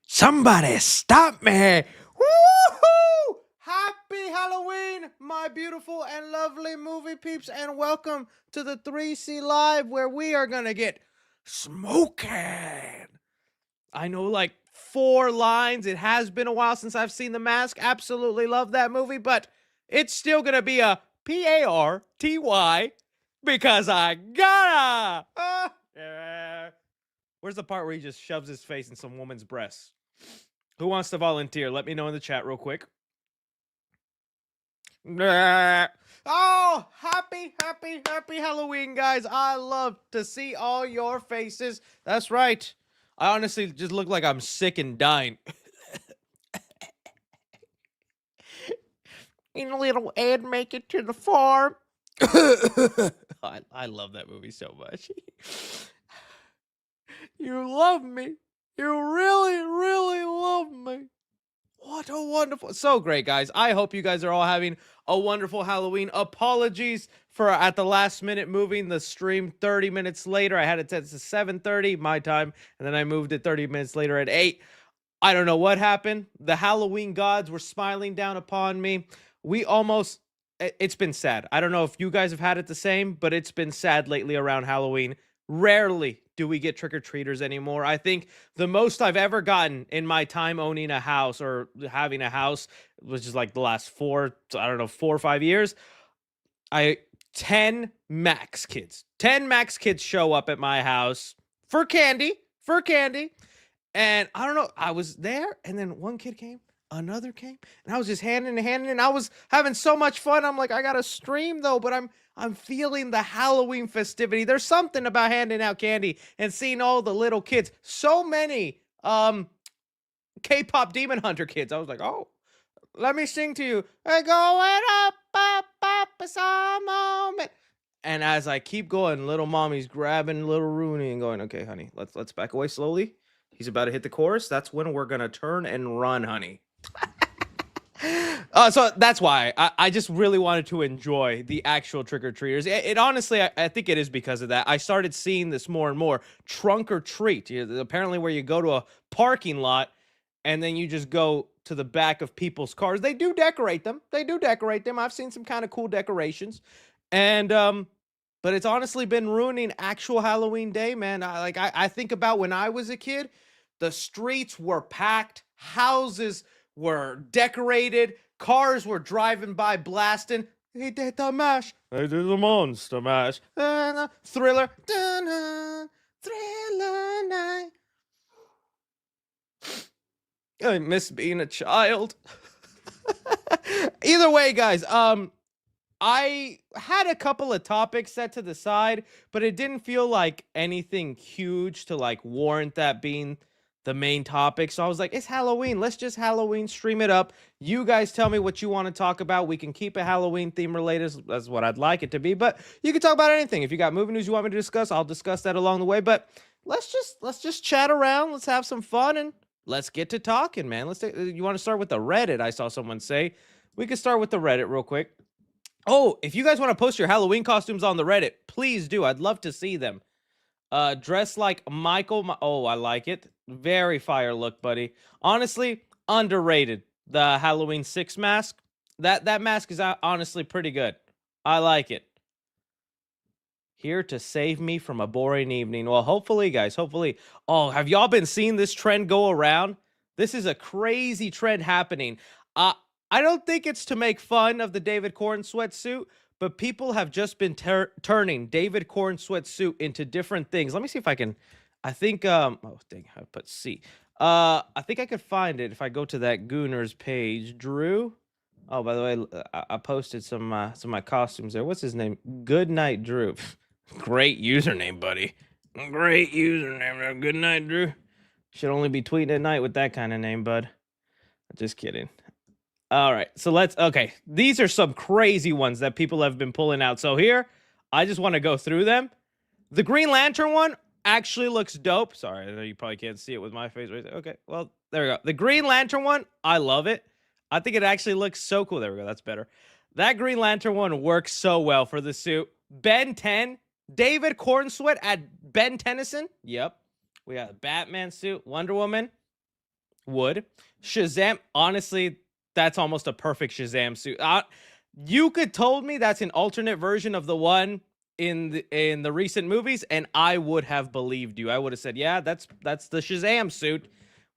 Somebody stop me! Woohoo! Happy Halloween, my beautiful and lovely movie peeps, and welcome to the 3C Live where we are gonna get smoking. I know like 4 lines. It has been a while since I've seen The Mask. Absolutely love that movie, but it's still gonna be a PARTY because I gotta. Yeah. Where's the part where he just shoves his face in some woman's breast? Who wants to volunteer? Let me know in the chat real quick. Oh, happy Halloween, guys. I love to see all your faces. That's right. I honestly just look like I'm sick and dying. And little Ed make it to the farm. I love that movie so much. You love me. You really love me. What a wonderful, so great, guys. I hope you guys are all having a wonderful Halloween. Apologies for at the last minute moving the stream 30 minutes later. I had it set to 7:30 my time, and then I moved it 30 minutes later at 8. I don't know what happened. The Halloween gods were smiling down upon me. It's been sad. I don't know if you guys have had it the same, but it's been sad lately around Halloween. Rarely do we get trick-or-treaters anymore. I think the most I've ever gotten in my time owning a house or having a house was just like the last 4 or 5 years. 10 max kids. 10 max kids show up at my house for candy. And I don't know, I was there, and then one kid came, another came, and I was just handing, and I was having so much fun. I'm like, I gotta stream though, but I'm feeling the Halloween festivity. There's something about handing out candy and seeing all the little kids. So many K-pop Demon Hunter kids. I was like, oh, let me sing to you. We're going up, some moment. And as I keep going, little mommy's grabbing little Rooney and going, okay, honey, let's back away slowly. He's about to hit the chorus. That's when we're gonna turn and run, honey. So that's why I just really wanted to enjoy the actual trick-or-treaters. It honestly, I think it is because of that. I started seeing this more and more. Trunk or treat. Apparently where you go to a parking lot and then you just go to the back of people's cars. They do decorate them. I've seen some kind of cool decorations. And but it's honestly been ruining actual Halloween day, man. I think about when I was a kid, the streets were packed, houses were decorated, cars were driving by blasting. They did the mash. They did the monster mash. Thriller. Thriller night. I miss being a child. Either way, guys, I had a couple of topics set to the side, but it didn't feel like anything huge to like warrant that being the main topic. So I was like, it's Halloween. Let's just Halloween stream it up. You guys tell me what you want to talk about. We can keep it Halloween theme related. That's what I'd like it to be, but you can talk about anything. If you got movie news you want me to discuss, I'll discuss that along the way. But let's just chat around. Let's have some fun and let's get to talking, man. You want to start with the Reddit? I saw someone say we could start with the Reddit real quick. Oh, if you guys want to post your Halloween costumes on the Reddit, please do. I'd love to see them. Dress like Michael. Oh, I like it. Very fire look, buddy. Honestly, underrated. The Halloween 6 mask. That mask is honestly pretty good. I like it. Here to save me from a boring evening. Well, hopefully, guys. Hopefully. Oh, have y'all been seeing this trend go around? This is a crazy trend happening. I don't think it's to make fun of the David Corn sweatsuit, but people have just been turning David Corn sweatsuit into different things. Let me see if I can. I think oh dang, I put C. I think I could find it if I go to that Gooners page. Drew. Oh, by the way, I posted some of my costumes there. What's his name? Good Night Drew. Great username, buddy. Great username. Good Night Drew. Should only be tweeting at night with that kind of name, bud. Just kidding. All right, so okay. These are some crazy ones that people have been pulling out. So here, I just want to go through them. The Green Lantern one actually looks dope. Sorry, I know you probably can't see it with my face right there. Okay, well, there we go. The Green Lantern one, I love it. I think it actually looks so cool. There we go, that's better. That Green Lantern one works so well for the suit. Ben 10, David Corn sweat at Ben Tennyson. Yep. We got a Batman suit, Wonder Woman. Would. Shazam, honestly, that's almost a perfect Shazam suit. You could told me that's an alternate version of the one in the recent movies, and I would have believed you. I would have said, yeah, that's the Shazam suit.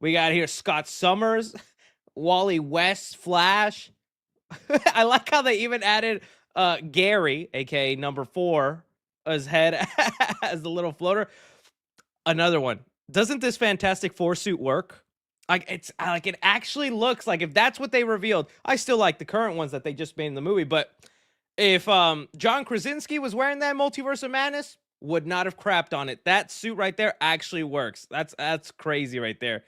We got here Scott Summers, Wally West, Flash. I like how they even added Gary, aka number 4, as head as the little floater. Another one. Doesn't this Fantastic Four suit work? Like it's like it actually looks like if that's what they revealed. I still like the current ones that they just made in the movie, but if John Krasinski was wearing that Multiverse of Madness, would not have crapped on it. That suit right there actually works. That's crazy right there.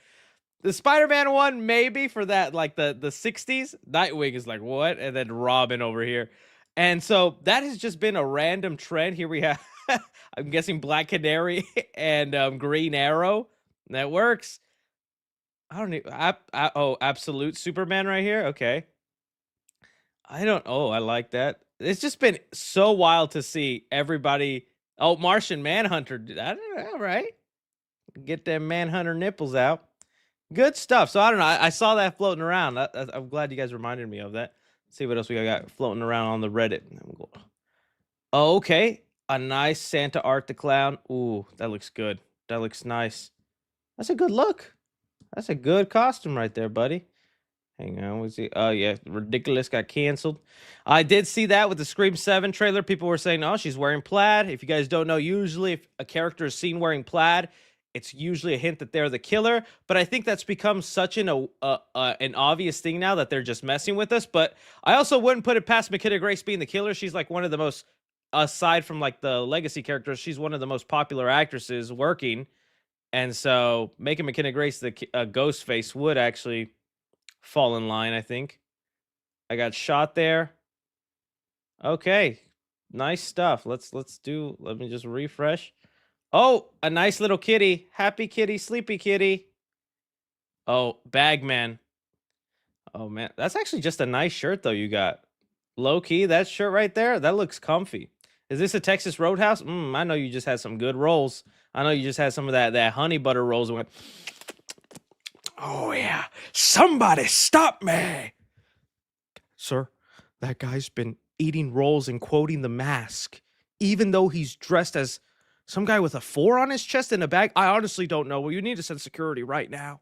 The Spider-Man one, maybe for that, like the 60s. Nightwing is like, what? And then Robin over here. And so that has just been a random trend. Here we have, I'm guessing Black Canary and Green Arrow. That works. I don't need, oh, Absolute Superman right here. Okay. I don't, oh, I like that. It's just been so wild to see everybody. Oh, Martian Manhunter. I don't know, right? Get them Manhunter nipples out. Good stuff. So I don't know. I saw that floating around. I'm glad you guys reminded me of that. Let's see what else we got floating around on the Reddit. Oh, okay. A nice Santa Art the Clown. Ooh, that looks good. That looks nice. That's a good look. That's a good costume right there, buddy. Hang on, what's he? Oh yeah, Ridiculous got canceled. I did see that with the Scream 7 trailer. People were saying, "Oh, she's wearing plaid." If you guys don't know, usually if a character is seen wearing plaid, it's usually a hint that they're the killer. But I think that's become such an obvious thing now that they're just messing with us. But I also wouldn't put it past McKenna Grace being the killer. She's like one of the most, aside from like the legacy characters, she's one of the most popular actresses working. And so making McKenna Grace the ghost face would actually fall in line, I think. I got shot there. Okay. Nice stuff. Let me just refresh. Oh, a nice little kitty. Happy kitty, sleepy kitty. Oh, Bagman. Oh man, that's actually just a nice shirt though you got. Low key, that shirt right there, that looks comfy. Is this a Texas Roadhouse? I know you just had some good rolls. I know you just had some of that honey butter rolls and went, oh yeah, somebody stop me. Sir, that guy's been eating rolls and quoting The Mask, even though he's dressed as some guy with a 4 on his chest and a bag. I honestly don't know. Well, you need to send security right now.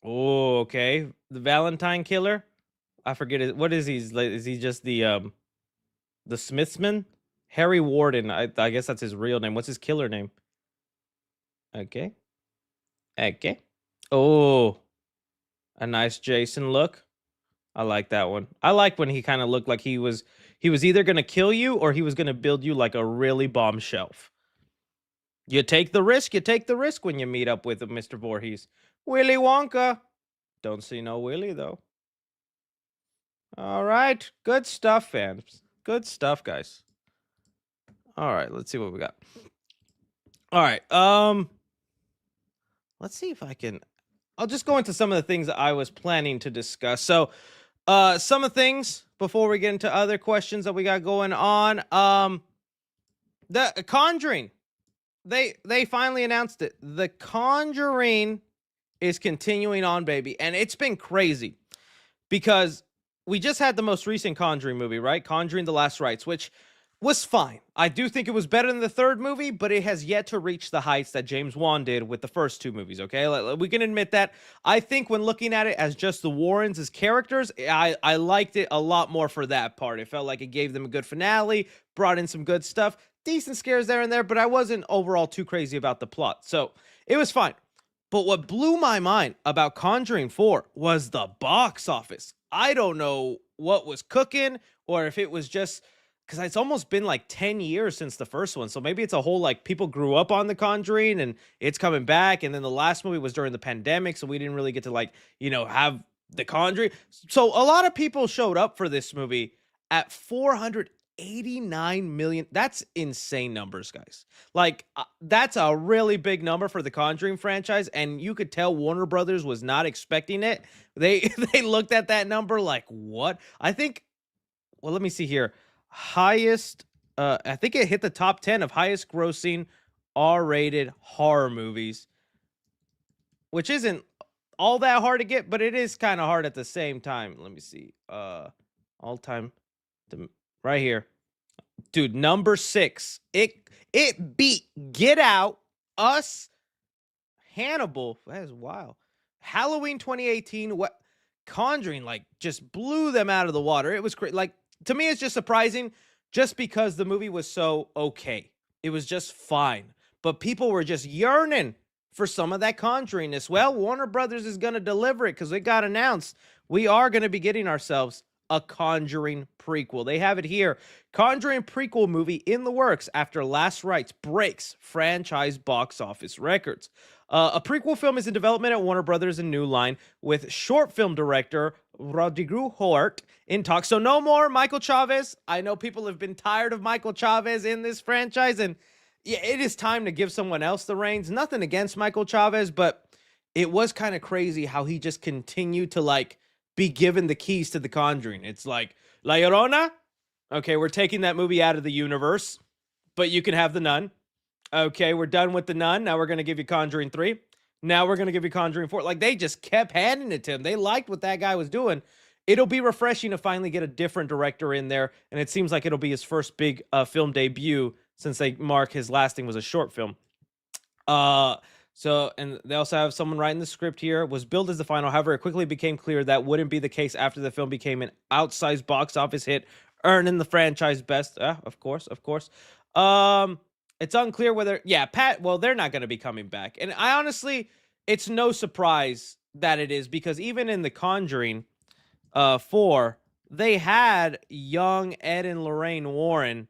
Oh, okay. The Valentine Killer. I forget it. What is he? Is he just the Smithsman? Harry Warden. I guess that's his real name. What's his killer name? Okay. Okay. Oh, a nice Jason look. I like that one. I like when he kind of looked like he was either going to kill you or he was going to build you like a really bomb shelf. You take the risk when you meet up with Mr. Voorhees. Willy Wonka. Don't see no Willy though. All right. Good stuff, fans. Good stuff, guys. All right, let's see what we got. All right. Let's see if I can, I'll just go into some of the things that I was planning to discuss. So, some of the things before we get into other questions that we got going on. The Conjuring. They finally announced it. The Conjuring is continuing on, baby, and it's been crazy because we just had the most recent Conjuring movie, right? Conjuring: The Last Rites, which was fine. I do think it was better than the third movie, but it has yet to reach the heights that James Wan did with the first 2 movies, okay? We can admit that. I think when looking at it as just the Warrens as characters, I liked it a lot more for that part. It felt like it gave them a good finale, brought in some good stuff, decent scares there and there, but I wasn't overall too crazy about the plot. So it was fine. But what blew my mind about Conjuring 4 was the box office. I don't know what was cooking or if it was just because it's almost been like 10 years since the first one. So maybe it's a whole like people grew up on The Conjuring and it's coming back. And then the last movie was during the pandemic. So we didn't really get to like, have The Conjuring. So a lot of people showed up for this movie at 489 million. That's insane numbers, guys. Like that's a really big number for the Conjuring franchise. And you could tell Warner Brothers was not expecting it. They looked at that number like, what? I think, well, let me see here. Highest, I think it hit the top 10 of highest grossing R-rated horror movies. which isn't all that hard to get, but it is kind of hard at the same time. Let me see. All time, right here, dude. Number 6. It beat Get Out, Us, Hannibal. That is wild. Halloween 2018. What Conjuring like just blew them out of the water. It was like, to me, it's just surprising, just because the movie was so okay. It was just fine, but people were just yearning for some of that Conjuringness. Well, Warner Brothers is going to deliver it, because it got announced. We are going to be getting ourselves a Conjuring prequel. They have it here. Conjuring prequel movie in the works after Last Rites breaks franchise box office records. A prequel film is in development at Warner Brothers and New Line, with short film director Rodrigo Hort in talks. So no more Michael Chavez. I know people have been tired of Michael Chavez in this franchise, and yeah, it is time to give someone else the reins. Nothing against Michael Chavez, but it was kind of crazy how he just continued to like be given the keys to The Conjuring. It's like, La Llorona, okay, we're taking that movie out of the universe, but you can have The Nun. Okay, we're done with The Nun. Now we're going to give you Conjuring 3. Now we're going to give you Conjuring 4. Like, they just kept handing it to him. They liked what that guy was doing. It'll be refreshing to finally get a different director in there, and it seems like it'll be his first big film debut, since his last thing was a short film. So, and they also have someone writing the script here. Was billed as the final. However, it quickly became clear that wouldn't be the case after the film became an outsized box office hit, earning the franchise best. Of course. It's unclear whether, well, they're not going to be coming back. And I honestly, it's no surprise that it is, because even in The Conjuring 4, they had young Ed and Lorraine Warren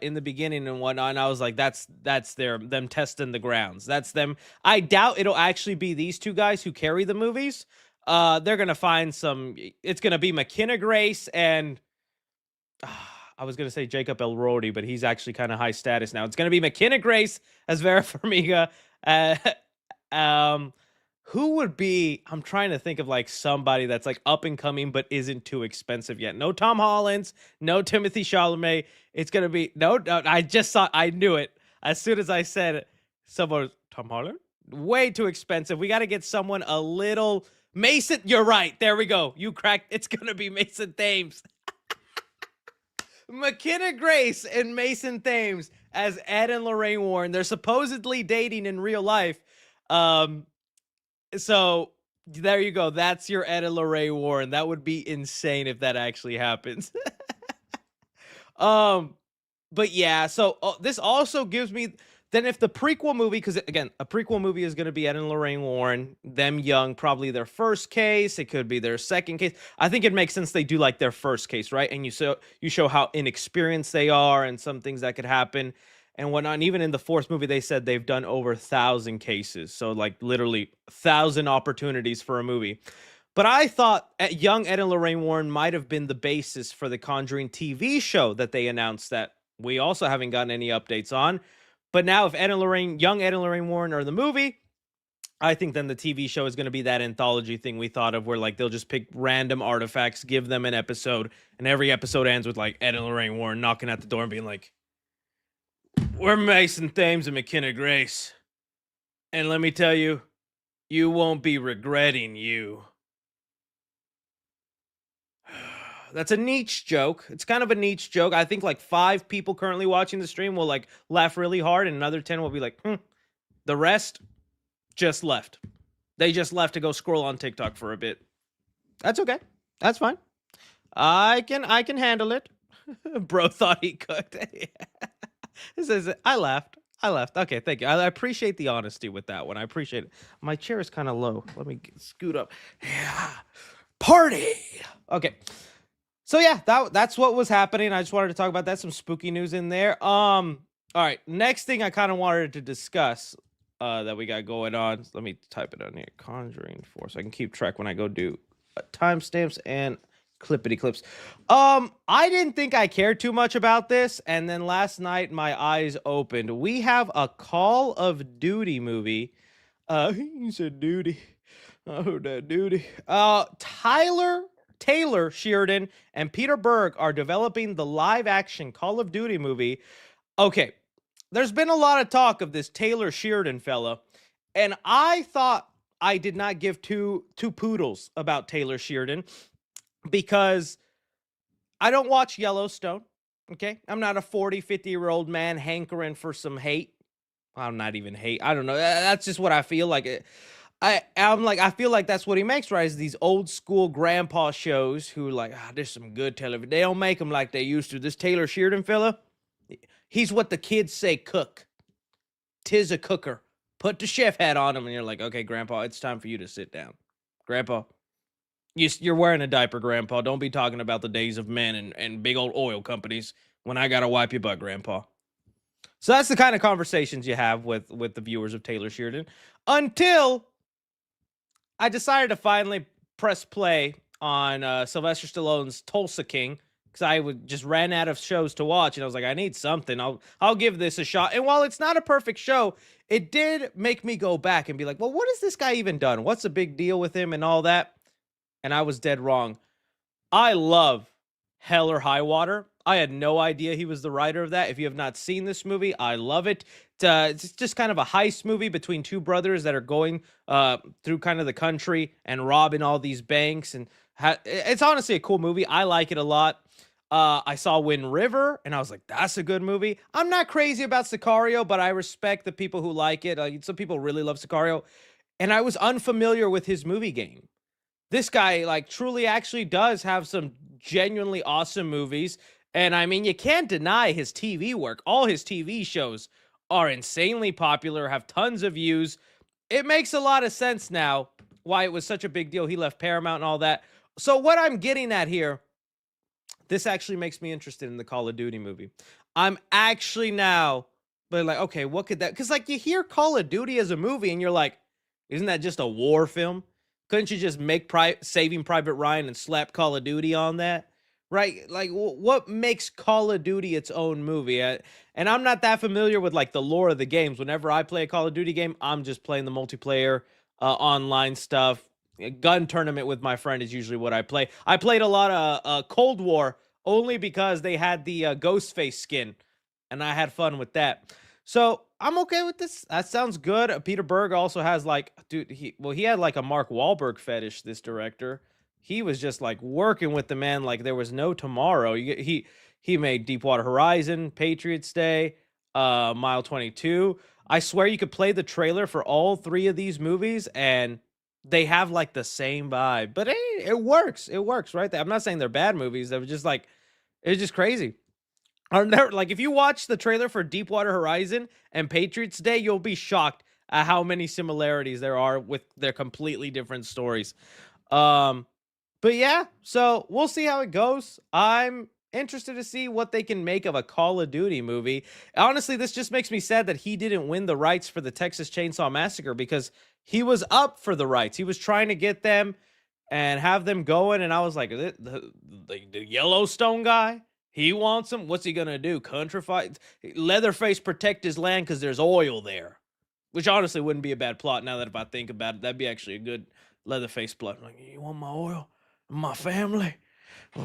in the beginning and whatnot, and I was like, that's them testing the grounds. That's them. I doubt it'll actually be these two guys who carry the movies. They're gonna find some. It's gonna be McKenna Grace and I was gonna say Jacob Elordi, but he's actually kind of high status now. It's gonna be McKenna Grace as Vera Farmiga. Who would be? I'm trying to think of like somebody that's like up and coming but isn't too expensive yet. No Tom Hollands, no Timothy Chalamet. It's gonna be no. I knew it as soon as I said it. Someone, Tom Holland, way too expensive. We got to get someone a little. Mason, you're right. There we go. You cracked. It's gonna be Mason Thames. McKenna Grace and Mason Thames as Ed and Lorraine Warren. They're supposedly dating in real life. So there you go. That's your Ed and Lorraine Warren. That would be insane if that actually happens. But yeah, so this also gives me, then if the prequel movie, because again, a prequel movie is going to be Ed and Lorraine Warren, them young, probably their first case. It could be their second case. I think it makes sense they do like their first case, right? And you show how inexperienced they are and some things that could happen and whatnot. And even in the fourth movie, they said they've done over 1,000 cases. So like literally 1,000 opportunities for a movie. But I thought young Ed and Lorraine Warren might have been the basis for the Conjuring TV show that they announced that we also haven't gotten any updates on. But now if young Ed and Lorraine Warren are the movie, I think then the TV show is going to be that anthology thing we thought of, where like they'll just pick random artifacts, give them an episode, and every episode ends with like Ed and Lorraine Warren knocking at the door and being like, "We're Mason Thames and McKenna Grace. And let me tell you, you won't be regretting you." That's a niche joke. It's kind of a niche joke. I think like 5 people currently watching the stream will like laugh really hard, and another 10 will be like, The rest just left. They just left to go scroll on TikTok for a bit. That's okay. That's fine. I can handle it. Bro thought he could. It says, I laughed. Okay, thank you. I appreciate the honesty with that one. I appreciate it. My chair is kind of low. Let me scoot up. Yeah. Party. Okay. So yeah, that's what was happening. I just wanted to talk about that. Some spooky news in there. All right. Next thing I kind of wanted to discuss that we got going on. Let me type it on here. Conjuring 4, so I can keep track when I go do timestamps and clippity clips. I didn't think I cared too much about this, and then last night my eyes opened. We have a Call of Duty movie. He said duty. Oh, that duty. Taylor Sheridan and Peter Berg are developing the live-action Call of Duty movie. Okay, there's been a lot of talk of this Taylor Sheridan fella, And I thought I did not give two poodles about Taylor Sheridan because I don't watch Yellowstone. Okay. I'm not a 40, 50-year-old man hankering for some hate. I'm not even hate. I don't know. That's just what I feel like. I'm like, I feel like that's what he makes, right? Is these old school grandpa shows who like, there's some good television. They don't make them like they used to. This Taylor Sheridan fella, he's what the kids say cook. Tis a cooker. Put the chef hat on him, and you're like, okay, grandpa, it's time for you to sit down. Grandpa, you're wearing a diaper, grandpa. Don't be talking about the days of men and big old oil companies when I got to wipe your butt, grandpa. So that's the kind of conversations you have with the viewers of Taylor Sheridan until I decided to finally press play on Sylvester Stallone's Tulsa King because I just ran out of shows to watch, and I was like, I need something. I'll give this a shot. And while it's not a perfect show, it did make me go back and be like, well, what has this guy even done? What's the big deal with him and all that? And I was dead wrong. I love Hell or High Water. I had no idea he was the writer of that. If you have not seen this movie, I love it. It's just kind of a heist movie between two brothers that are going through kind of the country and robbing all these banks. And it's honestly a cool movie. I like it a lot. I saw Wind River, and I was like, that's a good movie. I'm not crazy about Sicario, but I respect the people who like it. Some people really love Sicario. And I was unfamiliar with his movie game. This guy, like, truly actually does have some genuinely awesome movies. And I mean, you can't deny his TV work. All his TV shows are insanely popular, have tons of views. It makes a lot of sense now why it was such a big deal. He left Paramount and all that. So what I'm getting at here, this actually makes me interested in the Call of Duty movie. I'm actually now, but like, okay, what could that? Because like you hear Call of Duty as a movie, and you're like, isn't that just a war film? Couldn't you just make Saving Private Ryan and slap Call of Duty on that? Right? Like, what makes Call of Duty its own movie? And I'm not that familiar with like the lore of the games. Whenever I play a Call of Duty game, I'm just playing the multiplayer, online stuff. A gun tournament with my friend is usually what I play. I played a lot of Cold War only because they had the Ghostface skin, and I had fun with that. So I'm okay with this. That sounds good. Peter Berg also has like, dude, he had like a Mark Wahlberg fetish. This director, he was just like working with the man like there was no tomorrow. He made Deepwater Horizon, Patriots Day, Mile 22. I swear you could play the trailer for all three of these movies, and they have like the same vibe. But it works. It works, right? I'm not saying they're bad movies. They were just like, it's just crazy. Like if you watch the trailer for Deepwater Horizon and Patriots Day, you'll be shocked at how many similarities there are with their completely different stories. Um, but yeah, so we'll see how it goes. I'm interested to see what they can make of a Call of Duty movie. Honestly, this just makes me sad that he didn't win the rights for the Texas Chainsaw Massacre because he was up for the rights. He was trying to get them and have them going, and I was like, is it the Yellowstone guy? He wants them. What's he gonna do? Countrify? Leatherface protect his land because there's oil there, which honestly wouldn't be a bad plot. Now that if I think about it, that'd be actually a good Leatherface plot. Like, you want my oil, my family. That's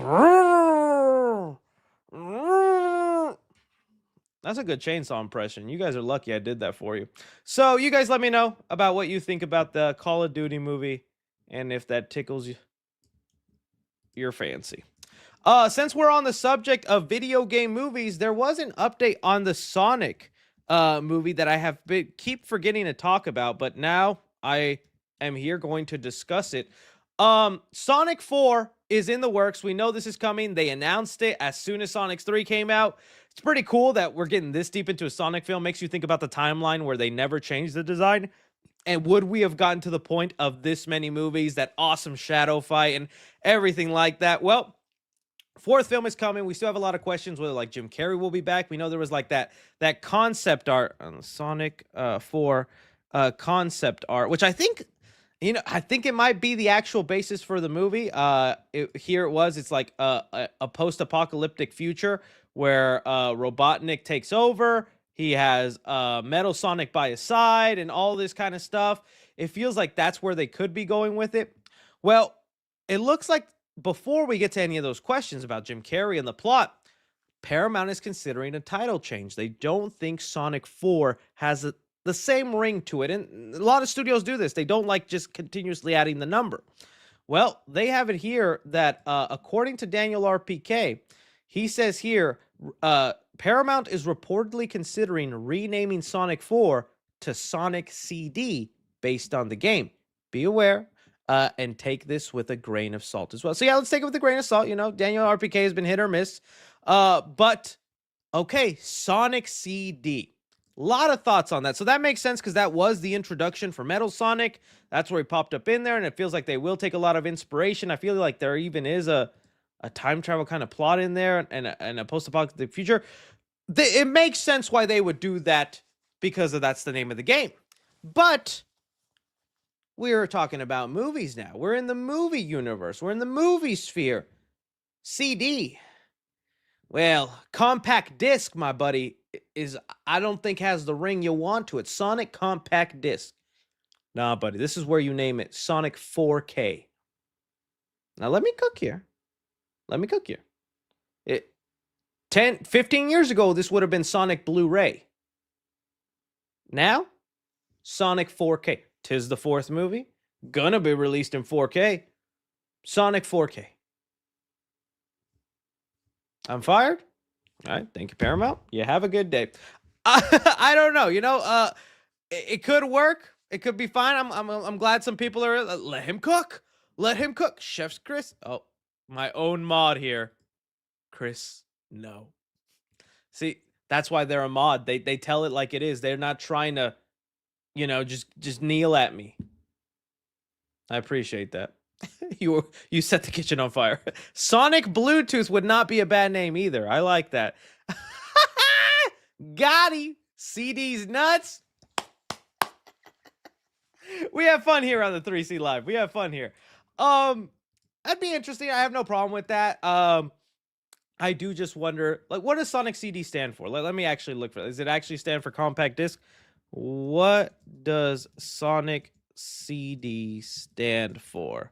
a good chainsaw impression. You guys are lucky I did that for you. So you guys let me know about what you think about the Call of Duty movie and if that tickles your fancy. Since we're on the subject of video game movies, there was an update on the Sonic movie that I have keep forgetting to talk about, but now I am here going to discuss it. Sonic 4 is in the works. We know this is coming. They announced it as soon as Sonic 3 came out. It's pretty cool that we're getting this deep into a Sonic film. Makes you think about the timeline where they never changed the design. And would we have gotten to the point of this many movies, that awesome shadow fight and everything like that? Well, fourth film is coming. We still have a lot of questions whether like Jim Carrey will be back. We know there was like that concept art on Sonic 4 concept art, which I think it might be the actual basis for the movie. Here it was. It's like a post-apocalyptic future where Robotnik takes over. He has Metal Sonic by his side and all this kind of stuff. It feels like that's where they could be going with it. Well, it looks like before we get to any of those questions about Jim Carrey and the plot, Paramount is considering a title change. They don't think Sonic 4 has the same ring to it. And a lot of studios do this. They don't like just continuously adding the number. Well, they have it here that according to Daniel RPK, he says here Paramount is reportedly considering renaming Sonic 4 to Sonic CD based on the game. Be aware and take this with a grain of salt as well. So yeah, let's take it with a grain of salt. Daniel RPK has been hit or miss. But okay, Sonic CD. A lot of thoughts on that. So that makes sense because that was the introduction for Metal Sonic. That's where he popped up in there, and it feels like they will take a lot of inspiration. I feel like there even is a time travel kind of plot in there and a post-apocalyptic future. It makes sense why they would do that because that's the name of the game. But we're talking about movies now. We're in the movie universe. We're in the movie sphere. CD. Well, compact disc, my buddy, I don't think has the ring you want to it. Sonic compact disc. Nah, buddy, this is where you name it. Sonic 4K. Now, let me cook here. 15 years ago, this would have been Sonic Blu-ray. Now, Sonic 4K. 'Tis the fourth movie. Gonna be released in 4K. Sonic 4K. I'm fired. All right, thank you, Paramount. You have a good day. I don't know. It could work. It could be fine. I'm glad some people are. Let him cook. Let him cook. Chef's Chris. Oh, my own mod here. Chris, no. See, that's why they're a mod. They tell it like it is. They're not trying to, just kneel at me. I appreciate that. You set the kitchen on fire. Sonic Bluetooth would not be a bad name either. I like that. Gotti. CD's nuts. We have fun here on the 3C Live. We have fun here. That'd be interesting. I have no problem with that. I do just wonder, what does Sonic CD stand for? Let me actually look for it. Does it actually stand for compact disc? What does Sonic CD stand for?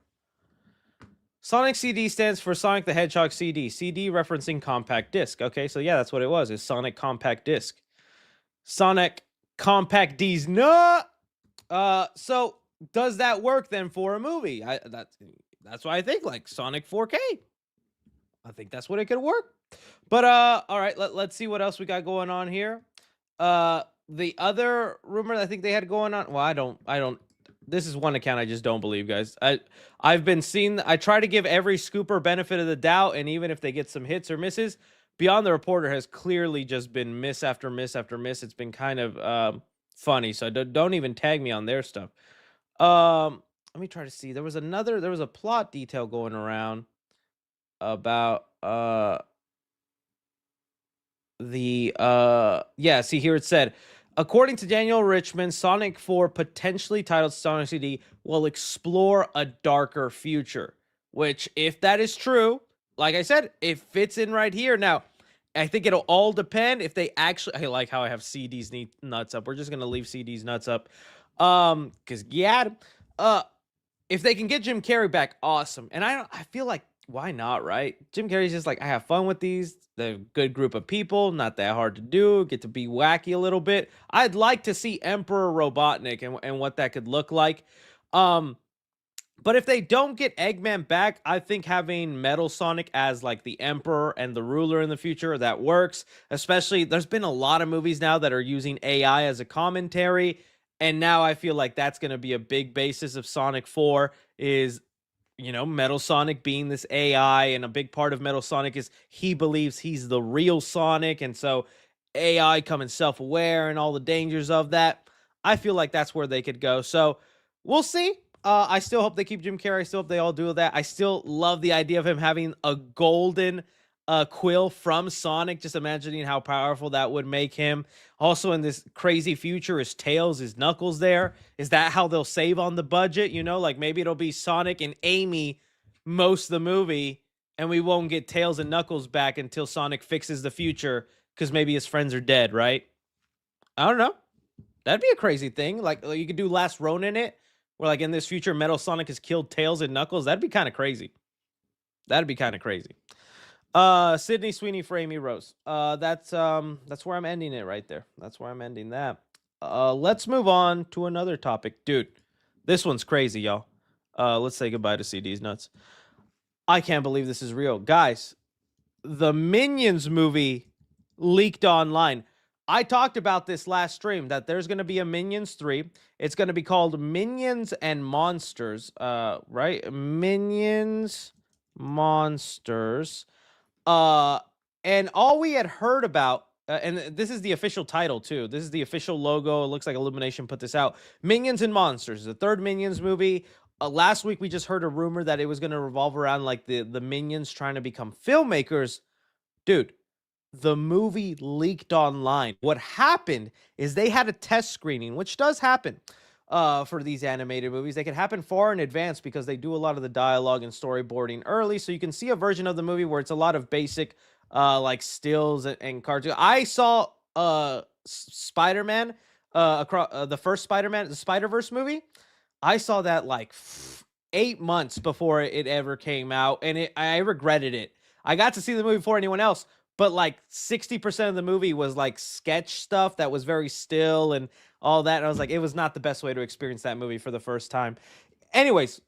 Sonic CD stands for Sonic the Hedgehog CD. CD referencing compact disc. Okay, so yeah, that's what it was. It's Sonic compact disc. Sonic compact D's nut. So does that work then for a movie? That's what I think. Like Sonic 4K. I think that's what it could work. But all right, let's see what else we got going on here. The other rumor I think they had going on. Well, I don't. This is one account I just don't believe, guys. I've been seeing. I try to give every scooper benefit of the doubt, and even if they get some hits or misses, Beyond the Reporter has clearly just been miss after miss after miss. It's been kind of funny, so don't even tag me on their stuff. Let me try to see. There was a plot detail going around about see here it said, according to Daniel Richmond, Sonic 4, potentially titled Sonic CD, will explore a darker future. Which, if that is true, like I said, it fits in right here. Now, I think it'll all depend if they actually. I like how I have CD's nuts up. We're just gonna leave CD's nuts up, because if they can get Jim Carrey back, awesome. And I feel like, why not, right? Jim Carrey's just like, I have fun with these. They're a good group of people, not that hard to do, get to be wacky a little bit. I'd like to see Emperor Robotnik and what that could look like. But if they don't get Eggman back, I think having Metal Sonic as like the Emperor and the ruler in the future, that works. Especially, there's been a lot of movies now that are using AI as a commentary. And now I feel like that's going to be a big basis of Sonic 4 is, Metal Sonic being this AI. And a big part of Metal Sonic is he believes he's the real Sonic. And so AI coming self-aware and all the dangers of that. I feel like that's where they could go. So we'll see. I still hope they keep Jim Carrey. I still hope they all do that. I still love the idea of him having a golden quill from Sonic. Just imagining how powerful that would make him. Also, in this crazy future, is Tails, is Knuckles there? Is that how they'll save on the budget? Like maybe it'll be Sonic and Amy most of the movie, and we won't get Tails and Knuckles back until Sonic fixes the future because maybe his friends are dead, right? I don't know. That'd be a crazy thing. Like you could do Last Ronin it, where like in this future, Metal Sonic has killed Tails and Knuckles. That'd be kind of crazy. Sydney Sweeney for Amy Rose. That's where I'm ending it right there. That's where I'm ending that. Let's move on to another topic. Dude, this one's crazy, y'all. Let's say goodbye to CD's nuts. I can't believe this is real. Guys, the Minions movie leaked online. I talked about this last stream that there's going to be a Minions 3. It's going to be called Minions and Monsters, right? Minions Monsters. Uh and all we had heard about and this is the official title too. This is the official logo. It looks like Illumination put this out. Minions and Monsters, the third Minions movie. Last week we just heard a rumor that it was going to revolve around like the Minions trying to become filmmakers. Dude, the movie leaked online. What happened is they had a test screening, which does happen for these animated movies. They can happen far in advance because they do a lot of the dialogue and storyboarding early. So you can see a version of the movie where it's a lot of basic like stills and cartoons. I saw Spider-Man across the first Spider-Man, the Spider-Verse movie. I saw that like 8 months before it ever came out, and I regretted it. I got to see the movie before anyone else, but like 60% of the movie was like sketch stuff that was very still and all that. And I was like, it was not the best way to experience that movie for the first time. Anyways,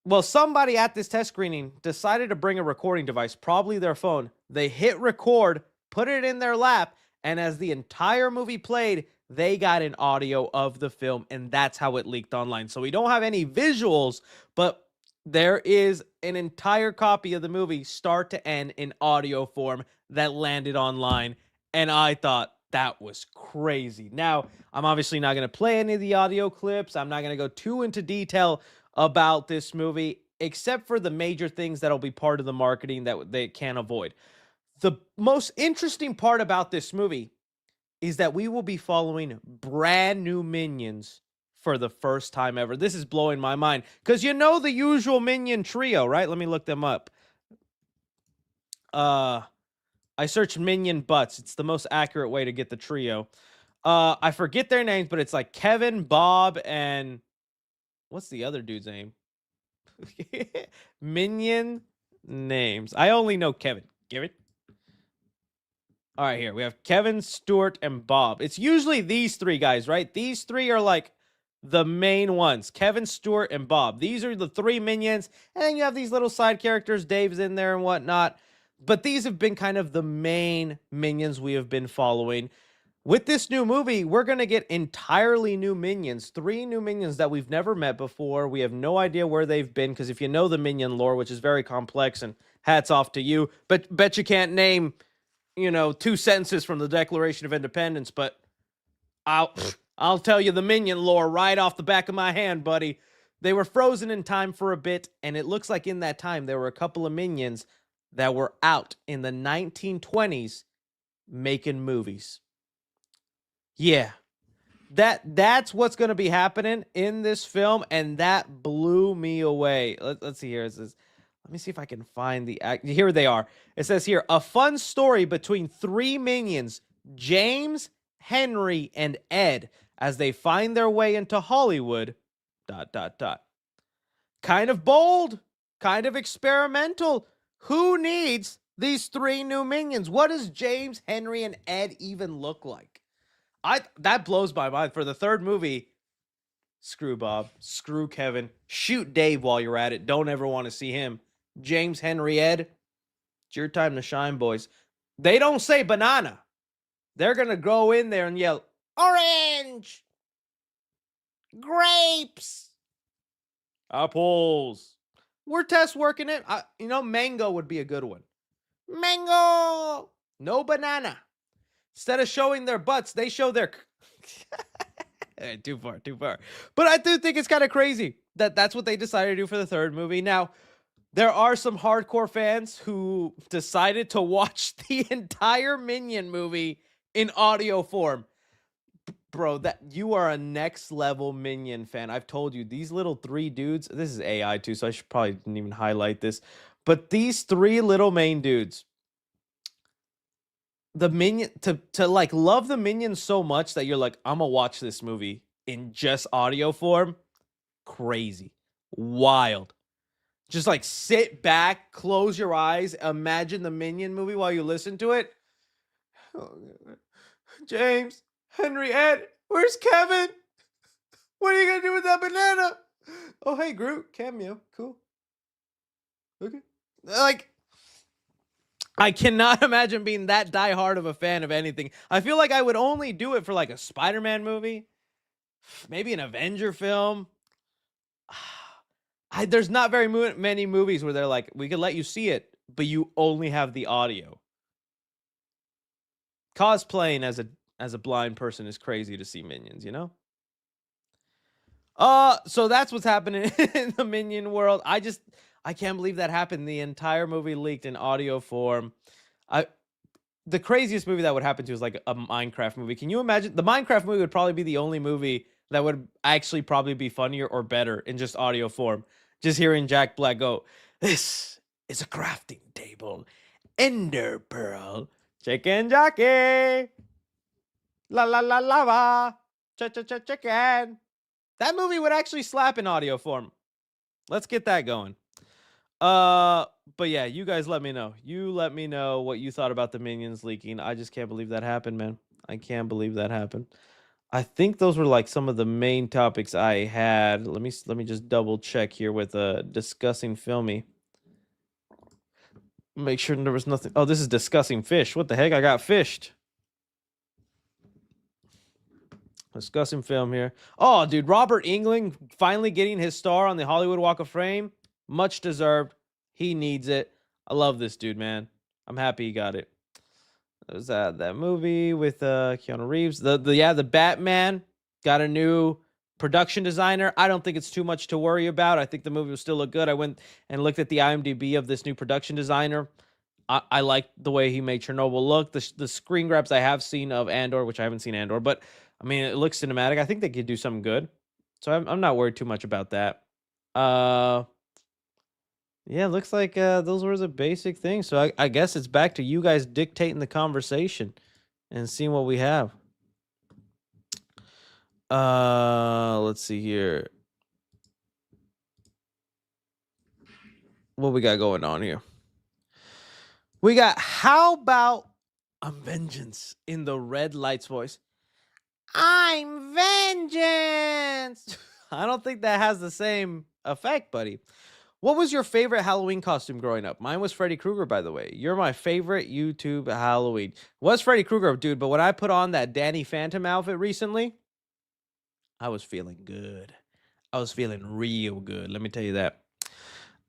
well, somebody at this test screening decided to bring a recording device, probably their phone. They hit record, put it in their lap, and as the entire movie played, they got an audio of the film, and that's how it leaked online. So we don't have any visuals, but there is an entire copy of the movie, start to end, in audio form that landed online, and I thought that was crazy. Now, I'm obviously not going to play any of the audio clips. I'm not going to go too into detail about this movie, except for the major things that'll be part of the marketing that they can't avoid. The most interesting part about this movie is that we will be following brand new Minions for the first time ever. This is blowing my mind because you know the usual Minion trio, right? Let me look them up. I searched Minion Butts. It's the most accurate way to get the trio. I forget their names, but it's like Kevin, Bob, and what's the other dude's name? Minion names. I only know Kevin. Kevin? All right, here we have Kevin, Stuart, and Bob. It's usually these three guys, right? These three are like the main ones. Kevin, Stuart, and Bob. These are the three Minions. And then you have these little side characters. Dave's in there and whatnot. But these have been kind of the main Minions we have been following. With this new movie, we're going to get entirely new Minions. 3 new Minions that we've never met before. We have no idea where they've been, because if you know the Minion lore, which is very complex, and hats off to you, but bet you can't name, 2 sentences from the Declaration of Independence, but I'll tell you the Minion lore right off the back of my hand, buddy. They were frozen in time for a bit, and it looks like in that time there were a couple of Minions that were out in the 1920s making movies. Yeah, that's what's going to be happening in this film, and that blew me away. Let's see here. It says, let me see if I can find the act. Here they are. It says here, a fun story between 3 Minions, James, Henry, and Ed, as they find their way into Hollywood. ... Kind of bold, kind of experimental. Who needs these 3 new Minions? What does James, Henry, and Ed even look like? That blows my mind. For the third movie, screw Bob, screw Kevin, shoot Dave while you're at it. Don't ever want to see him. James, Henry, Ed, it's your time to shine, boys. They don't say banana. They're going to go in there and yell, orange, grapes, apples. We're test working it. Mango would be a good one. Mango. No banana. Instead of showing their butts, they show their... Too far. But I do think it's kind of crazy that that's what they decided to do for the third movie. Now, there are some hardcore fans who decided to watch the entire Minion movie in audio form. Bro, that you are a next level Minion fan. I've told you, these little 3 dudes, this is AI too, so I should probably didn't even highlight this. But these 3 little main dudes, the Minion, to like love the Minions so much that you're like, I'm gonna watch this movie in just audio form. Crazy. Wild. Just like sit back, close your eyes, imagine the Minion movie while you listen to it. James, Henry, Ed, Where's Kevin? What are you gonna do with that banana? Oh, hey, Groot, cameo, cool. Okay. Like, I cannot imagine being that diehard of a fan of anything. I feel like I would only do it for like a Spider-Man movie, maybe an Avenger film. There's not very many movies where they're like, we could let you see it, but you only have the audio. Cosplaying as a blind person is crazy to see Minions, you know? So that's what's happening in the Minion world. I can't believe that happened. The entire movie leaked in audio form. I The craziest movie that would happen to is like a Minecraft movie. Can you imagine? The Minecraft movie would probably be the only movie that would actually probably be funnier or better in just audio form. Just hearing Jack Black go, "This is a crafting table. Ender pearl. Chicken jockey. La la la lava. Chicken." That movie would actually slap in audio form. Let's get that going. But yeah, you guys let me know. You let me know what you thought about the Minions leaking. I just can't believe that happened, man. I can't believe that happened. I think those were like some of the main topics I had. Let me just double check here with discussing filmy. Make sure there was nothing. Oh, this is discussing fish. What the heck? I got fished. Discussing film here. Oh, dude, Robert Englund finally getting his star on the Hollywood Walk of Fame. Much deserved. He needs it. I love this dude, man. I'm happy he got it. There's that movie with Keanu Reeves. The Batman got a new production designer. I don't think it's too much to worry about. I think the movie will still look good. I went and looked at the IMDb of this new production designer. I like the way he made Chernobyl look. The screen grabs I have seen of Andor, which I haven't seen Andor, but I mean, it looks cinematic. I think they could do something good. So I'm not worried too much about that. Yeah, looks like those were the basic things. So I guess it's back to you guys dictating the conversation and seeing what we have. Let's see here. What we got going on here? We got, how about a vengeance in the red lights voice? I'm vengeance. I don't think that has the same effect, buddy. What was your favorite Halloween costume growing up? Mine was Freddy Krueger, by the way. You're my favorite YouTube Halloween. Was Freddy Krueger, dude, but when I put on that Danny Phantom outfit recently, I was feeling good. I was feeling real good. Let me tell you that.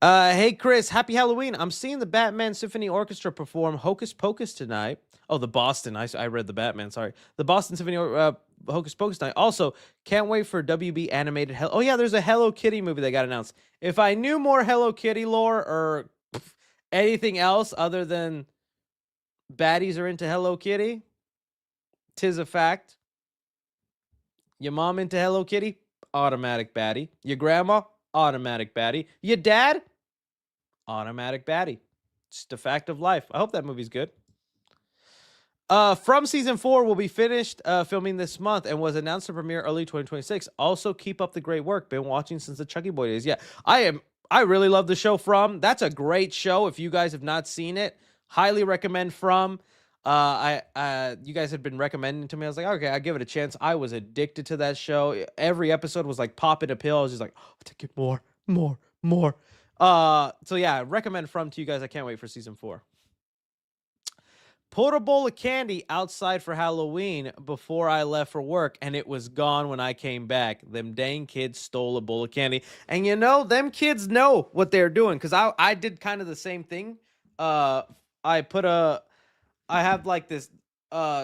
Hey, Chris, happy Halloween. I'm seeing the Batman Symphony Orchestra perform Hocus Pocus tonight. Oh, the Boston. I read the Batman, sorry. The Boston Symphony Hocus Pocus tonight. Also, can't wait for WB animated. Oh, yeah, there's a Hello Kitty movie that got announced. If I knew more Hello Kitty lore or anything else other than baddies are into Hello Kitty, 'tis a fact. Your mom into Hello Kitty? Automatic baddie. Your grandma? Automatic baddie. Your dad? Automatic baddie. Just a fact of life. I hope that movie's good. From season 4 will be finished filming this month and was announced to premiere early 2026. Also, keep up the great work. Been watching since the Chucky Boy days. Yeah, I really love the show From. That's a great show. If you guys have not seen it, highly recommend From. You guys had been recommending to me. I was like, okay, I'll give it a chance. I was addicted to that show. Every episode was like popping a pill. I was just like, oh, to get more. So yeah, recommend From to you guys. I can't wait for season 4. Put a bowl of candy outside for Halloween before I left for work, and it was gone when I came back. Them dang kids stole a bowl of candy. And you know, them kids know what they're doing, because I did kind of the same thing. I have like this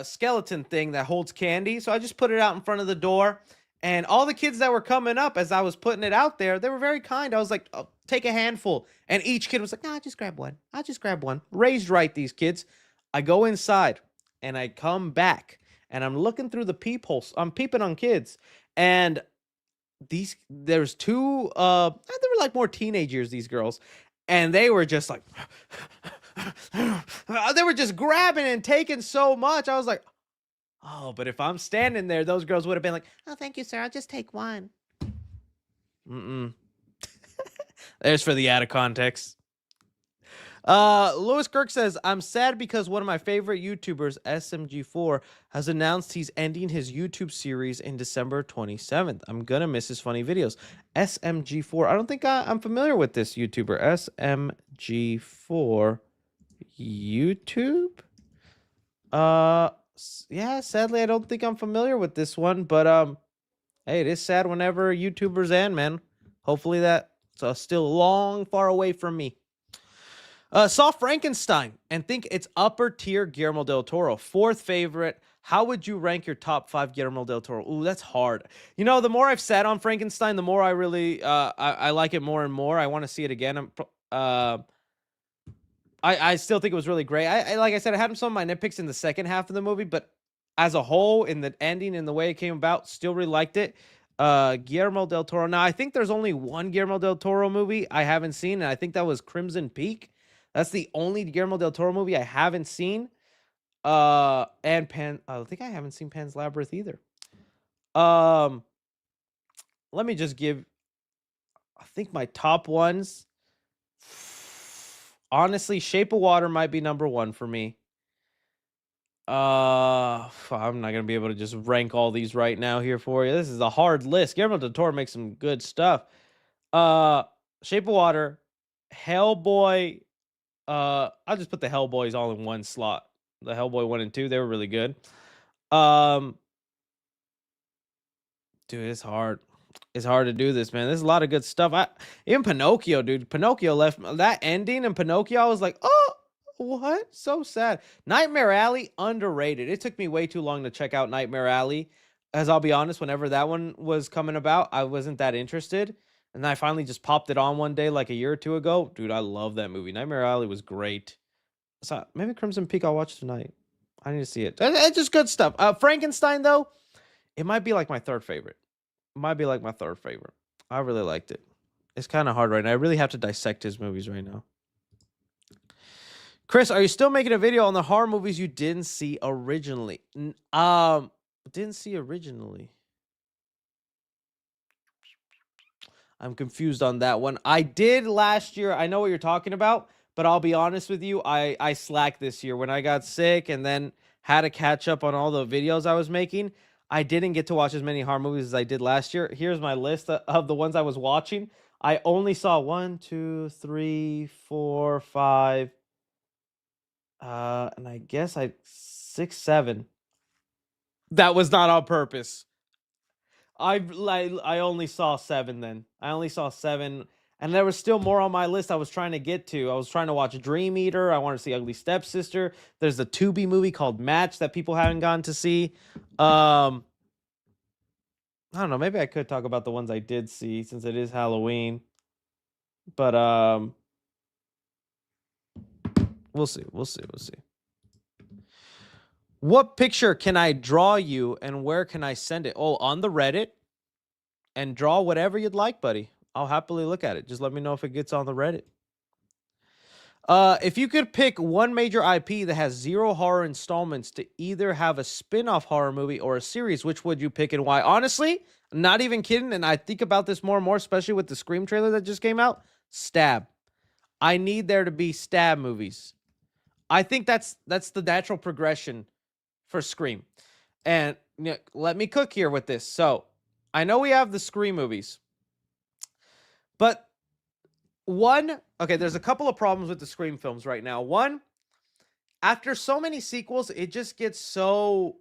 skeleton thing that holds candy, so I just put it out in front of the door. And all the kids that were coming up as I was putting it out there, they were very kind. I was like, oh, take a handful. And each kid was like, no, I'll just grab one. I'll just grab one. Raised right, these kids. I go inside and I come back and I'm looking through the peepholes. I'm peeping on kids. And there's two, they were like more teenage years, these girls. And they were just like, they were just grabbing and taking so much. I was like, oh, but if I'm standing there, those girls would have been like, oh, thank you, sir. I'll just take one. There's for the out of context. Lewis Kirk says, I'm sad because one of my favorite YouTubers, SMG4, has announced he's ending his YouTube series in December 27th. I'm gonna miss his funny videos. SMG4. I don't think I'm familiar with this YouTuber. SMG4 YouTube? Yeah, sadly, I don't think I'm familiar with this one, but hey, it is sad whenever YouTubers end, man. Hopefully that's still long, far away from me. Saw Frankenstein and think it's upper tier Guillermo del Toro. Fourth favorite. How would you rank your top 5 Guillermo del Toro? Ooh, that's hard. You know, the more I've sat on Frankenstein, the more I really I like it more and more. I want to see it again. I still think it was really great. I like I said, I had some of my nitpicks in the second half of the movie, but as a whole, in the ending and the way it came about, still really liked it. Guillermo del Toro. Now, I think there's only one Guillermo del Toro movie I haven't seen, and I think that was Crimson Peak. That's the only Guillermo del Toro movie I haven't seen. And I think I haven't seen Pan's Labyrinth either. Let me just give, I think my top ones. Honestly, Shape of Water might be number 1 for me. I'm not gonna be able to just rank all these right now here for you. This is a hard list. Guillermo del Toro makes some good stuff. Shape of Water, Hellboy. I'll just put the Hellboys all in one slot. The Hellboy 1 and 2, they were really good. Dude, it's hard. It's hard to do this, man. There's a lot of good stuff. Even Pinocchio, dude. Pinocchio left that ending, and Pinocchio, I was like, oh, what? So sad. Nightmare Alley, underrated. It took me way too long to check out Nightmare Alley. As I'll be honest, whenever that one was coming about, I wasn't that interested. And then I finally just popped it on one day, like a year or two ago. Dude, I love that movie. Nightmare Alley was great. So maybe Crimson Peak I'll watch tonight. I need to see it. It's just good stuff. Frankenstein, though, it might be like my third favorite. I really liked it. It's kind of hard right now. I really have to dissect his movies right now. Chris, are you still making a video on the horror movies you didn't see originally? Didn't see originally. I'm confused on that one. I did last year. I know what you're talking about, but I'll be honest with you. I slacked this year when I got sick and then had to catch up on all the videos I was making. I didn't get to watch as many horror movies as I did last year. Here's my list of the ones I was watching. I only saw 1, 2, 3, 4, 5, and I guess 6, 7. That was not on purpose. I only saw 7 then. I only saw 7, and there was still more on my list I was trying to get to. I was trying to watch Dream Eater. I wanted to see Ugly Stepsister. There's a Tubi movie called Match that people haven't gone to see. I don't know. Maybe I could talk about the ones I did see since it is Halloween. But we'll see. What picture can I draw you and where can I send it? Oh, on the Reddit. And draw whatever you'd like, buddy. I'll happily look at it. Just let me know if it gets on the Reddit. If you could pick one major IP that has 0 horror installments to either have a spin-off horror movie or a series, which would you pick and why? Honestly, not even kidding, and I think about this more and more, especially with the Scream trailer that just came out. Stab. I need there to be Stab movies. I think that's the natural progression for Scream. And you know, let me cook here with this. So, I know we have the Scream movies, but there's a couple of problems with the Scream films right now. One, after so many sequels, it just gets so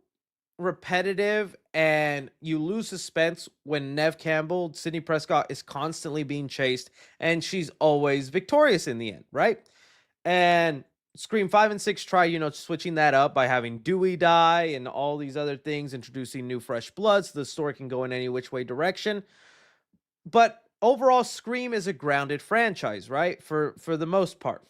repetitive and you lose suspense when Neve Campbell, Sidney Prescott, is constantly being chased and she's always victorious in the end, right? And Scream 5 and 6 try, switching that up by having Dewey die and all these other things, introducing new fresh blood so the story can go in any which way direction. But overall, Scream is a grounded franchise, right? For the most part.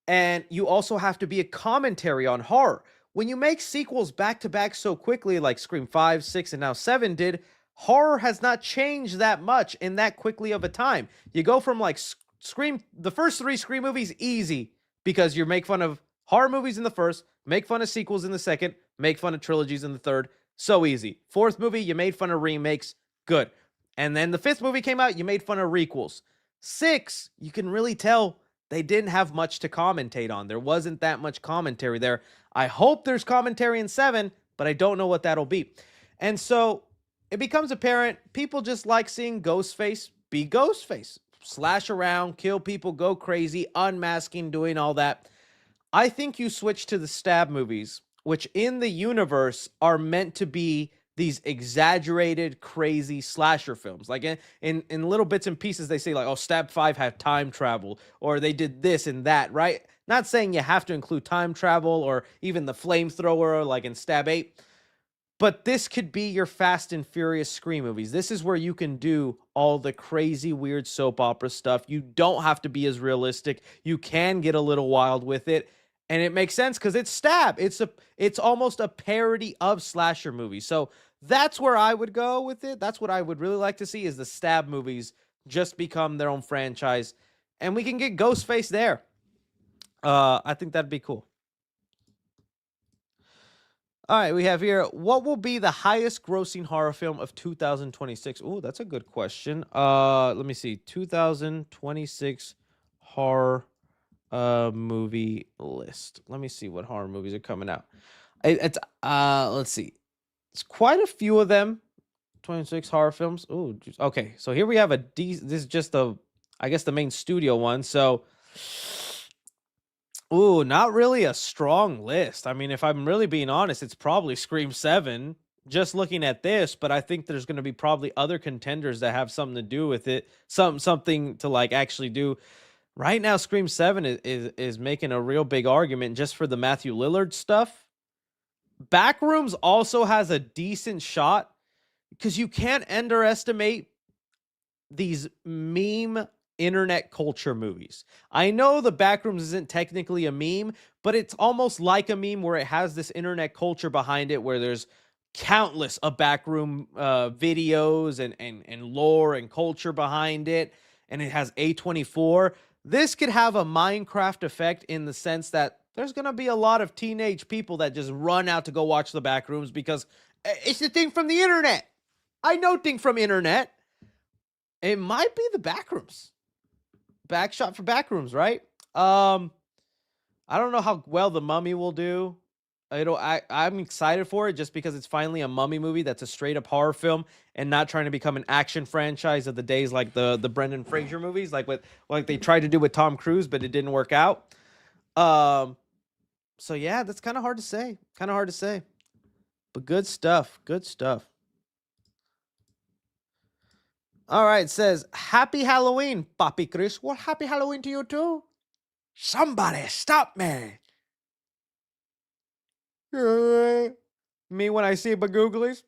And you also have to be a commentary on horror. When you make sequels back to back so quickly, like Scream 5, 6, and now 7 did, horror has not changed that much in that quickly of a time. You go from like Scream, the first 3 Scream movies, easy, because you make fun of horror movies in the first, make fun of sequels in the second, make fun of trilogies in the third. So easy. 4th movie, you made fun of remakes. Good. And then the 5th movie came out, you made fun of requels. 6, you can really tell they didn't have much to commentate on. There wasn't that much commentary there. I hope there's commentary in 7, but I don't know what that'll be. And so it becomes apparent people just like seeing Ghostface be Ghostface, slash around, kill people, go crazy, unmasking, doing all that. I think you switch to the stab movies, which in the universe are meant to be these exaggerated, crazy slasher films. Like in little bits and pieces, they say like, oh, Stab 5 had time travel, or they did this and that, right? Not saying you have to include time travel or even the flamethrower like in Stab 8, but this could be your Fast and Furious Scream movies. This is where you can do all the crazy, weird soap opera stuff. You don't have to be as realistic. You can get a little wild with it. And it makes sense because it's Stab. It's almost a parody of slasher movies. So that's where I would go with it. That's what I would really like to see is the Stab movies just become their own franchise. And we can get Ghostface there. I think that'd be cool. All right, we have here, what will be the highest grossing horror film of 2026? Oh, that's a good question. Let me see. 2026 horror movie list. Let me see what horror movies are coming out. Let's see. It's quite a few of them. 26 horror films. Oh, okay. So here we have this is just I guess the main studio one. So ooh, not really a strong list. I mean, if I'm really being honest, it's probably Scream 7, just looking at this, but I think there's going to be probably other contenders that have something to do with it, something to like actually do. Right now, Scream 7 is making a real big argument just for the Matthew Lillard stuff. Backrooms also has a decent shot because you can't underestimate these meme internet culture movies. I know the Backrooms isn't technically a meme, but it's almost like a meme where it has this internet culture behind it where there's countless backroom videos and lore and culture behind it, and it has A24. This could have a Minecraft effect in the sense that there's going to be a lot of teenage people that just run out to go watch the Backrooms because it's the thing from the internet. I know thing from internet. It might be the Backrooms. Backshot for Backrooms, right? I don't know how well the Mummy will do. I'm excited for it just because it's finally a Mummy movie that's a straight up horror film and not trying to become an action franchise of the days like the Brendan Fraser movies, like they tried to do with Tom Cruise, but it didn't work out. So yeah, that's kind of hard to say. But good stuff. All right, it says, Happy Halloween, Papi Chris. Well, happy Halloween to you too. Somebody stop me. Me when I see bagooglies.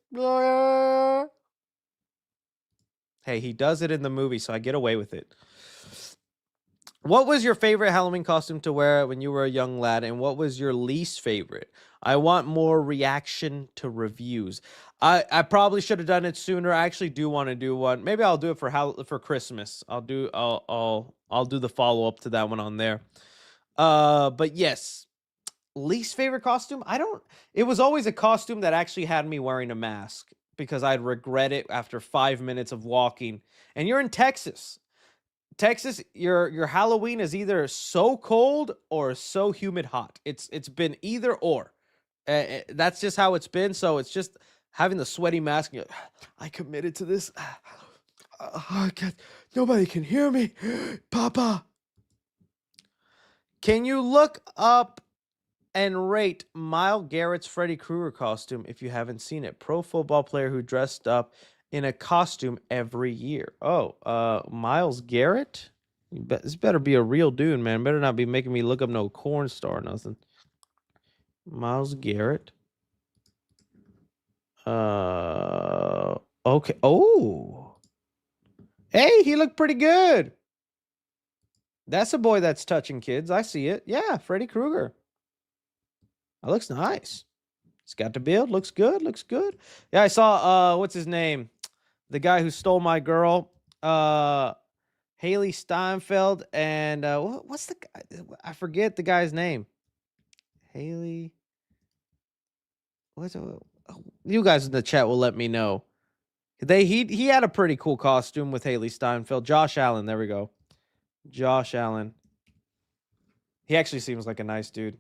Hey, he does it in the movie, so I get away with it. What was your favorite Halloween costume to wear when you were a young lad, and what was your least favorite? I want more reaction to reviews. I probably should have done it sooner. I actually do want to do one. Maybe I'll do it for Christmas. I'll do the follow up to that one on there. But yes, least favorite costume. It was always a costume that actually had me wearing a mask because I'd regret it after 5 minutes of walking. And you're in Texas. Your Halloween is either so cold or so humid hot. It's been either or. That's just how it's been. So it's just having the sweaty mask. I committed to this. Nobody can hear me, Papa. Can you look up and rate Myles Garrett's Freddy Krueger costume if you haven't seen it? Pro football player who dressed up in a costume every year. Oh, Myles Garrett? This better be a real dude, man. Better not be making me look up no corn star or nothing. Myles Garrett. Okay. Oh. Hey, he looked pretty good. That's a boy that's touching kids. I see it. Yeah, Freddy Krueger. That looks nice. He's got the build. Looks good. Yeah, I saw, what's his name? The guy who stole my girl. Haley Steinfeld and what's the guy? I forget the guy's name. Haley. You guys in the chat will let me know. He had a pretty cool costume with Haley Steinfeld. Josh Allen. There we go. Josh Allen. He actually seems like a nice dude.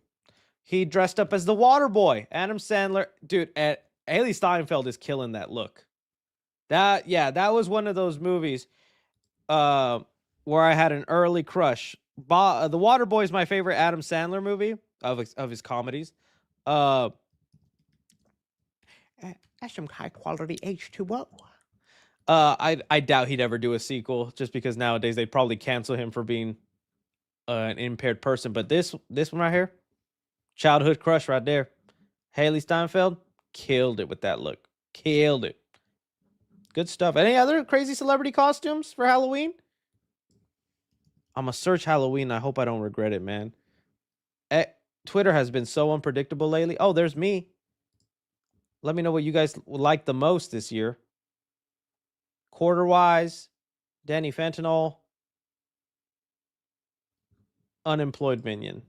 He dressed up as the water boy, Adam Sandler. Dude, Haley Steinfeld is killing that look. That was one of those movies uh, where I had an early crush. The Water Boy is my favorite Adam Sandler movie of his comedies. Uh, that's some high quality H2O. I doubt he'd ever do a sequel, just because nowadays they'd probably cancel him for being an impaired person. But this one right here, childhood crush right there. Haley Steinfeld killed it with that look. Killed it. Good stuff. Any other crazy celebrity costumes for Halloween? I'm gonna search Halloween. I hope I don't regret it, man. Twitter has been so unpredictable lately. Oh, there's me. Let me know what you guys like the most this year. Quarter-wise, Danny Fentanyl, unemployed minion.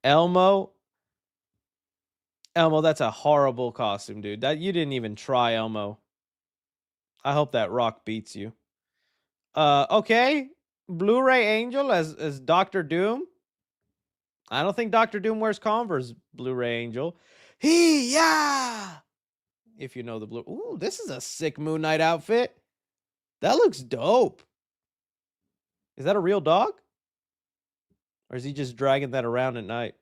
Elmo, that's a horrible costume, dude. That you didn't even try, Elmo. I hope that rock beats you. Okay. Blu-ray Angel as Doctor Doom. I don't think Doctor Doom wears Converse, Blu-ray Angel. Yeah. If you know the blue. Ooh, this is a sick Moon Knight outfit. That looks dope. Is that a real dog? Or is he just dragging that around at night?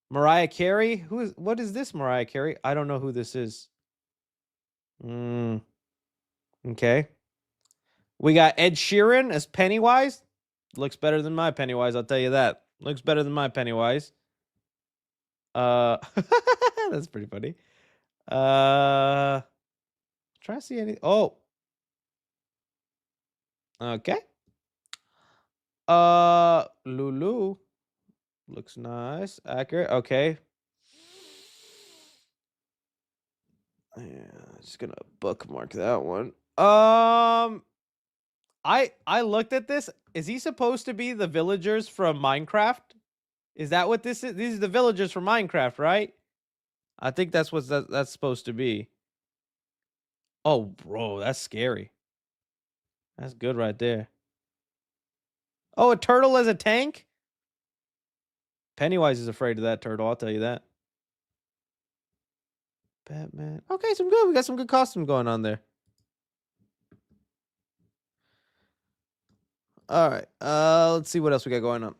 Mariah Carey? What is this Mariah Carey? I don't know who this is. Okay. We got Ed Sheeran as Pennywise. Looks better than my Pennywise, I'll tell you that. Looks better than my Pennywise. That's pretty funny. Try to see any. Oh. Okay. Lulu. Looks nice. Accurate. Okay. Yeah, just gonna bookmark that one. I looked at this. Is he supposed to be the villagers from Minecraft? Is that what this is? These are the villagers from Minecraft, right? I think that's what that's supposed to be. Oh, bro, that's scary. That's good right there. Oh, a turtle as a tank? Pennywise is afraid of that turtle, I'll tell you that. Batman. Okay, we got some good costumes going on there. All right. Let's see what else we got going on.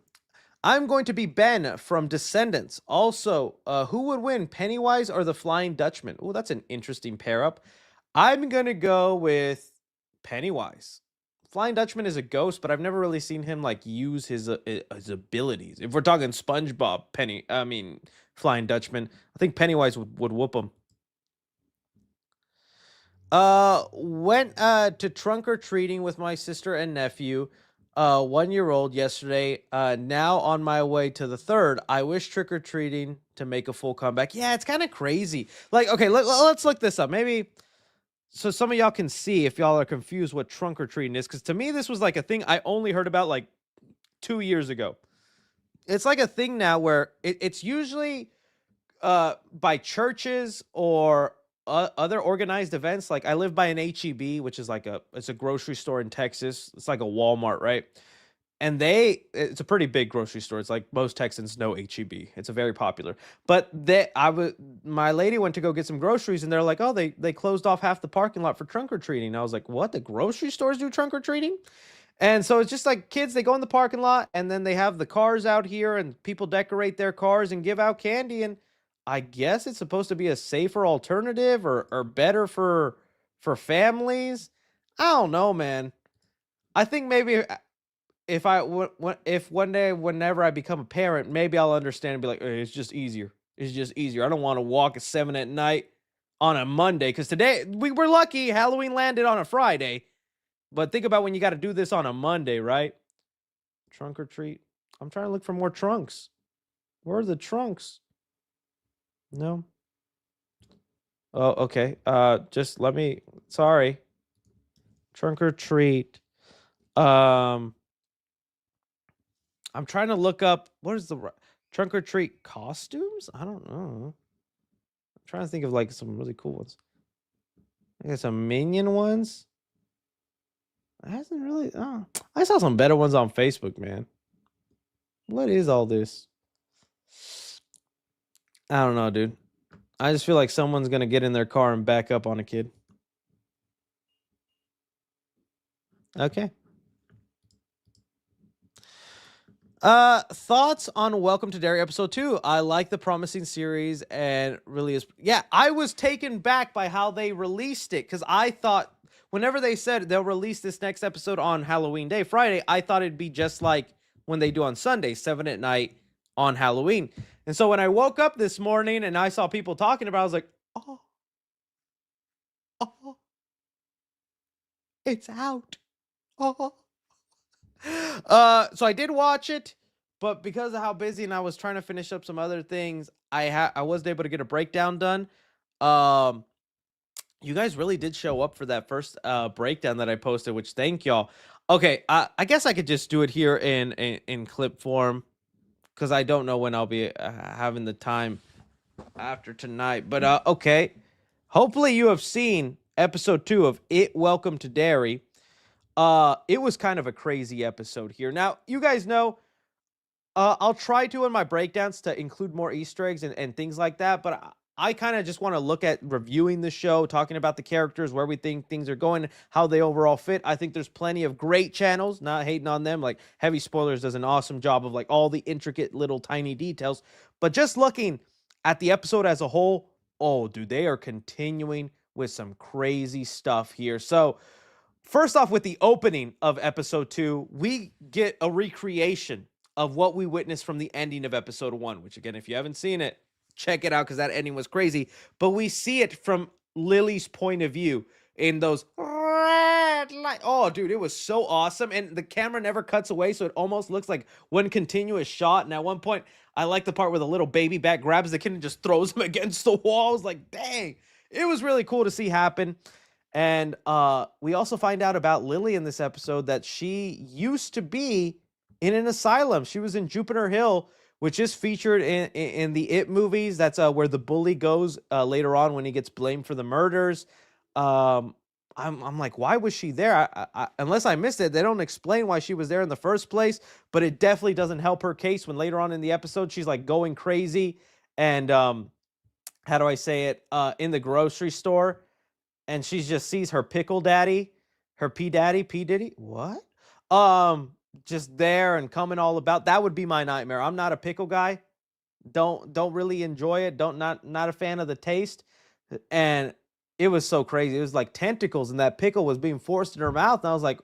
I'm going to be Ben from Descendants. Also, who would win, Pennywise or the Flying Dutchman? Oh, that's an interesting pair up. I'm going to go with Pennywise. Flying Dutchman is a ghost, but I've never really seen him like use his abilities. If we're talking SpongeBob, Flying Dutchman, I think Pennywise would whoop him. Went to trunk or treating with my sister and nephew. 1-year-old yesterday. Now on my way to the third. I wish trick or treating to make a full comeback. Yeah, it's kind of crazy. Like, okay, let's look this up. Maybe so some of y'all can see if y'all are confused what trunk or treating is. Because to me, this was like a thing I only heard about like 2 years ago. It's like a thing now where it's usually by churches or other organized events. Like I live by an HEB, which is like it's a grocery store in Texas. It's like a Walmart, right? And it's a pretty big grocery store. It's like most Texans know HEB. It's a very popular. But my lady went to go get some groceries, and they're like, oh, they closed off half the parking lot for trunk or treating. I was like, what? The grocery stores do trunk or treating? And so it's just like kids, they go in the parking lot, and then they have the cars out here, and people decorate their cars and give out candy. And I guess it's supposed to be a safer alternative or better for families. I don't know, man. I think maybe if one day, whenever I become a parent, maybe I'll understand and be like, hey, it's just easier. It's just easier. I don't want to walk at 7 at night on a Monday, because today we were lucky Halloween landed on a Friday. But think about when you got to do this on a Monday, right? Trunk or treat. I'm trying to look for more trunks. Where are the trunks? No. Oh, okay. Just let me. Sorry. Trunk or treat. I'm trying to look up what is the trunk or treat costumes. I don't know. I'm trying to think of like some really cool ones. I got some minion ones. It hasn't really. Oh, I saw some better ones on Facebook, man. What is all this? I don't know, dude. I just feel like someone's gonna get in their car and back up on a kid. Okay. Thoughts on Welcome to Derry episode 2. I like the promising series and really is. Yeah, I was taken back by how they released it because I thought whenever they said they'll release this next episode on Halloween Day, Friday, I thought it'd be just like when they do on Sunday, 7 at night on Halloween. And so when I woke up this morning and I saw people talking about it, I was like, oh, oh, it's out. Oh. So I did watch it, but because of how busy and I was trying to finish up some other things, I wasn't able to get a breakdown done. Um, you guys really did show up for that first breakdown that I posted, which thank y'all. Okay, I guess I could just do it here in clip form because I don't know when I'll be having the time after tonight. But okay, hopefully you have seen episode 2 of It Welcome to Derry. It was kind of a crazy episode here. Now, you guys know, I'll try to in my breakdowns to include more Easter eggs and things like that, but I kind of just want to look at reviewing the show, talking about the characters, where we think things are going, how they overall fit. I think there's plenty of great channels, not hating on them. Like Heavy Spoilers does an awesome job of like all the intricate little tiny details. But just looking at the episode as a whole, oh, dude, they are continuing with some crazy stuff here. So, first off, with the opening of episode 2, we get a recreation of what we witnessed from the ending of episode 1, which again, if you haven't seen it, check it out because that ending was crazy. But we see it from Lily's point of view in those red light. Oh, dude, it was so awesome. And the camera never cuts away, so it almost looks like one continuous shot. And at one point, I like the part where the little baby bat grabs the kid and just throws him against the wall. I was like, dang, it was really cool to see happen. And we also find out about Lily in this episode that she used to be in an asylum. She was in Jupiter Hill, which is featured in the It movies. That's where the bully goes later on when he gets blamed for the murders. I'm like, why was she there? Unless I missed it, they don't explain why she was there in the first place. But it definitely doesn't help her case when later on in the episode she's like going crazy and how do I say it? In the grocery store and she just sees her pickle daddy, her P daddy, P Diddy, what? Just there and coming all about. That would be my nightmare. I'm not a pickle guy. Don't really enjoy it. Don't not a fan of the taste. And it was so crazy. It was like tentacles, and that pickle was being forced in her mouth. And I was like,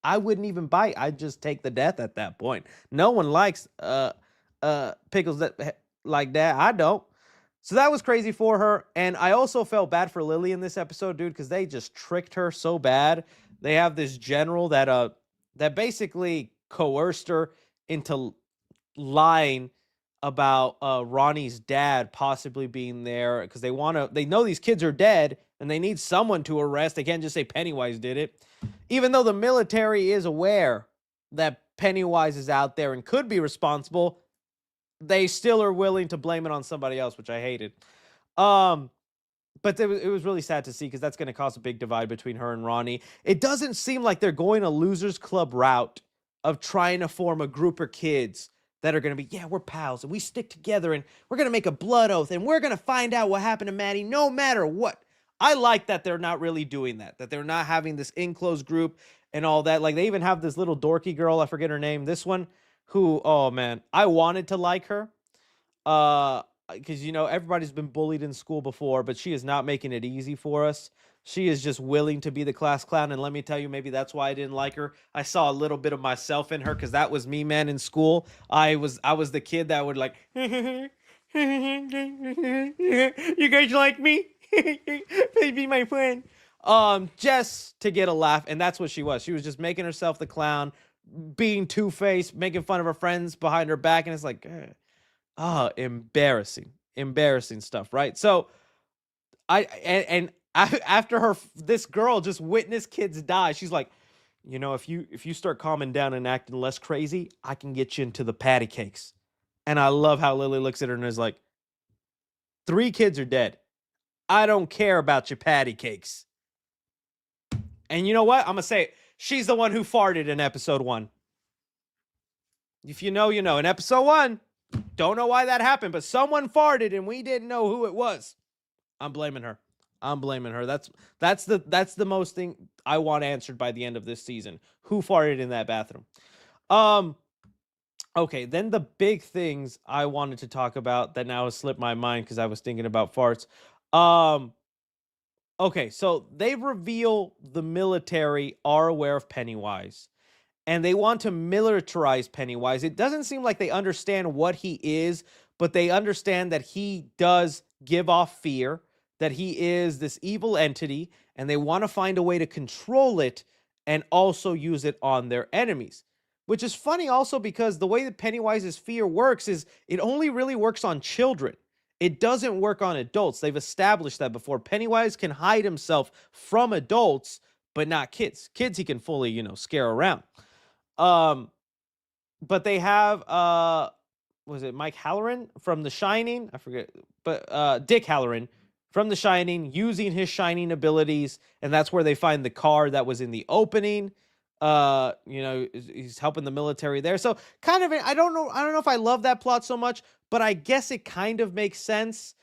I wouldn't even bite. I'd just take the death at that point. No one likes pickles that like that. I don't. So that was crazy for her. And I also felt bad for Lily in this episode, dude, because they just tricked her so bad. They have this general that basically coerced her into lying about Ronnie's dad possibly being there because they know these kids are dead and they need someone to arrest. They can't just say Pennywise did it. Even though the military is aware that Pennywise is out there and could be responsible, they still are willing to blame it on somebody else, which I hated. But it was really sad to see because that's going to cause a big divide between her and Ronnie. It doesn't seem like they're going a losers club route of trying to form a group of kids that are going to be, yeah, we're pals and we stick together and we're going to make a blood oath and we're going to find out what happened to Maddie no matter what. I like that they're not really doing that they're not having this enclosed group and all that. Like they even have this little dorky girl, I forget her name, this one, who, oh man, I wanted to like her. Because everybody's been bullied in school before, but she is not making it easy for us. She is just willing to be the class clown, and let me tell you, maybe that's why I didn't like her. I saw a little bit of myself in her because that was me, man. In school, I was the kid that would like, you guys like me? Please be my friend. Just to get a laugh, and that's what she was. She was just making herself the clown, being two-faced, making fun of her friends behind her back, and it's like, embarrassing stuff, right? So after this girl just witnessed kids die, she's like, if you start calming down and acting less crazy, I can get you into the patty cakes. And I love how Lily looks at her and is like, 3 kids are dead. I don't care about your patty cakes. And you know what? I'm going to say it. She's the one who farted in episode 1. If you know, you know. In episode 1, don't know why that happened, but someone farted and we didn't know who it was. I'm blaming her. That's the most thing I want answered by the end of this season. Who farted in that bathroom? Okay, then the big things I wanted to talk about that now has slipped my mind because I was thinking about farts. Okay, so they reveal the military are aware of Pennywise and they want to militarize Pennywise. It doesn't seem like they understand what he is, but they understand that he does give off fear, that he is this evil entity, and they want to find a way to control it and also use it on their enemies. Which is funny also because the way that Pennywise's fear works is it only really works on children. It doesn't work on adults. They've established that before. Pennywise can hide himself from adults, but not kids. Kids he can fully, scare around. But they have was it Mike Halloran from The Shining? I forget, but Dick Halloran from The Shining using his shining abilities, and that's where they find the car that was in the opening. He's helping the military there. So kind of, I don't know if I love that plot so much, but I guess it kind of makes sense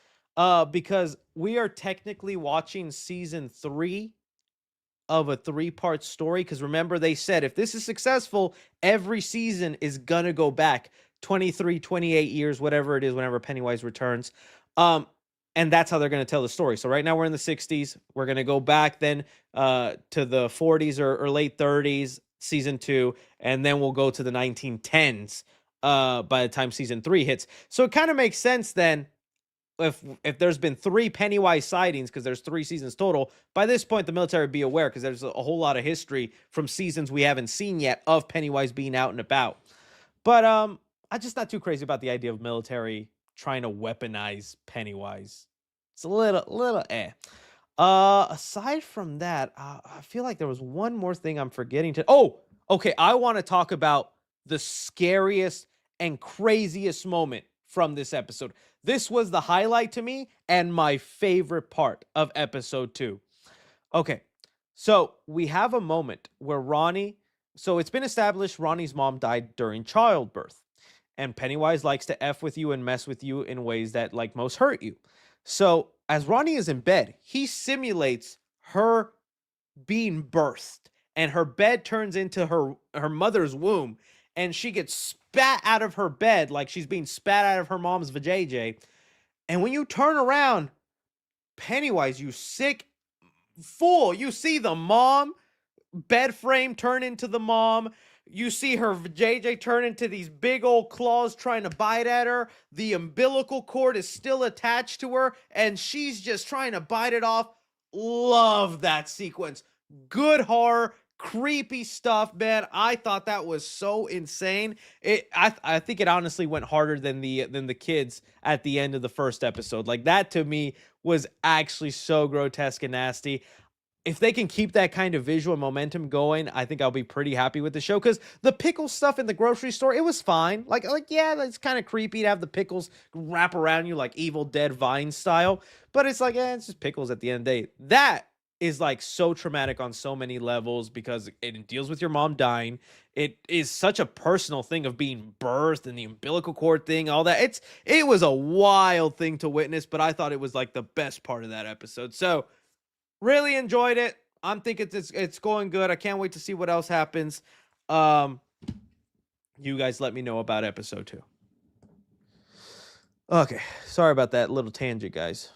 because we are technically watching season 3 of a 3-part story. Because remember, they said if this is successful, every season is gonna go back 23, 28 years, whatever it is, whenever Pennywise returns. And that's how they're going to tell the story. So right now we're in the 60s. We're going to go back then to the 40s or late 30s, season 2, and then we'll go to the 1910s by the time season 3 hits. So it kind of makes sense then if there's been 3 Pennywise sightings, because there's 3 seasons total, by this point the military would be aware because there's a whole lot of history from seasons we haven't seen yet of Pennywise being out and about. But I'm just not too crazy about the idea of military trying to weaponize Pennywise. It's a little eh. Aside from that, I feel like there was one more thing I'm forgetting to. Oh, okay. I want to talk about the scariest and craziest moment from this episode. This was the highlight to me and my favorite part of episode 2. Okay, so we have a moment where Ronnie. So it's been established Ronnie's mom died during childbirth. And Pennywise likes to F with you and mess with you in ways that like most hurt you. So as Ronnie is in bed, he simulates her being birthed and her bed turns into her mother's womb and she gets spat out of her bed like she's being spat out of her mom's vajayjay. And when you turn around, Pennywise, you sick fool, you see the mom bed frame turn into the mom. You see her JJ turn into these big old claws trying to bite at her. The umbilical cord is still attached to her, and she's just trying to bite it off. Love that sequence. Good horror, creepy stuff, man. I thought that was so insane. I think it honestly went harder than the kids at the end of the first episode. Like that to me was actually so grotesque and nasty. If they can keep that kind of visual momentum going, I think I'll be pretty happy with the show. Because the pickle stuff in the grocery store, it was fine. Like yeah, it's kind of creepy to have the pickles wrap around you like Evil Dead Vine style. But it's like, it's just pickles at the end of the day. That is like so traumatic on so many levels because it deals with your mom dying. It is such a personal thing of being birthed and the umbilical cord thing, all that. It was a wild thing to witness, but I thought it was like the best part of that episode. So really enjoyed it. I'm thinking it's going good. I can't wait to see what else happens. You guys let me know about episode 2. Okay, sorry about that little tangent, guys.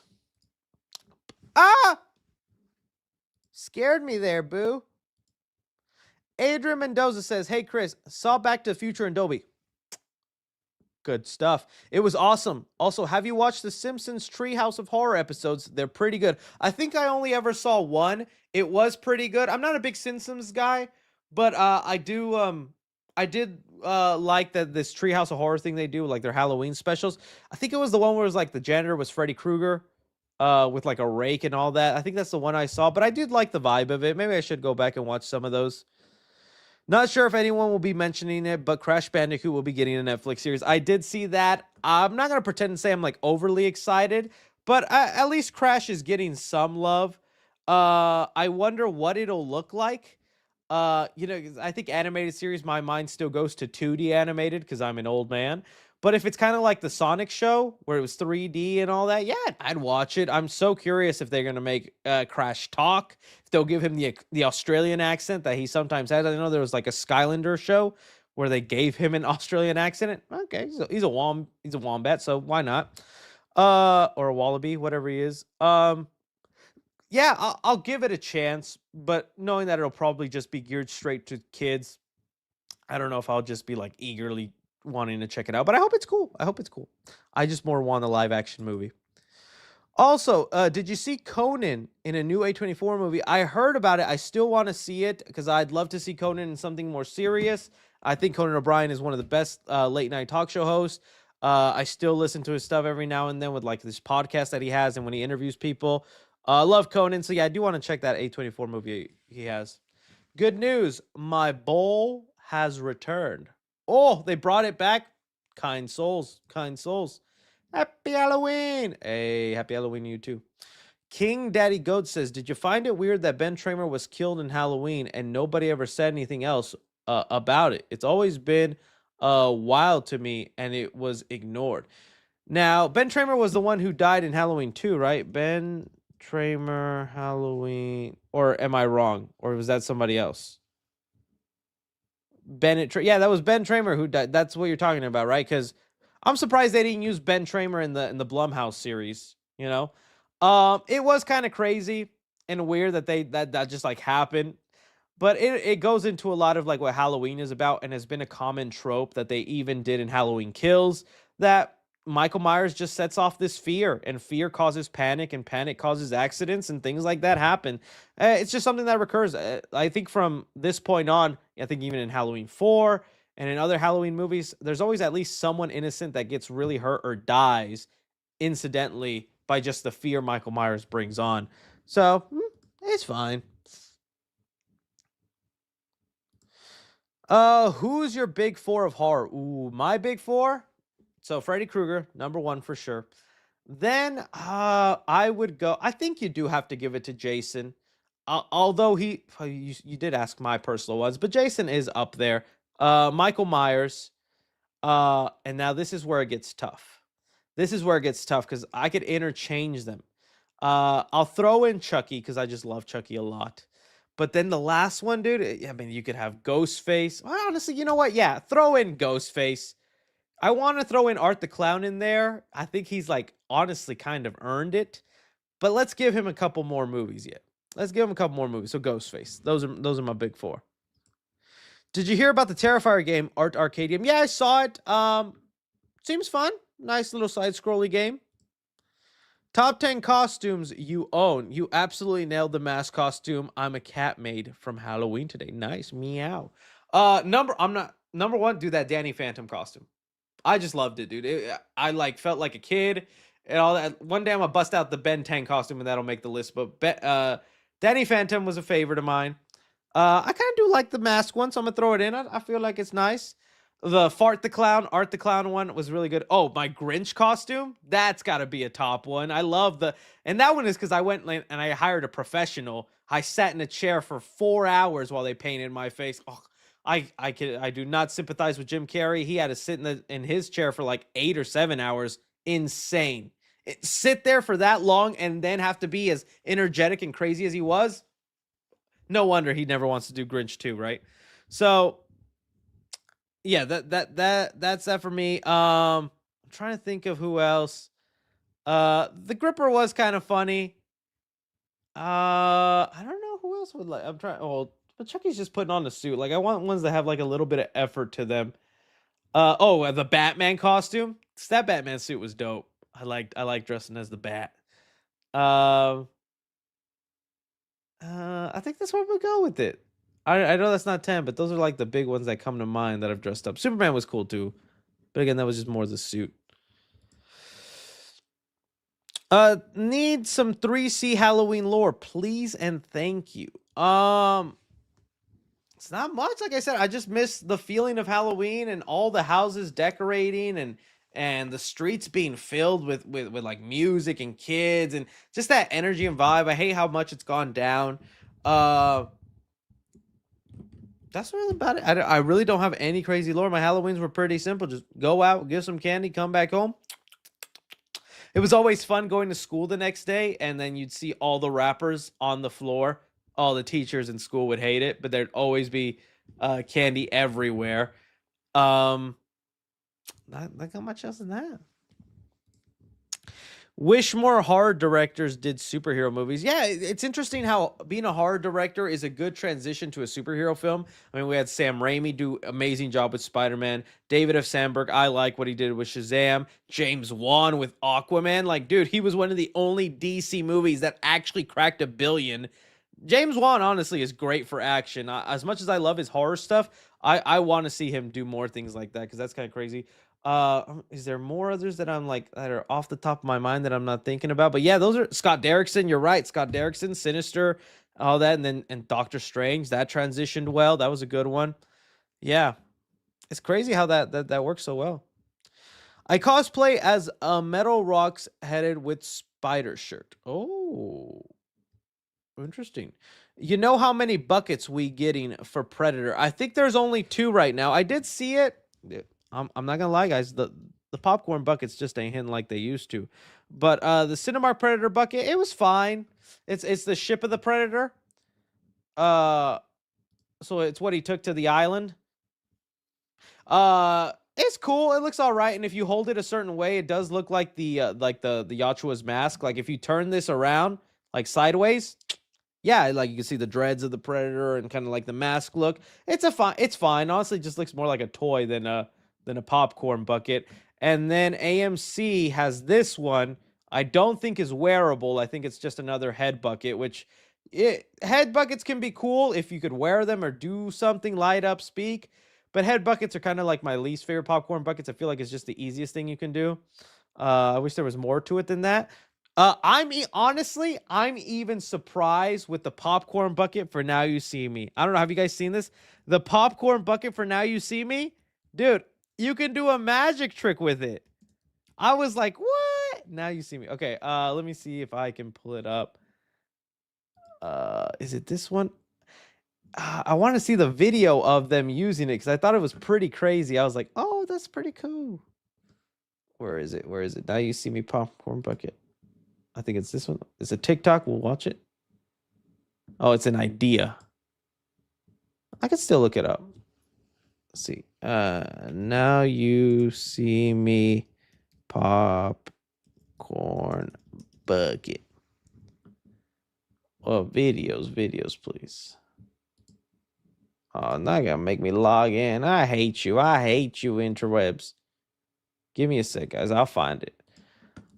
Scared me there, boo. Adrian Mendoza says, "Hey Chris, saw Back to the Future in Dolby. Good stuff. It was awesome. Also, have you watched the Simpsons Treehouse of Horror episodes? They're pretty good. I think I only ever saw one. It was pretty good. I'm not a big Simpsons guy, but I did like that this Treehouse of Horror thing they do, like their Halloween specials. I think it was the one where it was like the janitor was Freddy Krueger, with like a rake and all that. I think that's the one I saw, but I did like the vibe of it. Maybe I should go back and watch some of those. Not sure if anyone will be mentioning it, but Crash Bandicoot will be getting a Netflix series. I did see that. I'm not going to pretend and say I'm like overly excited, but at least Crash is getting some love. I wonder what it'll look like. 'Cause I think animated series, my mind still goes to 2D animated because I'm an old man. But if it's kind of like the Sonic show where it was 3D and all that, yeah, I'd watch it. I'm so curious if they're gonna make Crash talk. If they'll give him the Australian accent that he sometimes has. I know there was like a Skylander show where they gave him an Australian accent. Okay, so he's a wombat, so why not? Or a wallaby, whatever he is. Yeah, I'll give it a chance, but knowing that it'll probably just be geared straight to kids, I don't know if I'll just be like eagerly wanting to check it out. But I hope it's cool. I hope it's cool. I just more want a live action movie. Also, did you see Conan in a new A24 movie? I heard about it. I still want to see it because I'd love to see Conan in something more serious. I think Conan O'Brien is one of the best late night talk show hosts. I still listen to his stuff every now and then with like this podcast that he has and when he interviews people. I love Conan. So yeah, I do want to check that A24 movie he has. Good news. My bowl has returned. Oh, they brought it back. Kind souls. Kind souls. Happy Halloween. Hey, happy Halloween to you too. King Daddy Goat says, did you find it weird that Ben Tramer was killed in Halloween and nobody ever said anything else about it? It's always been wild to me and it was ignored. Now, Ben Tramer was the one who died in Halloween 2, right? Ben Tramer, Halloween. Or am I wrong? Or was that somebody else? Yeah, that was Ben Tramer who died. That's what you're talking about, right? Because I'm surprised they didn't use Ben Tramer in the Blumhouse series. It was kind of crazy and weird that that just like happened. But it goes into a lot of like what Halloween is about and has been a common trope that they even did in Halloween Kills, that Michael Myers just sets off this fear, and fear causes panic, and panic causes accidents, and things like that happen. It's just something that recurs. I think from this point on, I think even in Halloween 4 and in other Halloween movies, there's always at least someone innocent that gets really hurt or dies incidentally by just the fear Michael Myers brings on. So, it's fine. Who's your big four of horror? Ooh, my big four? So Freddy Krueger, number one for sure. Then I would go. I think you do have to give it to Jason. Although you did ask my personal ones, but Jason is up there. Michael Myers. And now this is where it gets tough. This is where it gets tough because I could interchange them. I'll throw in Chucky because I just love Chucky a lot. But then the last one, dude, I mean, you could have Ghostface. Well, honestly, you know what? Yeah, throw in Ghostface. I want to throw in Art the Clown in there. I think he's like honestly kind of earned it. But let's give him a couple more movies yet. Let's give him a couple more movies. So Ghostface. Those are my big four. Did you hear about the Terrifier game, Art Arcadium? Yeah, I saw it. Seems fun. Nice little side scrolly game. Top 10 costumes you own. You absolutely nailed the mask costume. I'm a cat maid from Halloween today. Nice. Meow. Number one, do that Danny Phantom costume. I just loved it, dude. I like felt like a kid and all that. One day I'm gonna bust out the Ben 10 costume and that'll make the list. But Danny Phantom was a favorite of mine. I kind of do like the mask one, so I'm gonna throw it in. I feel like it's nice. The Art the Clown one was really good. Oh, my Grinch costume, that's got to be a top one. I love and that one is because I went and I hired a professional. I sat in a chair for 4 hours while they painted my face. Oh, I do not sympathize with Jim Carrey. He had to sit in his chair for like 8 or 7 hours. Insane. Sit there for that long and then have to be as energetic and crazy as he was. No wonder he never wants to do Grinch 2, right? So yeah, that's that for me. I'm trying to think of who else. The Gripper was kind of funny. I don't know who else would like. I'm trying. Oh, but Chucky's just putting on the suit. Like I want ones that have like a little bit of effort to them. The Batman costume. That Batman suit was dope. I liked dressing as the Bat. I think that's where we'll go with it. I know that's not 10, but those are like the big ones that come to mind that I've dressed up. Superman was cool too. But again, that was just more the suit. Need some 3C Halloween lore, please and thank you. It's not much. Like I said, I just miss the feeling of Halloween and all the houses decorating and and the streets being filled with like music and kids and just that energy and vibe. I hate how much it's gone down. Uh, that's really about it. I really don't have any crazy lore. My Halloweens were pretty simple. Just go out, give some candy, come back home. It was always fun going to school the next day, and then you'd see all the rappers on the floor. All the teachers in school would hate it, but there'd always be candy everywhere. Um, not much else than that. Wish more horror directors did superhero movies. Yeah, it's interesting how being a horror director is a good transition to a superhero film. I mean, we had Sam Raimi do amazing job with Spider-Man. David F. Sandberg, I like what he did with Shazam. James Wan with Aquaman. Like, dude, he was one of the only DC movies that actually cracked $1 billion. James Wan honestly is great for action. As much as I love his horror stuff, I want to see him do more things like that because that's kind of crazy. Is there more others that I'm like that are off the top of my mind that I'm not thinking about? But yeah, those are Scott Derrickson. You're right, Scott Derrickson, Sinister, all that, and Doctor Strange that transitioned well. That was a good one. Yeah, it's crazy how that works so well. I cosplay as a Metal Rocks headed with spider shirt. Oh, interesting. You know how many buckets we getting for Predator? I think there's only 2 right now. I did see it. I'm not gonna lie, guys. The popcorn buckets just ain't hitting like they used to. But the Cinemark Predator bucket, it was fine. It's the ship of the Predator. Uh, so it's what he took to the island. It's cool. It looks all right, and if you hold it a certain way, it does look like the Yachua's mask. Like if you turn this around like sideways, yeah, like you can see the dreads of the Predator and kind of like the mask look. It's fine. Honestly, it just looks more like a toy than a popcorn bucket. And then AMC has this one. I don't think is wearable. I think it's just another head bucket, which head buckets can be cool if you could wear them or do something, light up, speak. But head buckets are kind of like my least favorite popcorn buckets. I feel like it's just the easiest thing you can do. I wish there was more to it than that. Honestly, I'm even surprised with the popcorn bucket for Now You See Me. I don't know. Have you guys seen this? The popcorn bucket for Now You See Me, dude. You can do a magic trick with it. I was like, what? Now You See Me. Okay. Let me see if I can pull it up. Is it this one? I want to see the video of them using it because I thought it was pretty crazy. I was like, oh, that's pretty cool. Where is it? Where is it? Now You See Me popcorn bucket. I think it's this one. It's a TikTok. We'll watch it. Oh, it's an idea. I can still look it up. Let's see. Now You See Me popcorn bucket. Oh, videos, please. Oh, not gonna make me log in. I hate you, interwebs. Give me a sec, guys. I'll find it.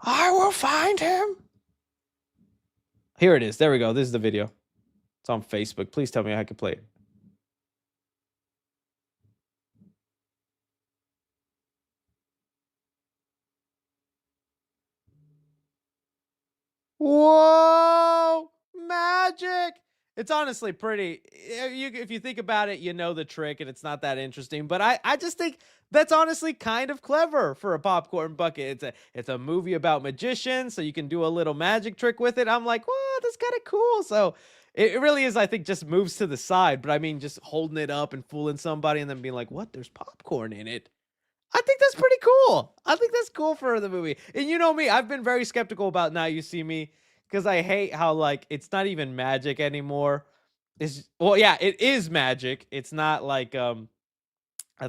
I will find him. Here it is. There we go. This is the video. It's on Facebook. Please tell me I can play it. Whoa! Magic! It's honestly pretty. If you think about it, you know the trick, and it's not that interesting. But I just think that's honestly kind of clever for a popcorn bucket. It's a movie about magicians, so you can do a little magic trick with it. I'm like, whoa, that's kind of cool. So it really is. I think just moves to the side. But I mean, just holding it up and fooling somebody, and then being like, what? There's popcorn in it. I think that's pretty cool. I think that's cool for the movie. And you know me, I've been very skeptical about Now You See Me because I hate how like it's not even magic anymore. Well, yeah, it is magic. It's not like I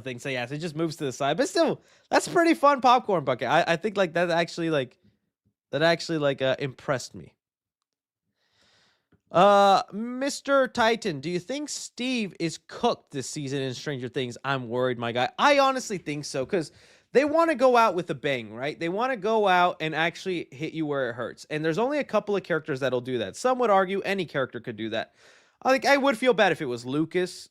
think so. Yes, it just moves to the side, but still, that's pretty fun popcorn bucket. I think like that actually impressed me. Mr. Titan, do you think Steve is cooked this season in Stranger Things? I'm worried, my guy. I honestly think so, because they want to go out with a bang, right? They want to go out and actually hit you where it hurts. And there's only a couple of characters that'll do that. Some would argue any character could do that. I think I would feel bad if it was Lucas,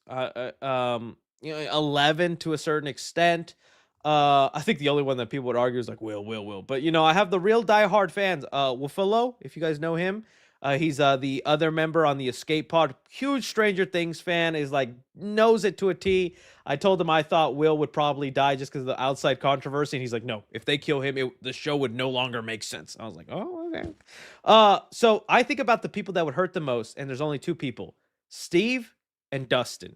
11 to a certain extent. I think the only one that people would argue is like Will. But I have the real diehard fans. Wiffalo, if you guys know him. He's the other member on the escape pod. Huge Stranger Things fan, is like knows it to a T. I told him I thought Will would probably die just because of the outside controversy, and he's like, no, if they kill him, the show would no longer make sense. I was like, oh, okay. So I think about the people that would hurt the most, and there's only two people: Steve and Dustin.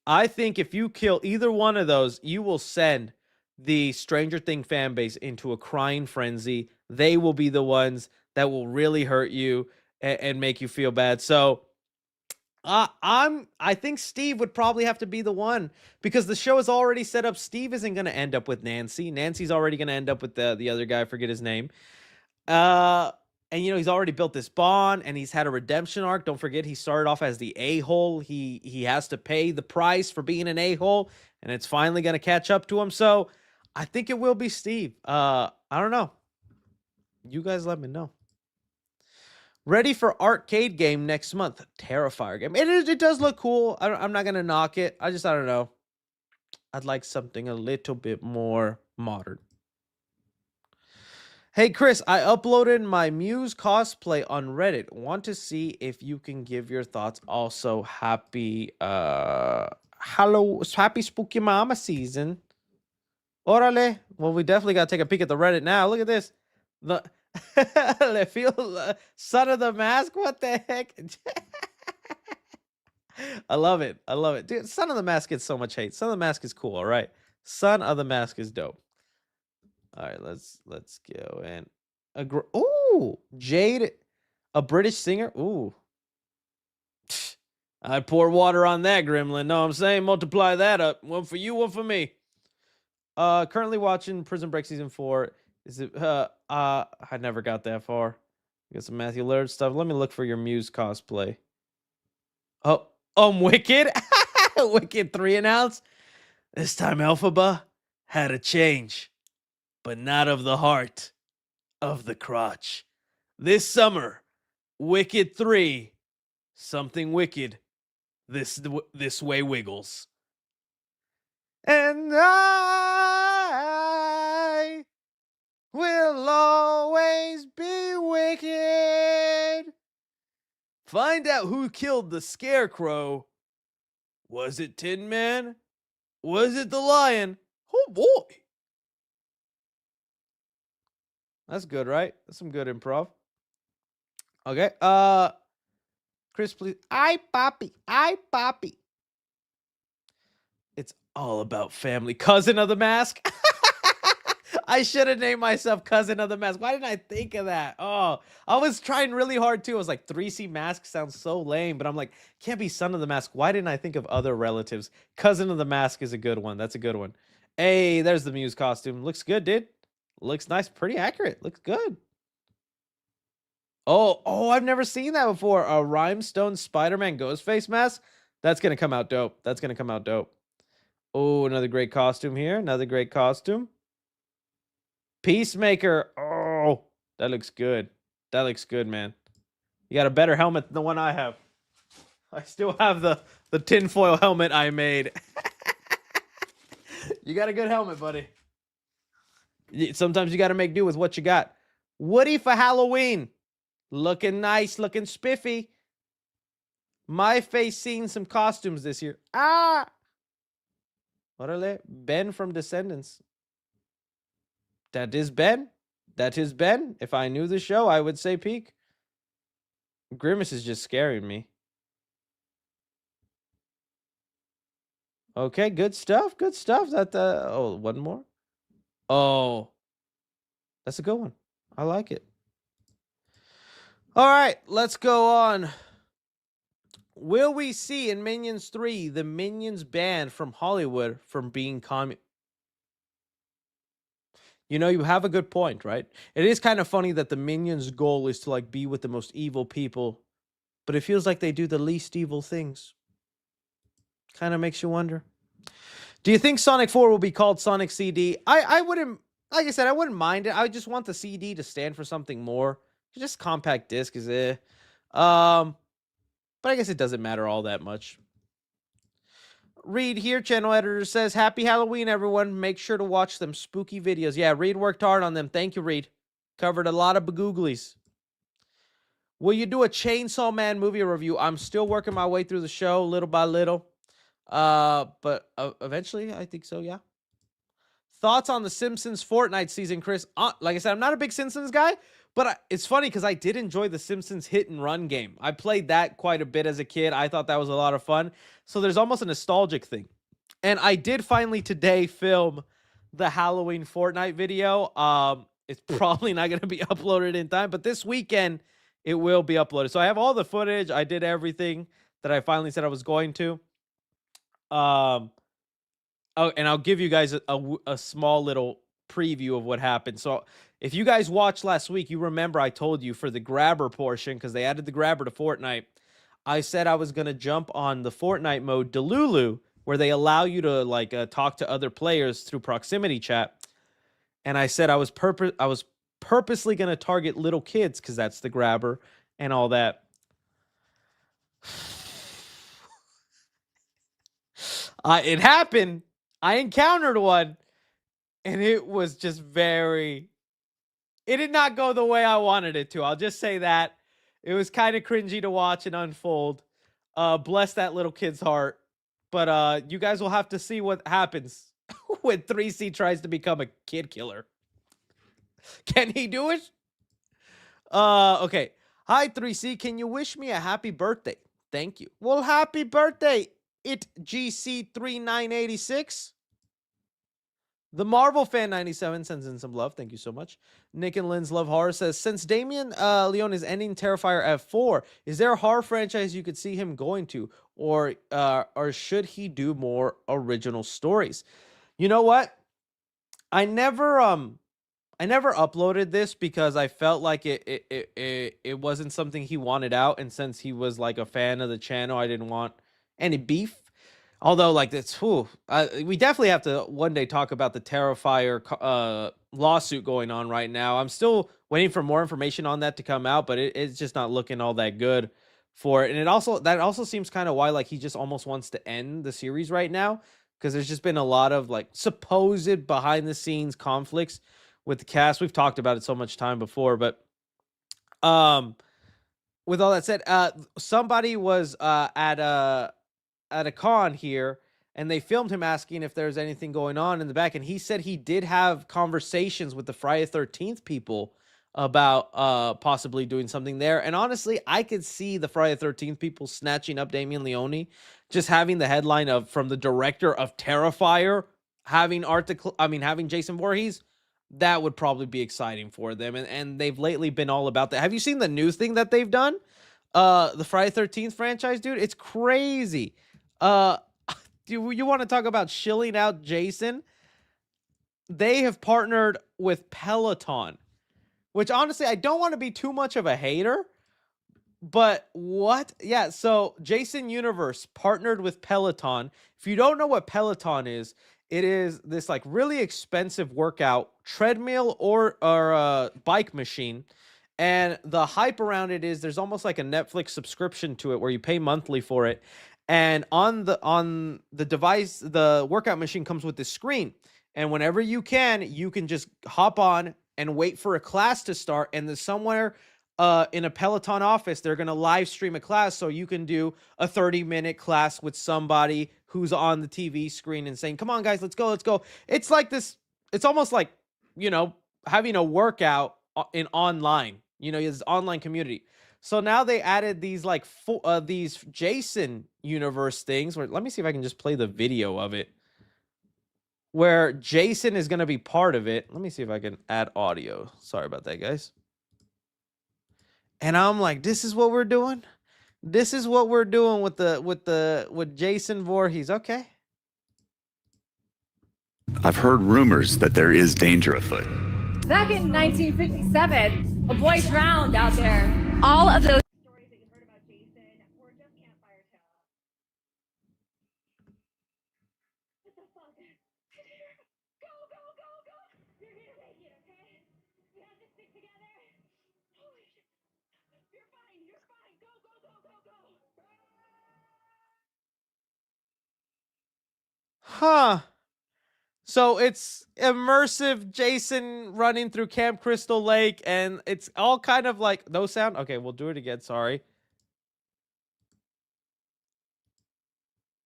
I think if you kill either one of those, you will send the Stranger Thing fan base into a crying frenzy. They will be the ones that will really hurt you and make you feel bad. So I think Steve would probably have to be the one, because the show is already set up. Steve isn't going to end up with Nancy. Nancy's already going to end up with the other guy. I forget his name. And he's already built this bond, and he's had a redemption arc. Don't forget, he started off as the a-hole. He has to pay the price for being an a-hole, and it's finally going to catch up to him. So I think it will be Steve. I don't know. You guys let me know. Ready for arcade game next month. Terrifier game. It does look cool. I'm not going to knock it. I don't know. I'd like something a little bit more modern. Hey, Chris, I uploaded my Muse cosplay on Reddit. Want to see if you can give your thoughts. Also, happy Spooky Mama season. Orale. Well, we definitely got to take a peek at the Reddit now. Look at this. The Le feel Son of the Mask. What the heck? I love it. I love it. Dude, Son of the Mask gets so much hate. Son of the Mask is cool, all right? Son of the Mask is dope. All right, let's go and ooh, Jade, a British singer. Ooh, I'd pour water on that, Gremlin. No, I'm saying multiply that up. One for you, one for me. Currently watching Prison Break season 4. Is it? I never got that far. Got some Matthew Lillard stuff. Let me look for your Muse cosplay. Oh, Wicked. Wicked 3 announced. This time, Elphaba had a change. But not of the heart, of the crotch. This summer, Wicked 3, something wicked, this way wiggles. And I will always be wicked. Find out who killed the Scarecrow. Was it Tin Man? Was it the Lion? Oh boy. That's good, right? That's some good improv. Okay. Chris, please. I Poppy. It's all about family. Cousin of the Mask. I should have named myself Cousin of the Mask. Why didn't I think of that? Oh, I was trying really hard too. I was like, 3C Mask sounds so lame, but I'm like, can't be Son of the Mask. Why didn't I think of other relatives? Cousin of the Mask is a good one. That's a good one. Hey, there's the Muse costume. Looks good, dude. Looks nice. Pretty accurate. Looks good. Oh, I've never seen that before. A Rhinestone Spider-Man Ghostface mask. That's going to come out dope. Oh, another great costume here. Another great costume. Peacemaker. Oh, that looks good. That looks good, man. You got a better helmet than the one I have. I still have the tinfoil helmet I made. You got a good helmet, buddy. Sometimes you got to make do with what you got. Woody for Halloween. Looking nice, looking spiffy. My face seen some costumes this year. What are they? Ben from Descendants. That is Ben. If I knew the show, I would say peak. Grimace is just scaring me. Okay, good stuff. Oh, one more. Oh, that's a good one. I like it. All right, let's go on. Will we see in Minions 3 the Minions banned from Hollywood from being you have a good point, right? It is kind of funny that the Minions' goal is to be with the most evil people, but it feels like they do the least evil things. Kind of makes you wonder. Do you think Sonic 4 will be called Sonic CD? I wouldn't, like I said, I wouldn't mind it. I just want the CD to stand for something more. Just compact disc is but I guess it doesn't matter all that much. Reed here, channel editor, says, Happy Halloween, everyone. Make sure to watch them spooky videos. Yeah, Reed worked hard on them. Thank you, Reed. Covered a lot of bagooglies. Will you do a Chainsaw Man movie review? I'm still working my way through the show little by little. But eventually, I think so, yeah. Thoughts on the Simpsons Fortnite season, Chris? Like I said, I'm not a big Simpsons guy, but it's funny because I did enjoy the Simpsons hit and run game. I played that quite a bit as a kid. I thought that was a lot of fun. So there's almost a nostalgic thing. And I did finally today film the Halloween Fortnite video. It's probably not going to be uploaded in time, but this weekend it will be uploaded. So I have all the footage. I did everything that I finally said I was going to. Oh, and I'll give you guys a small little preview of what happened. So if you guys watched last week, you remember I told you for the grabber portion, because they added the grabber to Fortnite, I said I was going to jump on the Fortnite mode Delulu, where they allow you to like talk to other players through proximity chat. And I said I was purposely going to target little kids because that's the grabber and all that. It happened. I encountered one, and it was just it did not go the way I wanted it to. I'll just say that. It was kind of cringy to watch and unfold. Bless that little kid's heart. But you guys will have to see what happens when 3C tries to become a kid killer. Can he do it? Okay. Hi, 3C. Can you wish me a happy birthday? Thank you. Well, happy birthday, GC3986. The Marvel Fan 97 sends in some love. Thank you so much. Nick and Lynn's Love Horror says, since Damien Leone is ending Terrifier F4, is there a horror franchise you could see him going to? Or should he do more original stories? You know what? I never uploaded this because I felt like it wasn't something he wanted out. And since he was like a fan of the channel, I didn't want any beef. Although, like, we definitely have to one day talk about the Terrifier lawsuit going on right now. I'm still waiting for more information on that to come out, but it's just not looking all that good for it. And that also seems kind of why, like, he just almost wants to end the series right now, because there's just been a lot of like supposed behind the scenes conflicts with the cast. We've talked about it so much time before, but with all that said, somebody was at a con here, and they filmed him asking if there's anything going on in the back, and he said he did have conversations with the Friday 13th people about possibly doing something there. And honestly, I could see the Friday 13th people snatching up Damien Leone, just having the headline of from the director of Terrifier having having Jason Voorhees. That would probably be exciting for them, and they've lately been all about that. Have you seen the new thing that they've done? The Friday 13th franchise, dude, it's crazy. Do you want to talk about shilling out Jason? They have partnered with Peloton, which honestly, I don't want to be too much of a hater, but what? Yeah, so Jason Universe partnered with Peloton. If you don't know what Peloton is, it is this like really expensive workout treadmill or bike machine. And the hype around it is there's almost like a Netflix subscription to it where you pay monthly for it. And on the device, the workout machine comes with this screen. And whenever you can just hop on and wait for a class to start. And there's somewhere in a Peloton office, they're going to live stream a class. So you can do a 30-minute class with somebody who's on the TV screen and saying, come on, guys, let's go, let's go. It's like this. It's almost like, having a workout in online, this online community. So now they added these like these Jason universe things where, let me see if I can just play the video of it, where Jason is going to be part of it. Let me see if I can add audio. Sorry about that, guys. And I'm like, this is what we're doing. This is what we're doing with Jason Voorhees. Okay. I've heard rumors that there is danger afoot. Back in 1957, a boy drowned out there. All of those stories that you heard about Jason were just campfire tales. What the fuck? Go, go, go, go! You're gonna make it, okay? We have to stick together. Holy shit. You're fine, you're fine. Go, go, go, go, go. Huh. So it's immersive Jason running through Camp Crystal Lake, and it's all kind of like no sound. Okay, we'll do it again. Sorry.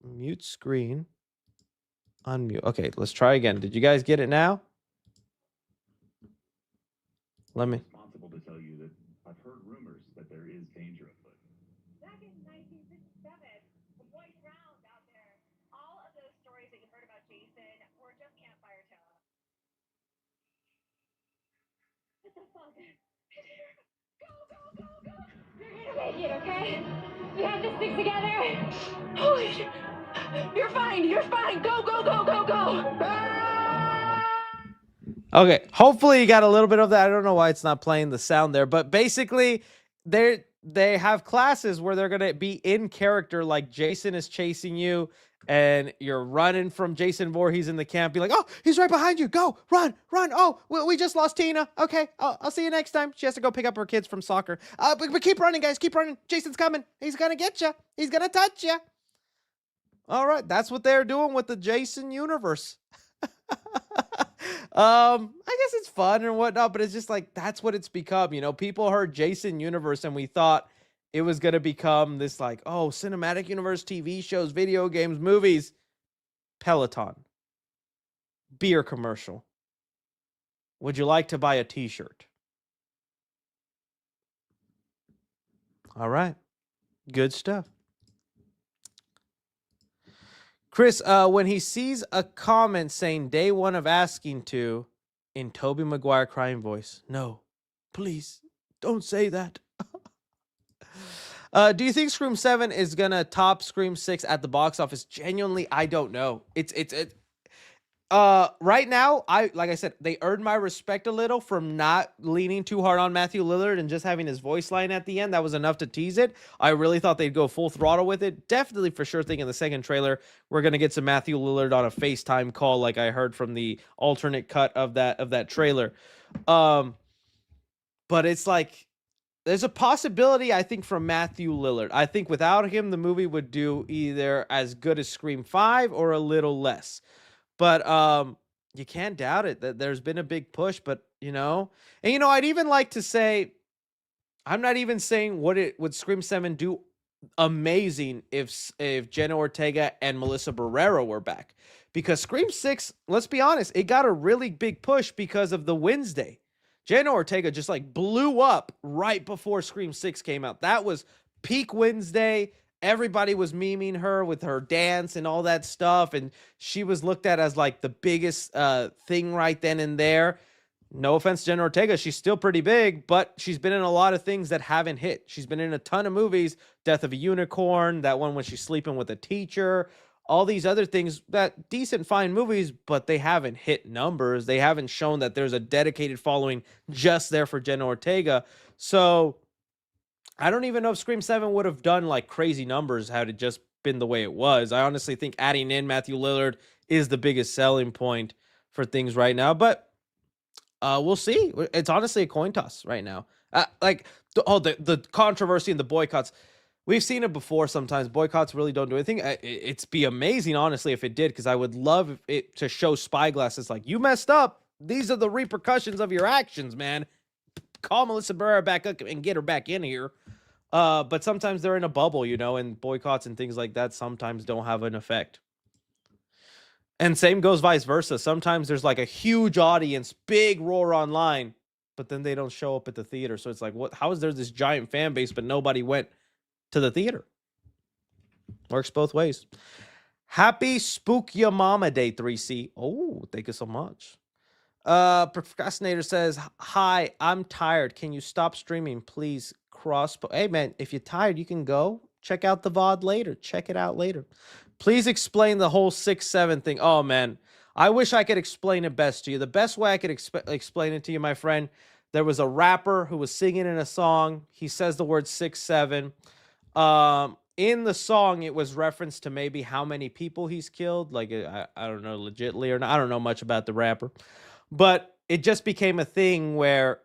Mute screen. Unmute. Okay, let's try again. Did you guys get it now? Let me. Responsible to tell you that I've heard rumors that there is danger afoot. Back in 1967, a boy drowned out there. All of those stories that you heard about Jason were just campfire tales. What the fuck? Go, go, go, go! You're gonna make it, okay? We have to stick together. Holy shit! You're fine. You're fine. Go, go, go, go, go! Okay, hopefully you got a little bit of that. I don't know why it's not playing the sound there, but basically they have classes where they're gonna be in character, like Jason is chasing you and you're running from Jason Voorhees in the camp. Be like, oh, he's right behind you. Go, run, run. Oh, we just lost Tina. Okay, I'll see you next time. She has to go pick up her kids from soccer. But keep running, guys. Keep running. Jason's coming. He's gonna get you. He's gonna touch you. All right, that's what they're doing with the Jason universe. I guess it's fun and whatnot, but it's just like that's what it's become. You know, people heard Jason Universe and we thought it was gonna become this like, oh, cinematic universe, TV shows, video games, movies, Peloton, beer commercial. Would you like to buy a t-shirt? All right. Good stuff. Chris, when he sees a comment saying day one of asking to in Tobey Maguire crying voice, no, please don't say that. Do you think Scream 7 is gonna top Scream 6 at the box office? Genuinely, I don't know. It's right now, like I said, they earned my respect a little from not leaning too hard on Matthew Lillard and just having his voice line at the end. That was enough to tease it. I really thought they'd go full throttle with it. Definitely for sure think in the second trailer we're gonna get some Matthew Lillard on a FaceTime call, like I heard from the alternate cut of that trailer. But it's like there's a possibility, I think, from Matthew Lillard. I think without him, the movie would do either as good as Scream 5 or a little less. But you can't doubt it that there's been a big push, but and I'd even like to say, I'm not even saying would Scream 7 do amazing if Jenna Ortega and Melissa Barrera were back. Because Scream 6, let's be honest, it got a really big push because of the Wednesday. Jenna Ortega just like blew up right before Scream 6 came out. That was peak Wednesday. Everybody was memeing her with her dance and all that stuff. And she was looked at as like the biggest thing right then and there. No offense, Jenna Ortega. She's still pretty big, but she's been in a lot of things that haven't hit. She's been in a ton of movies. Death of a Unicorn, that one when she's sleeping with a teacher, all these other things, that decent, fine movies, but they haven't hit numbers. They haven't shown that there's a dedicated following just there for Jenna Ortega. So I don't even know if Scream 7 would have done like crazy numbers had it just been the way it was. I honestly think adding in Matthew Lillard is the biggest selling point for things right now, but we'll see. It's honestly a coin toss right now. The controversy and the boycotts. We've seen it before sometimes. Boycotts really don't do anything. It's be amazing, honestly, if it did, because I would love it to show Spyglass. It's like, you messed up. These are the repercussions of your actions, man. Call Melissa Barrera back up and get her back in here. But sometimes they're in a bubble, and boycotts and things like that sometimes don't have an effect. And same goes vice versa. Sometimes there's like a huge audience, big roar online, but then they don't show up at the theater. So it's like, what? How is there this giant fan base, but nobody went to the theater? Works both ways. Happy Spook Your Mama Day, 3C. Oh, thank you so much. Procrastinator says, hi, I'm tired. Can you stop streaming, please? Hey, man, if you're tired, you can go check out the VOD later. Check it out later. Please explain the whole 6-7 thing. Oh, man, I wish I could explain it best to you. The best way I could explain it to you, my friend, there was a rapper who was singing in a song. He says the word 6-7. In the song, it was referenced to maybe how many people he's killed. Like, I don't know, legitly or not. I don't know much about the rapper. But it just became a thing where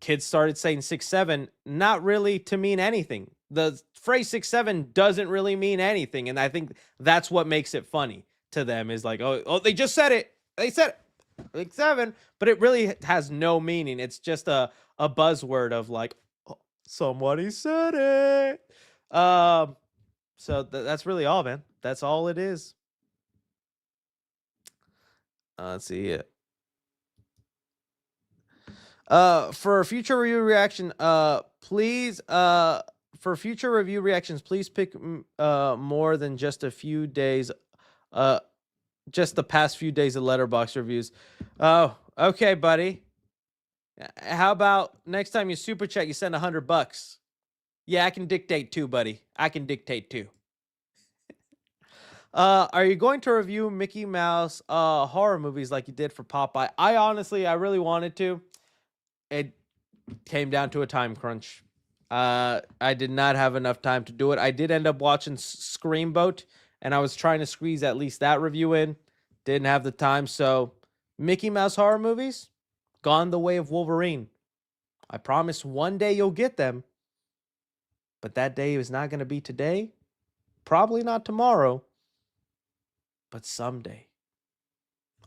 kids started saying 6-7, not really to mean anything. The phrase 6-7 doesn't really mean anything. And I think that's what makes it funny to them, is like, oh, they just said it. They said week 7, but it really has no meaning. It's just a buzzword of like, "Oh, somebody said it." So that's really all, man. That's all it is. Let's see it. For future review reaction, please, for future review reactions, please pick more than just a few days, uh, just the past few days of letterbox reviews. Oh, okay, buddy. How about next time you super chat, you send $100? Yeah, I can dictate too, buddy. I can dictate too. Are you going to review Mickey Mouse horror movies like you did for Popeye? I really wanted to. It came down to a time crunch. I did not have enough time to do it. I did end up watching Screamboat, and I was trying to squeeze at least that review in. Didn't have the time, so Mickey Mouse horror movies, gone the way of Wolverine. I promise one day you'll get them, but that day is not going to be today. Probably not tomorrow, but someday.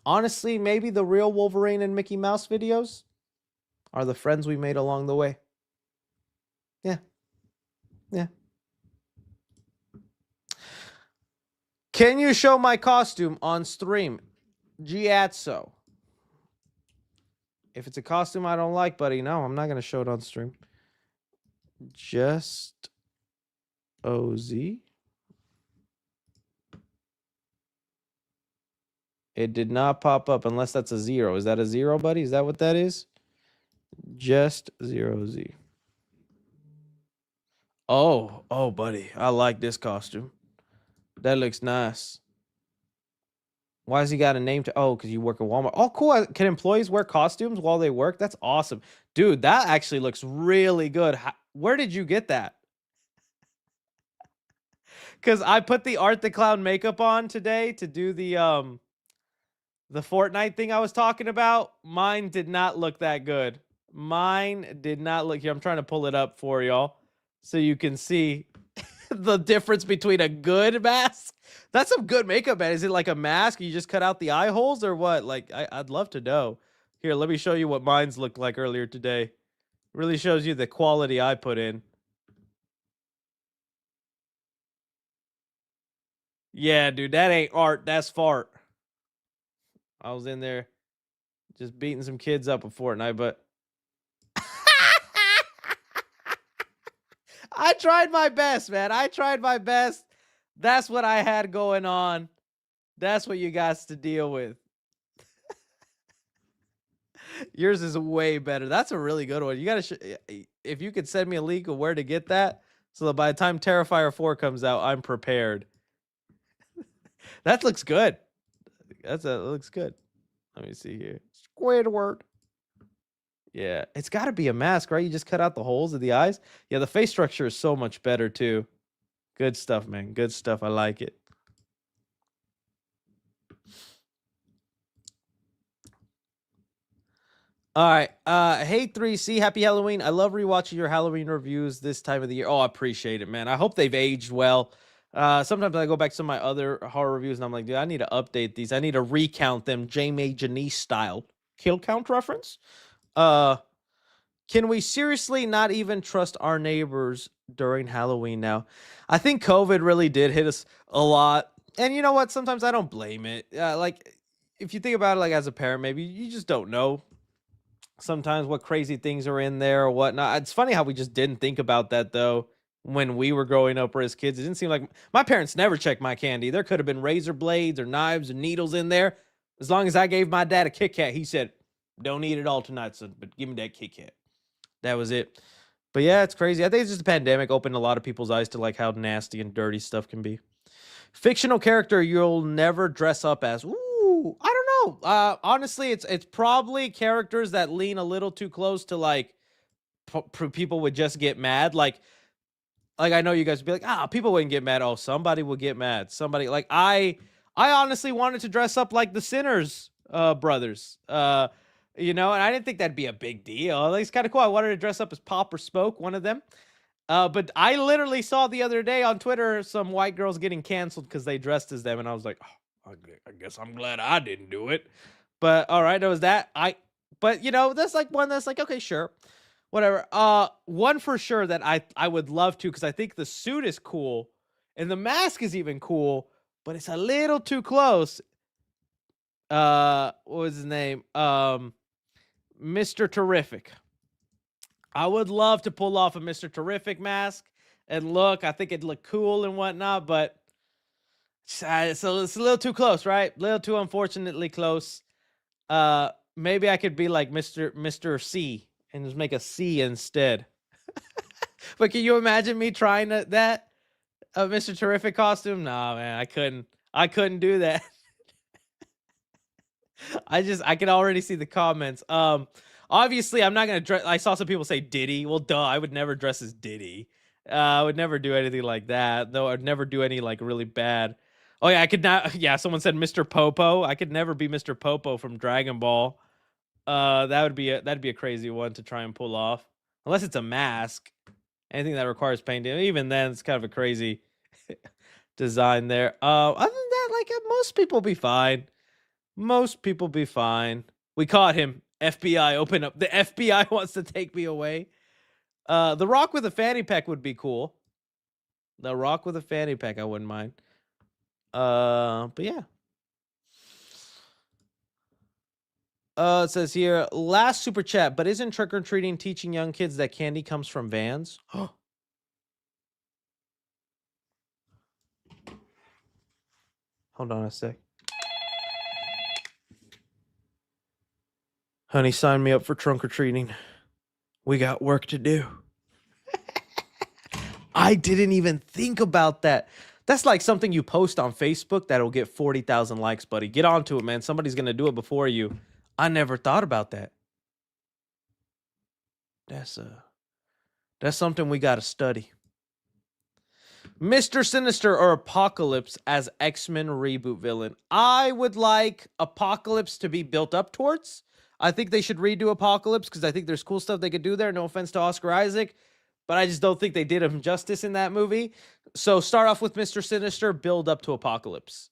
Honestly, maybe the real Wolverine and Mickey Mouse videos are the friends we made along the way. Yeah. Yeah. Can you show my costume on stream? Giazzo. If it's a costume I don't like, buddy, no, I'm not going to show it on stream. Just OZ. It did not pop up unless that's a 0. Is that a 0, buddy? Is that what that is? Just 0Z. Oh, buddy. I like this costume. That looks nice. Why has he got a name to? Oh, because you work at Walmart. Oh, cool. Can employees wear costumes while they work? That's awesome. Dude, that actually looks really good. Where did you get that? Because I put the Art the Clown makeup on today to do the Fortnite thing I was talking about. Mine did not look that good. Mine did not look here. I'm trying to pull it up for y'all so you can see the difference between a good mask. That's some good makeup, man. Is it like a mask? You just cut out the eye holes or what? Like, I'd love to know. Here, let me show you what mine's looked like earlier today. Really shows you the quality I put in. Yeah, dude, that ain't art. That's fart. I was in there just beating some kids up with Fortnite, but I tried my best, man. I tried my best. That's what I had going on. That's what you got to deal with. Yours is way better. That's a really good one. You got to if you could send me a link of where to get that so that by the time Terrifier 4 comes out, I'm prepared. That looks good. That looks good. Let me see here. Squidward. Yeah, it's got to be a mask, right? You just cut out the holes of the eyes. Yeah, the face structure is so much better too. Good stuff, man. Good stuff. I like it. All right. Hey 3C, happy Halloween. I love rewatching your Halloween reviews this time of the year. Oh, I appreciate it, man. I hope they've aged well. Sometimes I go back to some of my other horror reviews and I'm like, dude, I need to update these. I need to recount them Jamie Janice style. Kill count reference? Can we seriously not even trust our neighbors during Halloween now? I think COVID really did hit us a lot. And you know what? Sometimes I don't blame it. Like, if you think about it, like as a parent, maybe you just don't know sometimes what crazy things are in there or whatnot. It's funny how we just didn't think about that though when we were growing up or as kids. It didn't seem like my parents never checked my candy. There could have been razor blades or knives or needles in there. As long as I gave my dad a Kit Kat, he said, "Don't eat it all tonight, son, but give me that Kit Kat." That was it. But yeah, it's crazy. I think it's just the pandemic opened a lot of people's eyes to like how nasty and dirty stuff can be. Fictional character you'll never dress up as. Ooh, I don't know. Honestly, it's probably characters that lean a little too close to like people would just get mad. Like I know you guys would be like, people wouldn't get mad. Oh, somebody will get mad. Somebody like I honestly wanted to dress up like the Sinners brothers. You know, and I didn't think that'd be a big deal. It's kind of cool. I wanted to dress up as Pop or Spoke, one of them. But I literally saw the other day on Twitter some white girls getting canceled because they dressed as them, and I was like, oh, I guess I'm glad I didn't do it. But all right, it was that. But that's like one that's like, okay, sure. Whatever. One for sure that I would love to, because I think the suit is cool and the mask is even cool, but it's a little too close. What was his name? Mr. Terrific. I would love to pull off a Mr. Terrific mask and look. I think it'd look cool and whatnot, but it's a little too close, right? A little too unfortunately close. Maybe I could be like Mr. C and just make a C instead. But can you imagine me trying that a Mr. Terrific costume? Nah, man, I couldn't. I couldn't do that. I can already see the comments. Obviously, I'm not gonna dress. I saw some people say Diddy. Well, duh, I would never dress as Diddy. I would never do anything like that. Though I'd never do any like really bad. Oh yeah, I could not. Yeah, someone said Mr. Popo. I could never be Mr. Popo from Dragon Ball. That'd be a crazy one to try and pull off. Unless it's a mask. Anything that requires painting, even then, it's kind of a crazy design there. Other than that, like most people be fine. Most people be fine. We caught him. FBI, open up. The FBI wants to take me away. The Rock with a fanny pack would be cool. The Rock with a fanny pack, I wouldn't mind. But yeah. It says here, last super chat, but isn't trick or treating teaching young kids that candy comes from vans? Hold on a sec. Honey, sign me up for trunk or treating. We got work to do. I didn't even think about that. That's like something you post on Facebook that'll get 40,000 likes, buddy. Get onto it, man. Somebody's going to do it before you. I never thought about that. That's something we got to study. Mr. Sinister or Apocalypse as X-Men reboot villain. I would like Apocalypse to be built up towards. I think they should redo Apocalypse because I think there's cool stuff they could do there. No offense to Oscar Isaac, but I just don't think they did him justice in that movie. So start off with Mr. Sinister, build up to Apocalypse.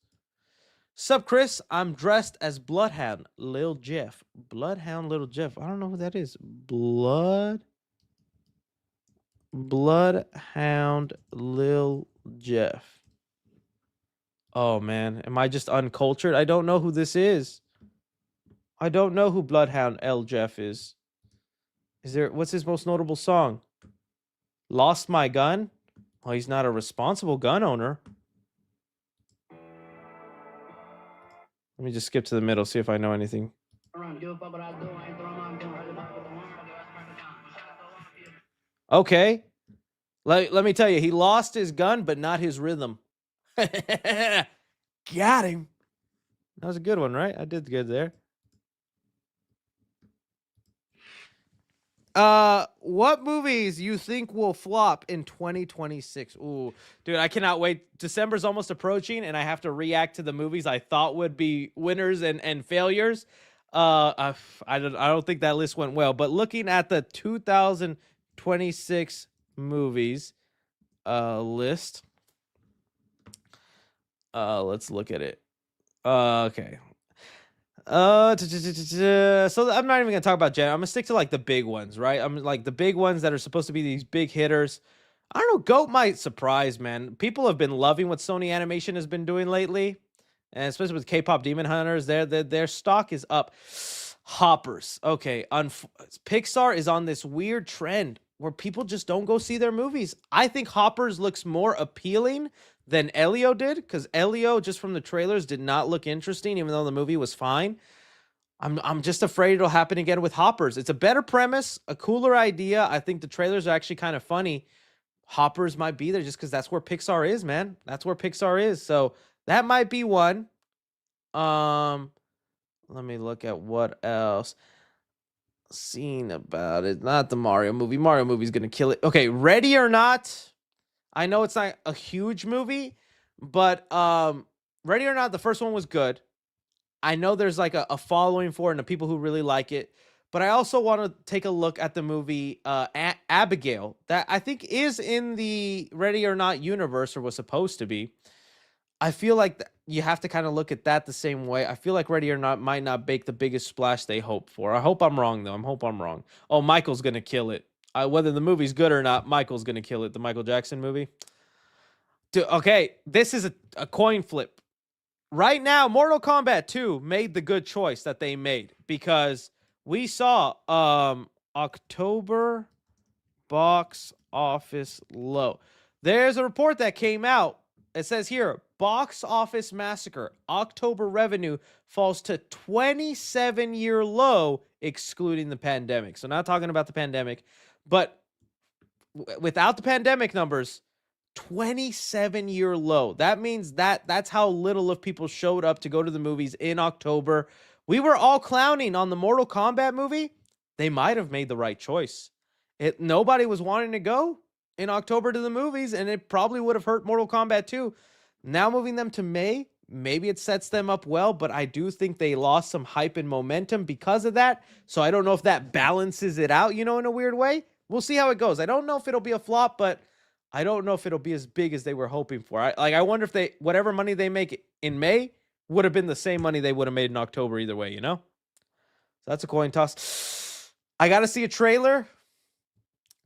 Sup, Chris? I'm dressed as Bloodhound Lil Jeff. Bloodhound Little Jeff. I don't know who that is. Bloodhound Lil Jeff. Oh man, am I just uncultured? I don't know who this is. I don't know who Bloodhound L Jeff is. What's his most notable song? Lost My Gun? Well, he's not a responsible gun owner. Let me just skip to the middle, see if I know anything. Okay. Let me tell you, he lost his gun, but not his rhythm. Got him. That was a good one, right? I did good there. What movies you think will flop in 2026? Ooh, dude, I cannot wait. December's almost approaching, and I have to react to the movies I thought would be winners and failures. I don't think that list went well. But looking at the 2026 movies list, let's look at it. Okay. So I'm not even gonna talk about Jen. I'm gonna stick to like the big ones, right? I'm like the big ones that are supposed to be these big hitters. I don't know. Goat might surprise, man. People have been loving what Sony Animation has been doing lately, and especially with K-pop Demon Hunters. Their stock is up. Hoppers. Okay. Pixar is on this weird trend where people just don't go see their movies. I think Hoppers looks more appealing than Elio did, because Elio, just from the trailers, did not look interesting, even though the movie was fine. I'm just afraid it'll happen again with Hoppers. It's a better premise, a cooler idea. I think the trailers are actually kind of funny. Hoppers might be there just because that's where Pixar is, man. That's where Pixar is. So that might be one. Let me look at what else. Seen about it. Not the Mario movie. Mario movie's gonna kill it. Okay, Ready or Not. I know it's not a huge movie, but Ready or Not, the first one was good. I know there's like a following for it and the people who really like it. But I also want to take a look at the movie Abigail, that I think is in the Ready or Not universe, or was supposed to be. I feel like you have to kind of look at that the same way. I feel like Ready or Not might not make the biggest splash they hope for. I hope I'm wrong, though. I hope I'm wrong. Oh, Michael's going to kill it. Whether the movie's good or not, Michael's going to kill it. The Michael Jackson movie. Okay, this is a coin flip. Right now, Mortal Kombat 2 made the good choice that they made because we saw October box office low. There's a report that came out. It says here, box office massacre. October revenue falls to 27-year low, excluding the pandemic. So not talking about the pandemic, but without the pandemic numbers, 27-year low. That means that's how little of people showed up to go to the movies in October. We were all clowning on the Mortal Kombat movie. They might have made the right choice. Nobody was wanting to go in October to the movies, and it probably would have hurt Mortal Kombat 2. Now moving them to May, maybe it sets them up well, but I do think they lost some hype and momentum because of that. So I don't know if that balances it out, in a weird way. We'll see how it goes. I don't know if it'll be a flop, but I don't know if it'll be as big as they were hoping for. I wonder if whatever money they make in May would have been the same money they would have made in October either way, So that's a coin toss. I got to see a trailer.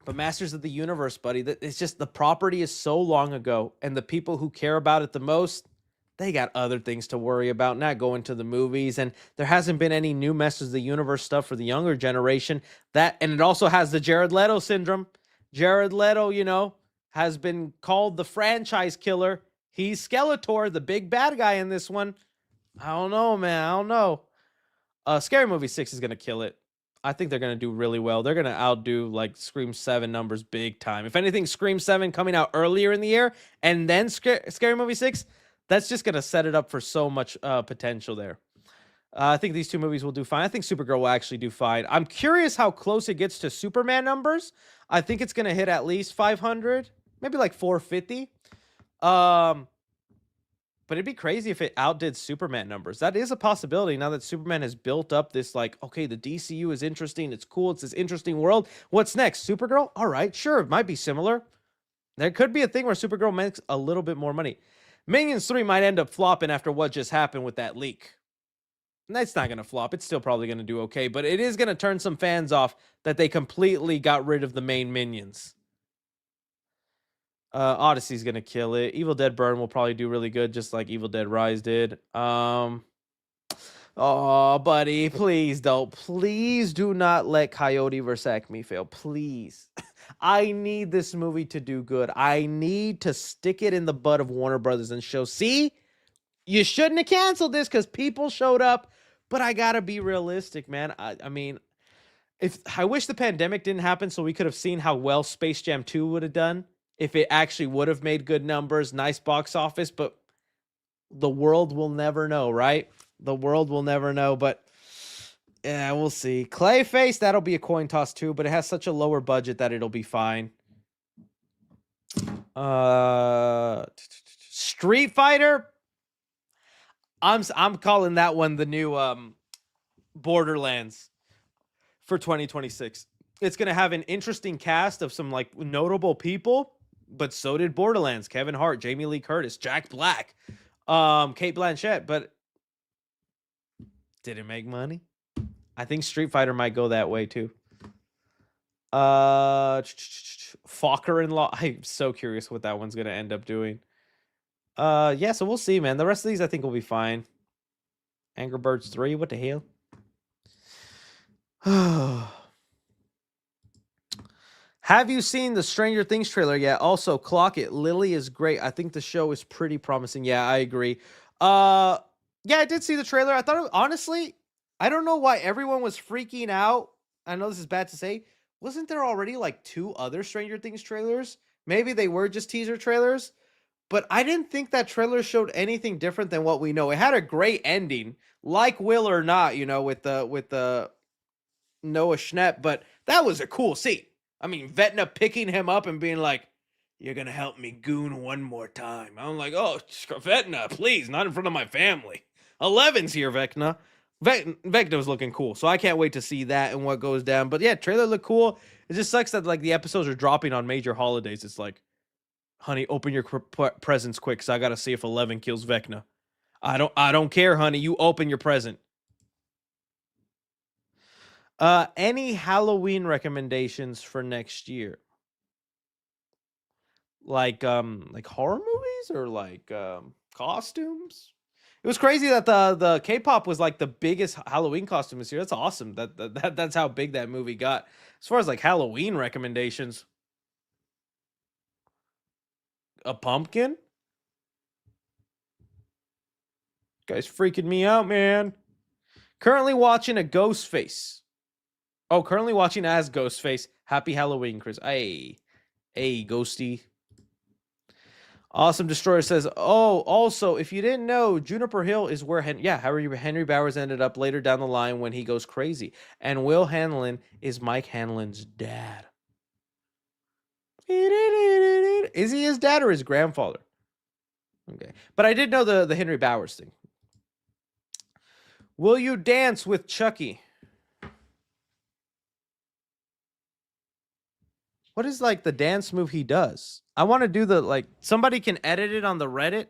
But Masters of the Universe, buddy, it's just the property is so long ago, and the people who care about it the most, they got other things to worry about, not going to the movies. And there hasn't been any new Masters of the Universe stuff for the younger generation. And it also has the Jared Leto syndrome. Jared Leto, has been called the franchise killer. He's Skeletor, the big bad guy in this one. I don't know, man. I don't know. Scary Movie 6 is going to kill it. I think they're going to do really well. They're going to outdo like Scream 7 numbers big time. If anything, Scream 7 coming out earlier in the year and then Scary Movie 6, that's just going to set it up for so much potential there. I think these two movies will do fine. I think Supergirl will actually do fine. I'm curious how close it gets to Superman numbers. I think it's going to hit at least 500, maybe like 450. But it'd be crazy if it outdid Superman numbers. That is a possibility now that Superman has built up this okay, the DCU is interesting. It's cool. It's this interesting world. What's next? Supergirl? All right, sure. It might be similar. There could be a thing where Supergirl makes a little bit more money. Minions 3 might end up flopping after what just happened with that leak. And that's not going to flop. It's still probably going to do okay. But it is going to turn some fans off that they completely got rid of the main minions. Odyssey's gonna kill it. Evil Dead Burn will probably do really good, just like Evil Dead Rise did. Oh, buddy, please do not let Coyote vs. Acme fail, please. I need this movie to do good. I need to stick it in the butt of Warner Brothers and show, see, you shouldn't have canceled this because people showed up, but I gotta be realistic, man. I mean, I wish the pandemic didn't happen so we could have seen how well Space Jam 2 would have done. If it actually would have made good numbers, nice box office, but the world will never know, right? The world will never know, but yeah, we'll see. Clayface, that'll be a coin toss too, but it has such a lower budget that it'll be fine. Street Fighter, I'm calling that one the new Borderlands for 2026. It's going to have an interesting cast of some notable people. But so did Borderlands, Kevin Hart, Jamie Lee Curtis, Jack Black, Cate Blanchett, but did it make money? I think Street Fighter might go that way too. Fokker-in-Law. I'm so curious what that one's gonna end up doing. Yeah, so we'll see, man. The rest of these I think will be fine. Angry Birds 3, what the hell? Have you seen the Stranger Things trailer yet? Also, clock it. Lily is great. I think the show is pretty promising. Yeah, I agree. Yeah, I did see the trailer. I thought, honestly, I don't know why everyone was freaking out. I know this is bad to say. Wasn't there already 2 other Stranger Things trailers? Maybe they were just teaser trailers. But I didn't think that trailer showed anything different than what we know. It had a great ending, like Will or Not, with the Noah Schnapp. But that was a cool scene. I mean, Vecna picking him up and being like, "You're going to help me goon one more time." I'm like, oh, Vecna, please, not in front of my family. 11's here, Vecna. Vecna was looking cool, so I can't wait to see that and what goes down. But yeah, trailer looked cool. It just sucks that the episodes are dropping on major holidays. It's like, Honey, open your presents quick, cause I gotta see if 11 kills Vecna. I don't care, honey. You open your present. Any Halloween recommendations for next year? Like horror movies or like costumes? It was crazy that the K-pop was like the biggest Halloween costume this year. That's awesome. That's how big that movie got. As far as like Halloween recommendations, a pumpkin? Guy's freaking me out, man. Currently watching a Ghostface. Oh, currently watching as Ghostface. Happy Halloween, Chris. Hey, Ghosty. Awesome Destroyer says, oh, also, if you didn't know, Juniper Hill is where Henry Bowers ended up later down the line when he goes crazy. And Will Hanlon is Mike Hanlon's dad. Is he his dad or his grandfather? Okay. But I did know the Henry Bowers thing. Will you dance with Chucky? What is like the dance move he does? I want to do the like somebody can edit it on the Reddit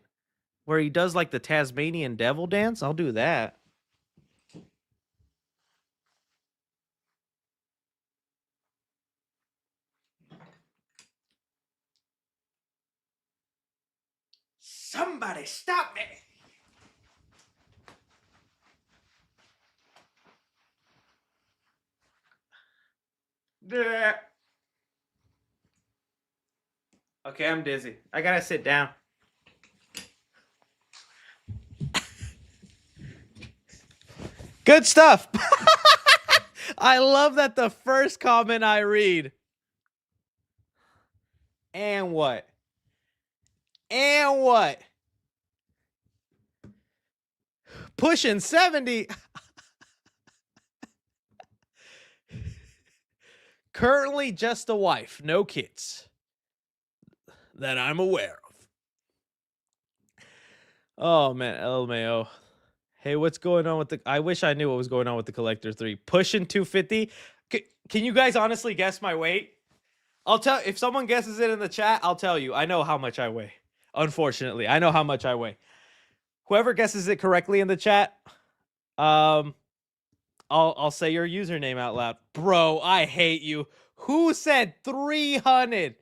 where he does like the Tasmanian devil dance. I'll do that. Somebody stop me. Okay, I'm dizzy. I gotta sit down. Good stuff. I love that the first comment I read. And what? And what? Pushing 70. Currently just a wife, no kids. That I'm aware of. Oh man, LMAO. Hey, what's going on with the... I wish I knew what was going on with the Collector 3. Pushing 250. Can you guys honestly guess my weight? I'll tell... If someone guesses it in the chat, I'll tell you. I know how much I weigh. Unfortunately, I know how much I weigh. Whoever guesses it correctly in the chat, I'll say your username out loud. Bro, I hate you. Who said 300?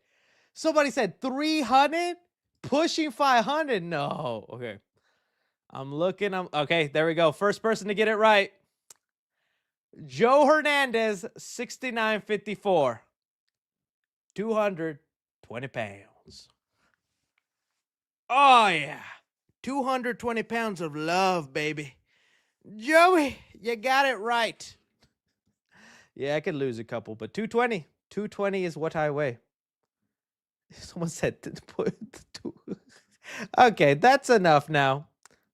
Somebody said 300? Pushing 500? No. Okay. I'm looking. Okay, there we go. First person to get it right. Joe Hernandez, 69.54. 220 pounds. Oh, yeah. 220 pounds of love, baby. Joey, you got it right. Yeah, I could lose a couple, but 220. 220 is what I weigh. Someone said... Okay, that's enough now.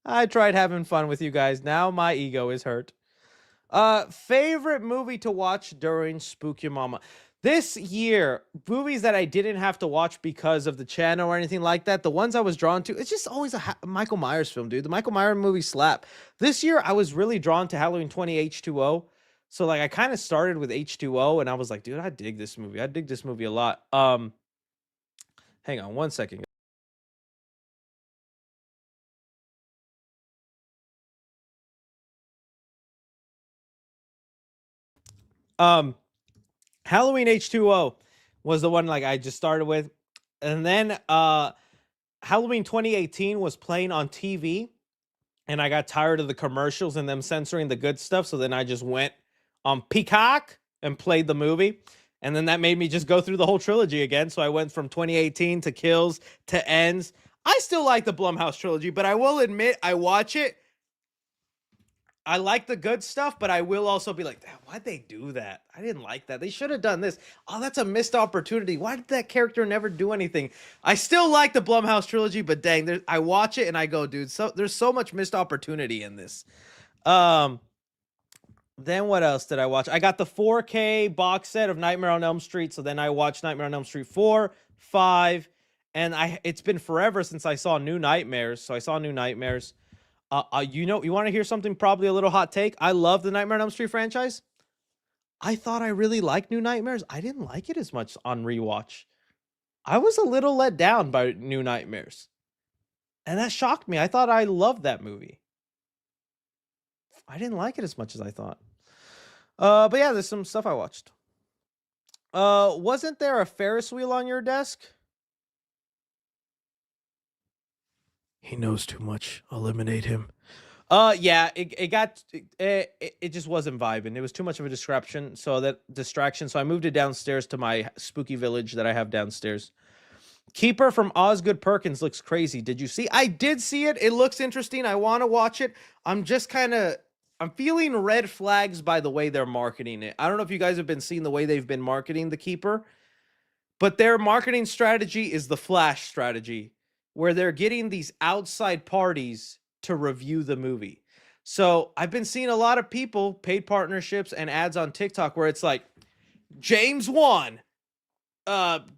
I tried having fun with you guys. Now my ego is hurt. Favorite movie to watch during Spook Your Mama? This year, movies that I didn't have to watch because of the channel or anything like that, the ones I was drawn to, it's just always a Michael Myers film, dude. The Michael Myers movies slap. This year, I was really drawn to Halloween 20 H2O. So, like, I kind of started with H2O, and I was like, dude, I dig this movie. I dig this movie a lot. Hang on one second. Halloween H2O was the one like I just started with. And then Halloween 2018 was playing on TV, and I got tired of the commercials and them censoring the good stuff, so then I just went on Peacock and played the movie. And then that made me just go through the whole trilogy again. So I went from 2018 to Kills to Ends. I still like the Blumhouse trilogy, but I will admit I watch it. I like the good stuff, but I will also be like, why'd they do that? I didn't like that. They should have done this. Oh, that's a missed opportunity. Why did that character never do anything? I still like the Blumhouse trilogy, but dang, I watch it and I go, dude, there's so much missed opportunity in this. Then what else did I watch? I got the 4K box set of Nightmare on Elm Street, so then I watched Nightmare on Elm Street 4, 5, and it's been forever since I saw New Nightmares, so I saw New Nightmares. You want to hear something probably a little hot take? I love the Nightmare on Elm Street franchise. I thought I really liked New Nightmares. I didn't like it as much on rewatch. I was a little let down by New Nightmares. And that shocked me. I thought I loved that movie. I didn't like it as much as I thought. But yeah, there's some stuff I watched. Wasn't there a Ferris wheel on your desk? He knows too much. Eliminate him. Yeah, it just wasn't vibing. It was too much of a distraction. So I moved it downstairs to my spooky village that I have downstairs. Keeper from Osgood Perkins looks crazy. Did you see? I did see it. It looks interesting. I want to watch it. I'm feeling red flags by the way they're marketing it. I don't know if you guys have been seeing the way they've been marketing The Keeper, but their marketing strategy is the Flash strategy, where they're getting these outside parties to review the movie. So I've been seeing a lot of people, paid partnerships and ads on TikTok where it's like James Wan,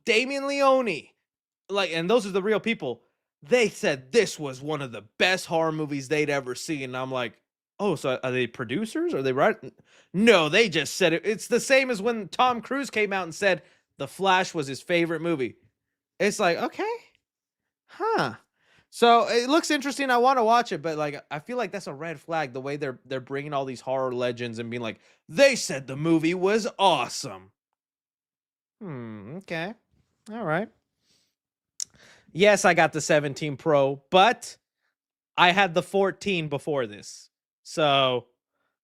Damian Leone, and those are the real people. They said this was one of the best horror movies they'd ever seen. And I'm like, oh, so are they producers? Are they right? No, they just said it. It's the same as when Tom Cruise came out and said The Flash was his favorite movie. It's like, okay, huh. So it looks interesting. I want to watch it, but like I feel like that's a red flag. The way they're bringing all these horror legends and being like, they said the movie was awesome. Okay, all right. Yes, I got the 17 Pro, but I had the 14 before this, so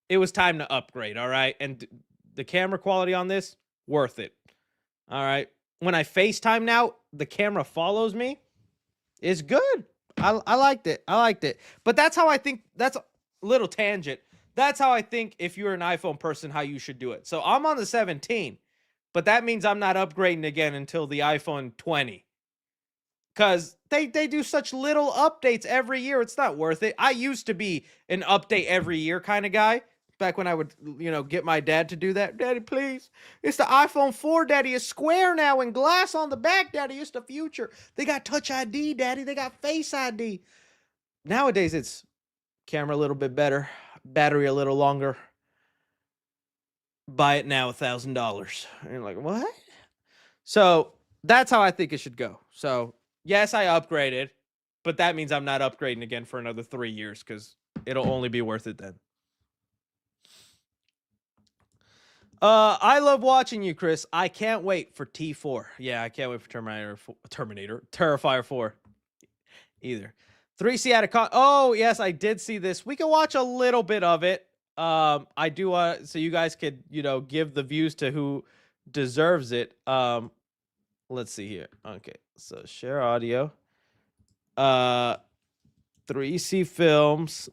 it was time to upgrade. All right, and the camera quality on this, worth it. All right. When I FaceTime now, the camera follows me. It's good. I liked it. I liked it. But that's how I think. That's a little tangent. That's how I think if you're an iPhone person, how you should do it. So I'm on the 17, but that means I'm not upgrading again until the iPhone 20. Because they do such little updates every year. It's not worth it. I used to be an update every year kind of guy. Back when I would, get my dad to do that. Daddy, please. It's the iPhone 4, Daddy. It's square now and glass on the back, Daddy. It's the future. They got Touch ID, Daddy. They got Face ID. Nowadays, it's camera a little bit better, battery a little longer. Buy it now, $1,000. And you're like, what? So that's how I think it should go. So yes, I upgraded, but that means I'm not upgrading again for another 3 years because it'll only be worth it then. I love watching you, Chris. I can't wait for T4. Yeah, I can't wait for Terrifier 4 either. 3C out of con. Oh, yes, I did see this. We can watch a little bit of it. I do want so you guys could, give the views to who deserves it. Let's see here. Okay, so share audio. 3C films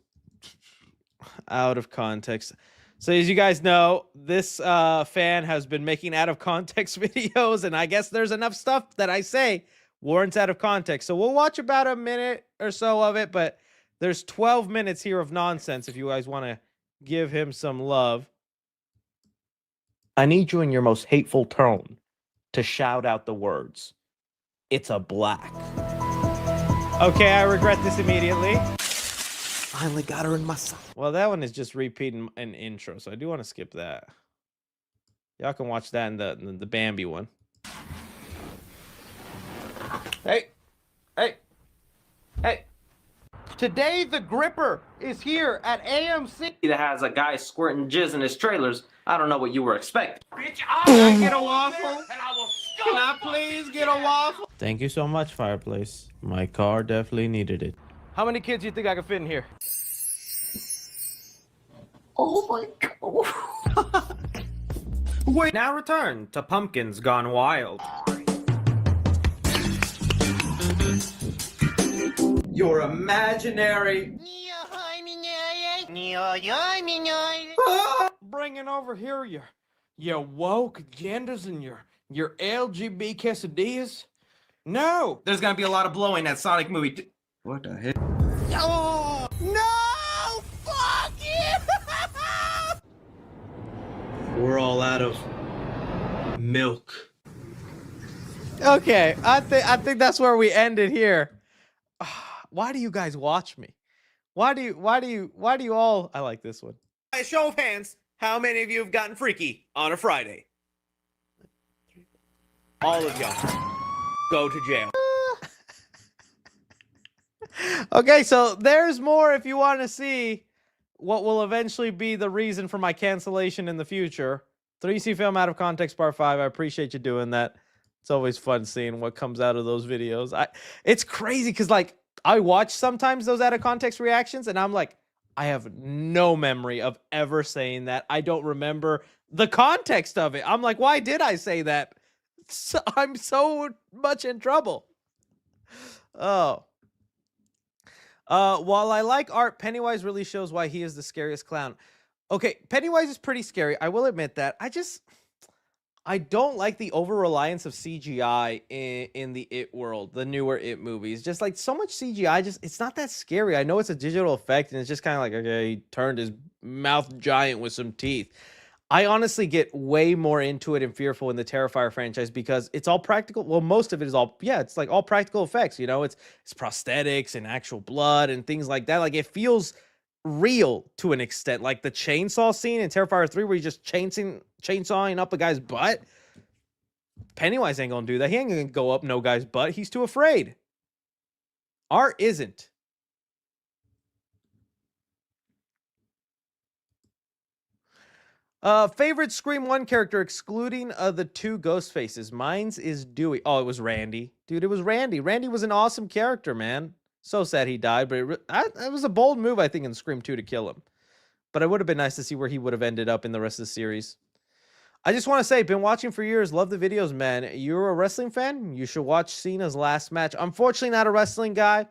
out of context. So as you guys know, this fan has been making out of context videos, and I guess there's enough stuff that I say warrants out of context. So we'll watch about a minute or so of it, but there's 12 minutes here of nonsense if you guys want to give him some love. I need you in your most hateful tone to shout out the words. It's a black. Okay, I regret this immediately. Finally got her in my sight. Well, that one is just repeating an intro, so I do want to skip that. Y'all can watch that in the Bambi one. Hey! Today the Gripper is here at AMC. That has a guy squirting jizz in his trailers. I don't know what you were expecting. Bitch, can I get a waffle? Can I please get a waffle? Thank you so much, Fireplace. My car definitely needed it. How many kids do you think I can fit in here? Oh my god. Wait. Now return to Pumpkins Gone Wild. Your imaginary. Bringing over here your woke agendas and your LGB quesadillas. No, there's gonna be a lot of blowing at Sonic movie. What the heck? Oh no! Fuck you! We're all out of milk. Okay, I think that's where we ended here. Why do you guys watch me? Why do you all? I like this one. By a show of hands, how many of you have gotten freaky on a Friday? All of y'all. go to jail. Okay, so there's more if you want to see what will eventually be the reason for my cancellation in the future. 3C Film Out of Context Part 5. I appreciate you doing that. It's always fun seeing what comes out of those videos. It's crazy because, like, I watch sometimes those out of context reactions, and I'm like, I have no memory of ever saying that. I don't remember the context of it. I'm like, why did I say that? I'm so much in trouble. Oh. While I like art, Pennywise really shows why he is the scariest clown. Okay, Pennywise is pretty scary. I will admit that. I don't like the over reliance of CGI in the It world, the newer It movies. Just like so much CGI, it's not that scary. I know it's a digital effect, and it's just kind of like, okay, he turned his mouth giant with some teeth. I honestly get way more into it and fearful in the Terrifier franchise because it's all practical. Well, most of it is it's like all practical effects, you know, it's prosthetics and actual blood and things like that. Like it feels real to an extent, like the chainsaw scene in Terrifier 3 where he's just chainsawing up a guy's butt. Pennywise ain't gonna do that. He ain't gonna go up no guy's butt. He's too afraid. Art isn't. Favorite Scream 1 character excluding the two ghost faces. Mine's is Dewey. Oh, it was Randy. Dude, it was Randy. Randy was an awesome character, man. So sad he died, but it was a bold move, I think, in Scream 2 to kill him. But it would have been nice to see where he would have ended up in the rest of the series. I just want to say, been watching for years. Love the videos, man. You're a wrestling fan? You should watch Cena's last match. Unfortunately, not a wrestling guy.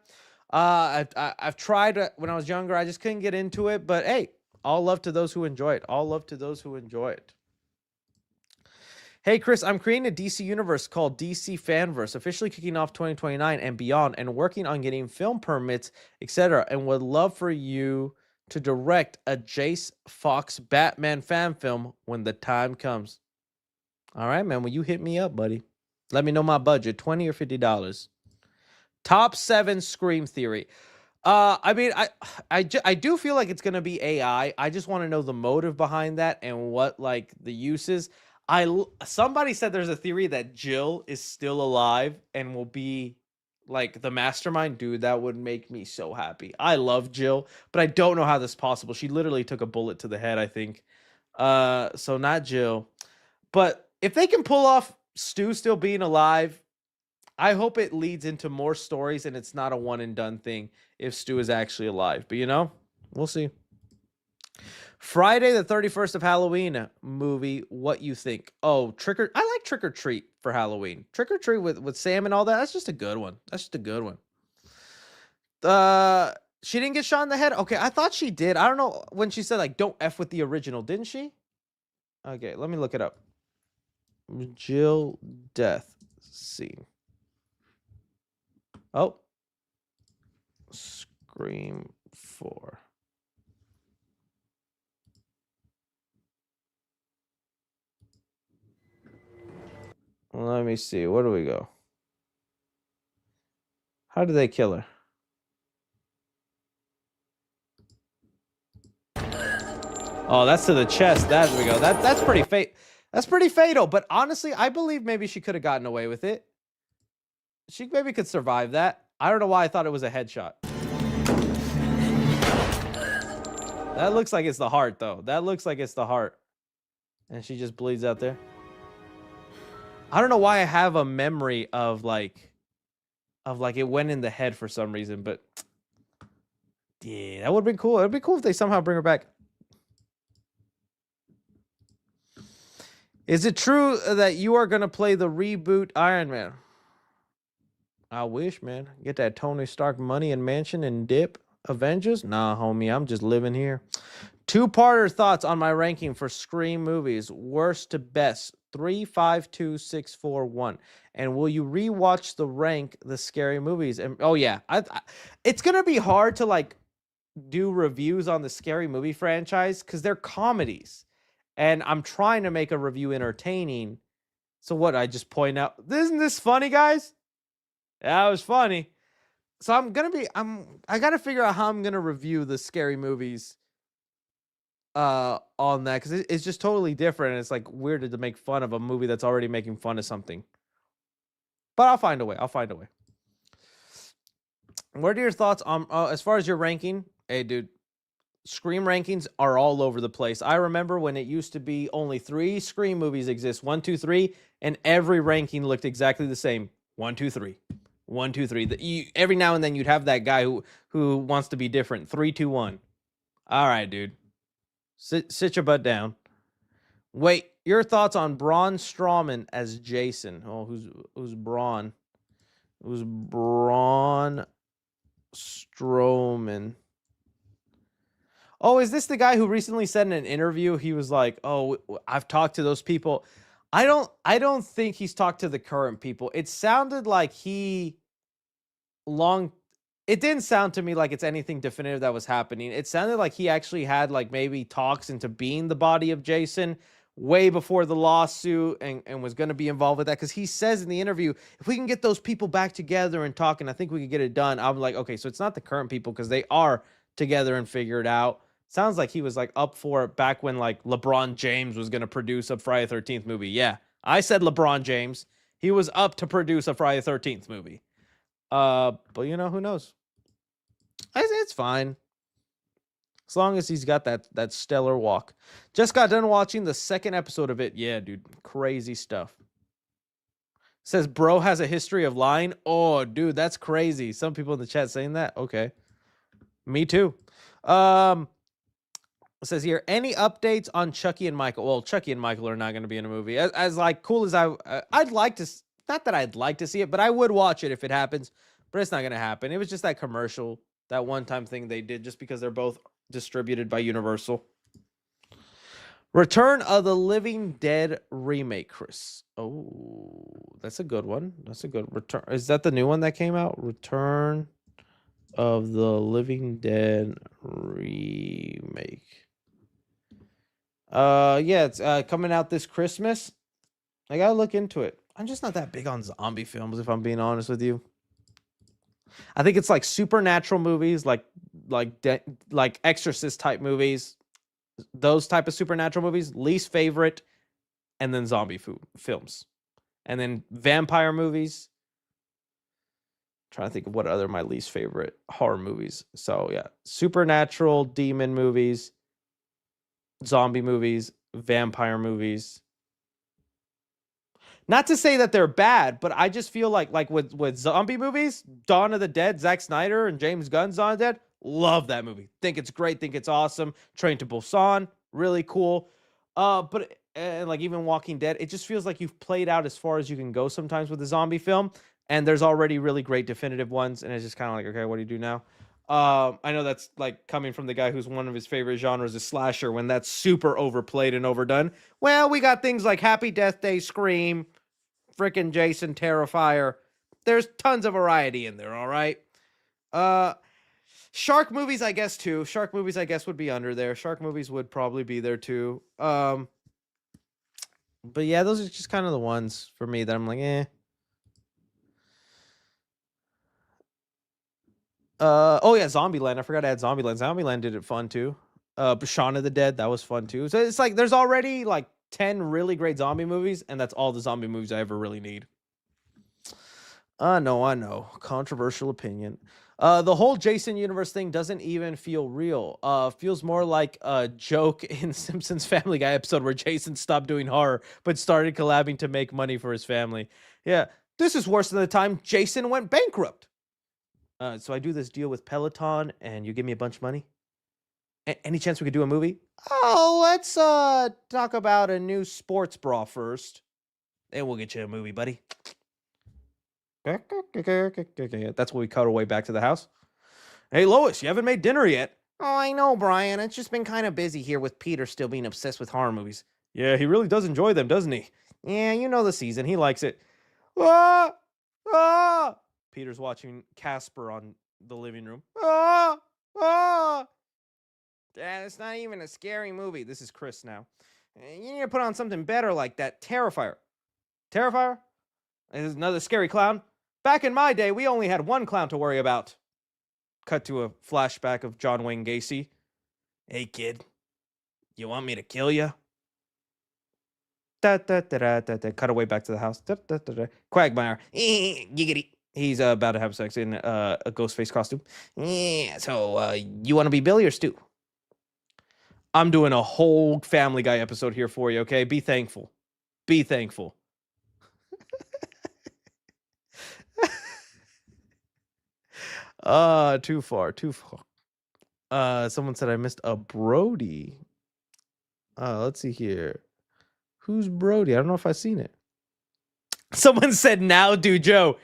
I've tried when I was younger. I just couldn't get into it. But hey, all love to those who enjoy it. All love to those who enjoy it. Hey, Chris, I'm creating a DC universe called DC Fanverse, officially kicking off 2029 and beyond, and working on getting film permits, etc. And would love for you to direct a Jace Fox Batman fan film when the time comes. All right, man. Well, you hit me up, buddy. Let me know my budget, $20 or $50. Top 7 Scream theory. I mean, I do feel like it's gonna be AI. I just want to know the motive behind that and what like the uses. Somebody said there's a theory that Jill is still alive and will be like the mastermind. Dude, that would make me so happy. I love Jill, but I don't know how this is possible. She literally took a bullet to the head, I think. So not Jill. But if they can pull off Stu still being alive, I hope it leads into more stories and it's not a one and done thing if Stu is actually alive. But you know, we'll see. Friday the 31st of Halloween movie, what you think? Oh, I like Trick or Treat for Halloween. Trick or Treat with Sam and all that. That's just a good one. That's just a good one. She didn't get shot in the head? Okay, I thought she did. I don't know when she said like don't F with the original, didn't she? Okay, let me look it up. Jill death scene. Oh. Scream 4. Let me see. Where do we go? How did they kill her? Oh, that's to the chest. There we go. That's pretty fatal. But honestly, I believe maybe she could have gotten away with it. She maybe could survive that. I don't know why I thought it was a headshot. That looks like it's the heart, though. That looks like it's the heart. And she just bleeds out there. I don't know why I have a memory of like it went in the head for some reason, but yeah, that would have been cool. It'd be cool if they somehow bring her back. Is it true that you are going to play the reboot Iron Man? I wish, man. Get that Tony Stark money and mansion and dip. Avengers? Nah, homie. I'm just living here. Two-parter thoughts on my ranking for Scream movies. Worst to best. 3, 5, 2, 6, 4, 1. And will you rewatch the scary movies? And oh yeah, it's gonna be hard to like do reviews on the scary movie franchise because they're comedies, and I'm trying to make a review entertaining. So what? I just point out, isn't this funny, guys? That was funny. So I gotta figure out how I'm gonna review the scary movies on that, because it's just totally different, and it's like weird to make fun of a movie that's already making fun of something. But I'll find a way. I'll find a way. What are your thoughts on as far as your ranking? Hey, dude, Scream rankings are all over the place. I remember when it used to be only 3 Scream movies exist, 1, 2, 3, and every ranking looked exactly the same. 1, 2, 3, 1, 2, 3. Every now and then you'd have that guy who wants to be different. 3, 2, 1. All right, dude, sit your butt down. Wait, your thoughts on Braun Strowman as Jason? Oh, who's Braun? Who's Braun Strowman? Oh, is this the guy who recently said in an interview he was like, "Oh, I've talked to those people." I don't think he's talked to the current people. It sounded like long it didn't sound to me like it's anything definitive that was happening. It sounded like he actually had like maybe talks into being the body of Jason way before the lawsuit and was going to be involved with that, because he says in the interview, if we can get those people back together and talking, I think we could get it done. I'm like, okay, so it's not the current people because they are together and figure it out. Sounds like he was like up for it back when like LeBron James was going to produce a Friday 13th movie. Yeah, I said LeBron James. He was up to produce a Friday 13th movie. But you know, who knows? It's fine. As long as he's got that stellar walk. Just got done watching the 2nd episode of it. Yeah, dude. Crazy stuff. Says bro has a history of lying. Oh, dude, that's crazy. Some people in the chat saying that. Okay. Me too. It says here, any updates on Chucky and Michael? Well, Chucky and Michael are not going to be in a movie. As like cool as I'd like to, not that I'd like to see it, but I would watch it if it happens. But it's not going to happen. It was just that commercial, that one-time thing they did, just because they're both distributed by Universal. Return of the Living Dead remake, Chris. Oh, that's a good one. That's a good return. Is that the new one that came out? Return of the Living Dead remake. Yeah, it's coming out this Christmas. I gotta look into it. I'm just not that big on zombie films, if I'm being honest with you. I think it's like supernatural movies, like Exorcist type movies, those type of supernatural movies, least favorite, and then zombie films, and then vampire movies. Trying to think of what other my least favorite horror movies. So yeah, supernatural, demon movies, zombie movies, vampire movies. Not to say that they're bad, but I just feel like with zombie movies, Dawn of the Dead, Zack Snyder and James Gunn's Dawn of the Dead, love that movie. Think it's great, think it's awesome. Train to Busan, really cool. But like even Walking Dead, it just feels like you've played out as far as you can go sometimes with a zombie film, and there's already really great definitive ones, and it's just kind of like, okay, what do you do now? I know that's like coming from the guy who's one of his favorite genres is slasher, when that's super overplayed and overdone. Well, we got things like Happy Death Day, Scream, freaking Jason, Terrifier. There's tons of variety in there, all right? Shark movies, I guess, too. Shark movies, I guess, would be under there. Shark movies would probably be there, too. But yeah, those are just kind of the ones for me that I'm like, eh. Oh yeah, Zombieland. I forgot to add Zombieland. Zombieland did it fun too. Shaun of the Dead, that was fun too. So it's like there's already like 10 really great zombie movies, and that's all the zombie movies I ever really need. I know. Controversial opinion. The whole Jason universe thing doesn't even feel real. Feels more like a joke in Simpsons Family Guy episode where Jason stopped doing horror but started collabing to make money for his family. Yeah, this is worse than the time Jason went bankrupt. So I do this deal with Peloton, and you give me a bunch of money. Any chance we could do a movie? Oh, let's talk about a new sports bra first. Then we'll get you a movie, buddy. That's when we cut our way back to the house. Hey, Lois, you haven't made dinner yet. Oh, I know, Brian. It's just been kind of busy here with Peter still being obsessed with horror movies. Yeah, he really does enjoy them, doesn't he? Yeah, you know the season. He likes it. Ah! Ah! Peter's watching Casper on the living room. Ah! Ah! Dad, it's not even a scary movie. This is Chris now. You need to put on something better like that. Terrifier. Terrifier? This is another scary clown. Back in my day, we only had one clown to worry about. Cut to a flashback of John Wayne Gacy. Hey, kid. You want me to kill you? Cut away back to the house. Quagmire. Giggity. He's about to have sex in a ghost face costume. Yeah. So you want to be Billy or Stu? I'm doing a whole Family Guy episode here for you. Okay, be thankful. Be thankful. Too far. Someone said I missed a Brody. Let's see here. Who's Brody? I don't know if I've seen it. Someone said now do Joe.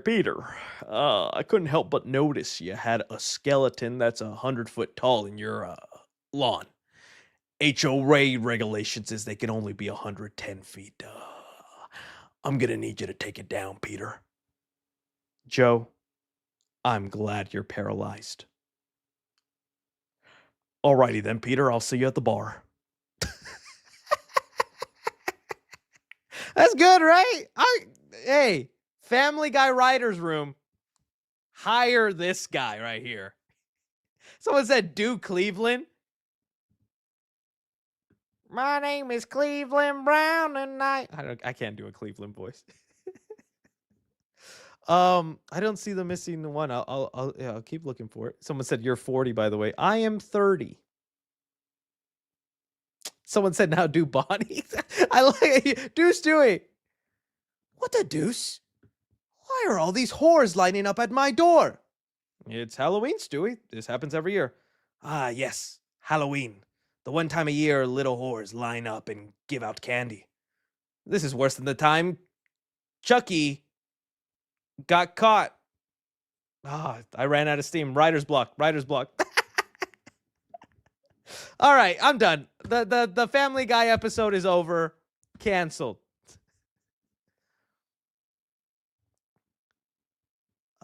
Peter, I couldn't help but notice you had a skeleton that's 100 foot tall in your lawn. HOA regulations is they can only be 110 feet. I'm gonna need you to take it down, Peter. Joe, I'm glad you're paralyzed. Alrighty then, Peter, I'll see you at the bar. That's good, right? Hey, Family Guy writer's room. Hire this guy right here. Someone said, do Cleveland. My name is Cleveland Brown, and I can't do a Cleveland voice. I don't see the missing one. I'll keep looking for it. Someone said you're 40, by the way. I am 30. Someone said now do Bonnie. I like it. Deuce Dewey. What the deuce? Why are all these whores lining up at my door? It's Halloween, Stewie. This happens every year. Ah, yes, Halloween. The one time a year little whores line up and give out candy. This is worse than the time Chucky got caught. I ran out of steam. Writer's block. All right, I'm done. The Family Guy episode is over. Canceled.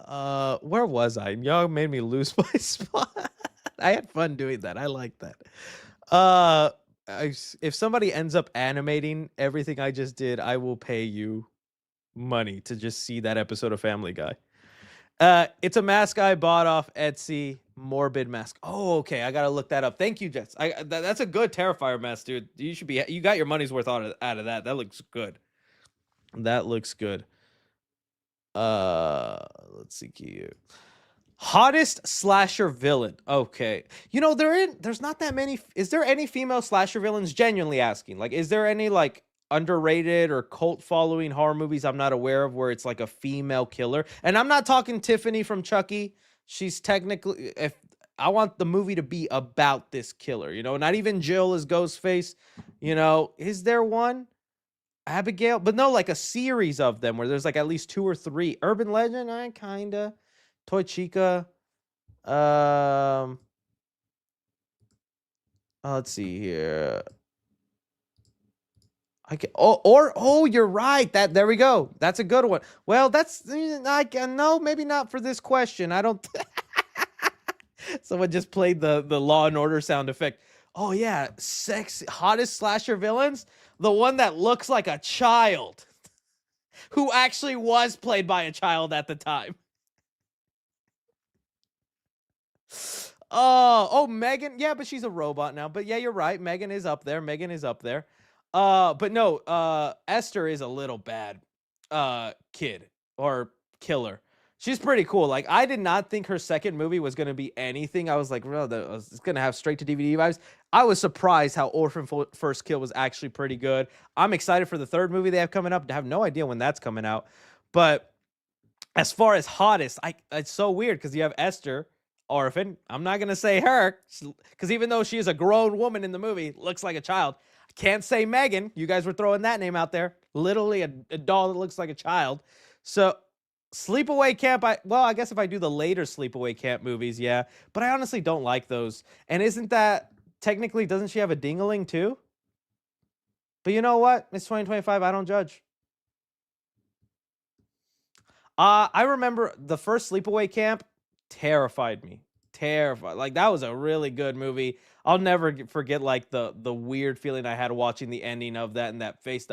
Where was I? Y'all made me lose my spot. I had fun doing that. I like that. If somebody ends up animating everything I just did, I will pay you money to just see that episode of Family Guy. It's a mask I bought off Etsy. Morbid mask. Oh, okay. I gotta look that up. Thank you, Jets. That's a good Terrifier mask, dude. You got your money's worth out of that. That looks good. Let's see here. Hottest slasher villain. Okay. You know, there's not that many. Is there any female slasher villains? Genuinely asking. Like, is there any like underrated or cult following horror movies I'm not aware of where it's like a female killer? And I'm not talking Tiffany from Chucky. She's technically, if I want the movie to be about this killer, you know, not even Jill is Ghostface. You know, is there one? Abigail, but no, like a series of them where there's like at least 2 or 3. Urban Legend, kinda. Toy Chica. Let's see here. You're right. There we go. That's a good one. Well, no, maybe not for this question. I don't. Someone just played the Law and Order sound effect. Oh yeah, hottest slasher villains. The one that looks like a child, who actually was played by a child at the time. Oh, Megan. Yeah, but she's a robot now. But yeah, you're right. Megan is up there. But no, Esther is a little bad kid or killer. She's pretty cool. Like, I did not think her second movie was going to be anything. I was like, bro, it's going to have straight to DVD vibes. I was surprised how Orphan First Kill was actually pretty good. I'm excited for the third movie they have coming up. I have no idea when that's coming out. But as far as hottest, it's so weird because you have Esther, orphan. I'm not going to say her because even though she is a grown woman in the movie, looks like a child. I can't say Megan. You guys were throwing that name out there. Literally a doll that looks like a child. So Sleepaway Camp, I guess if I do the later Sleepaway Camp movies, yeah. But I honestly don't like those. And isn't that, technically, doesn't she have a dingaling too? But you know what? It's 2025. I don't judge. I remember the first Sleepaway Camp terrified me. Terrified. Like, that was a really good movie. I'll never forget, like, the weird feeling I had watching the ending of that and that face.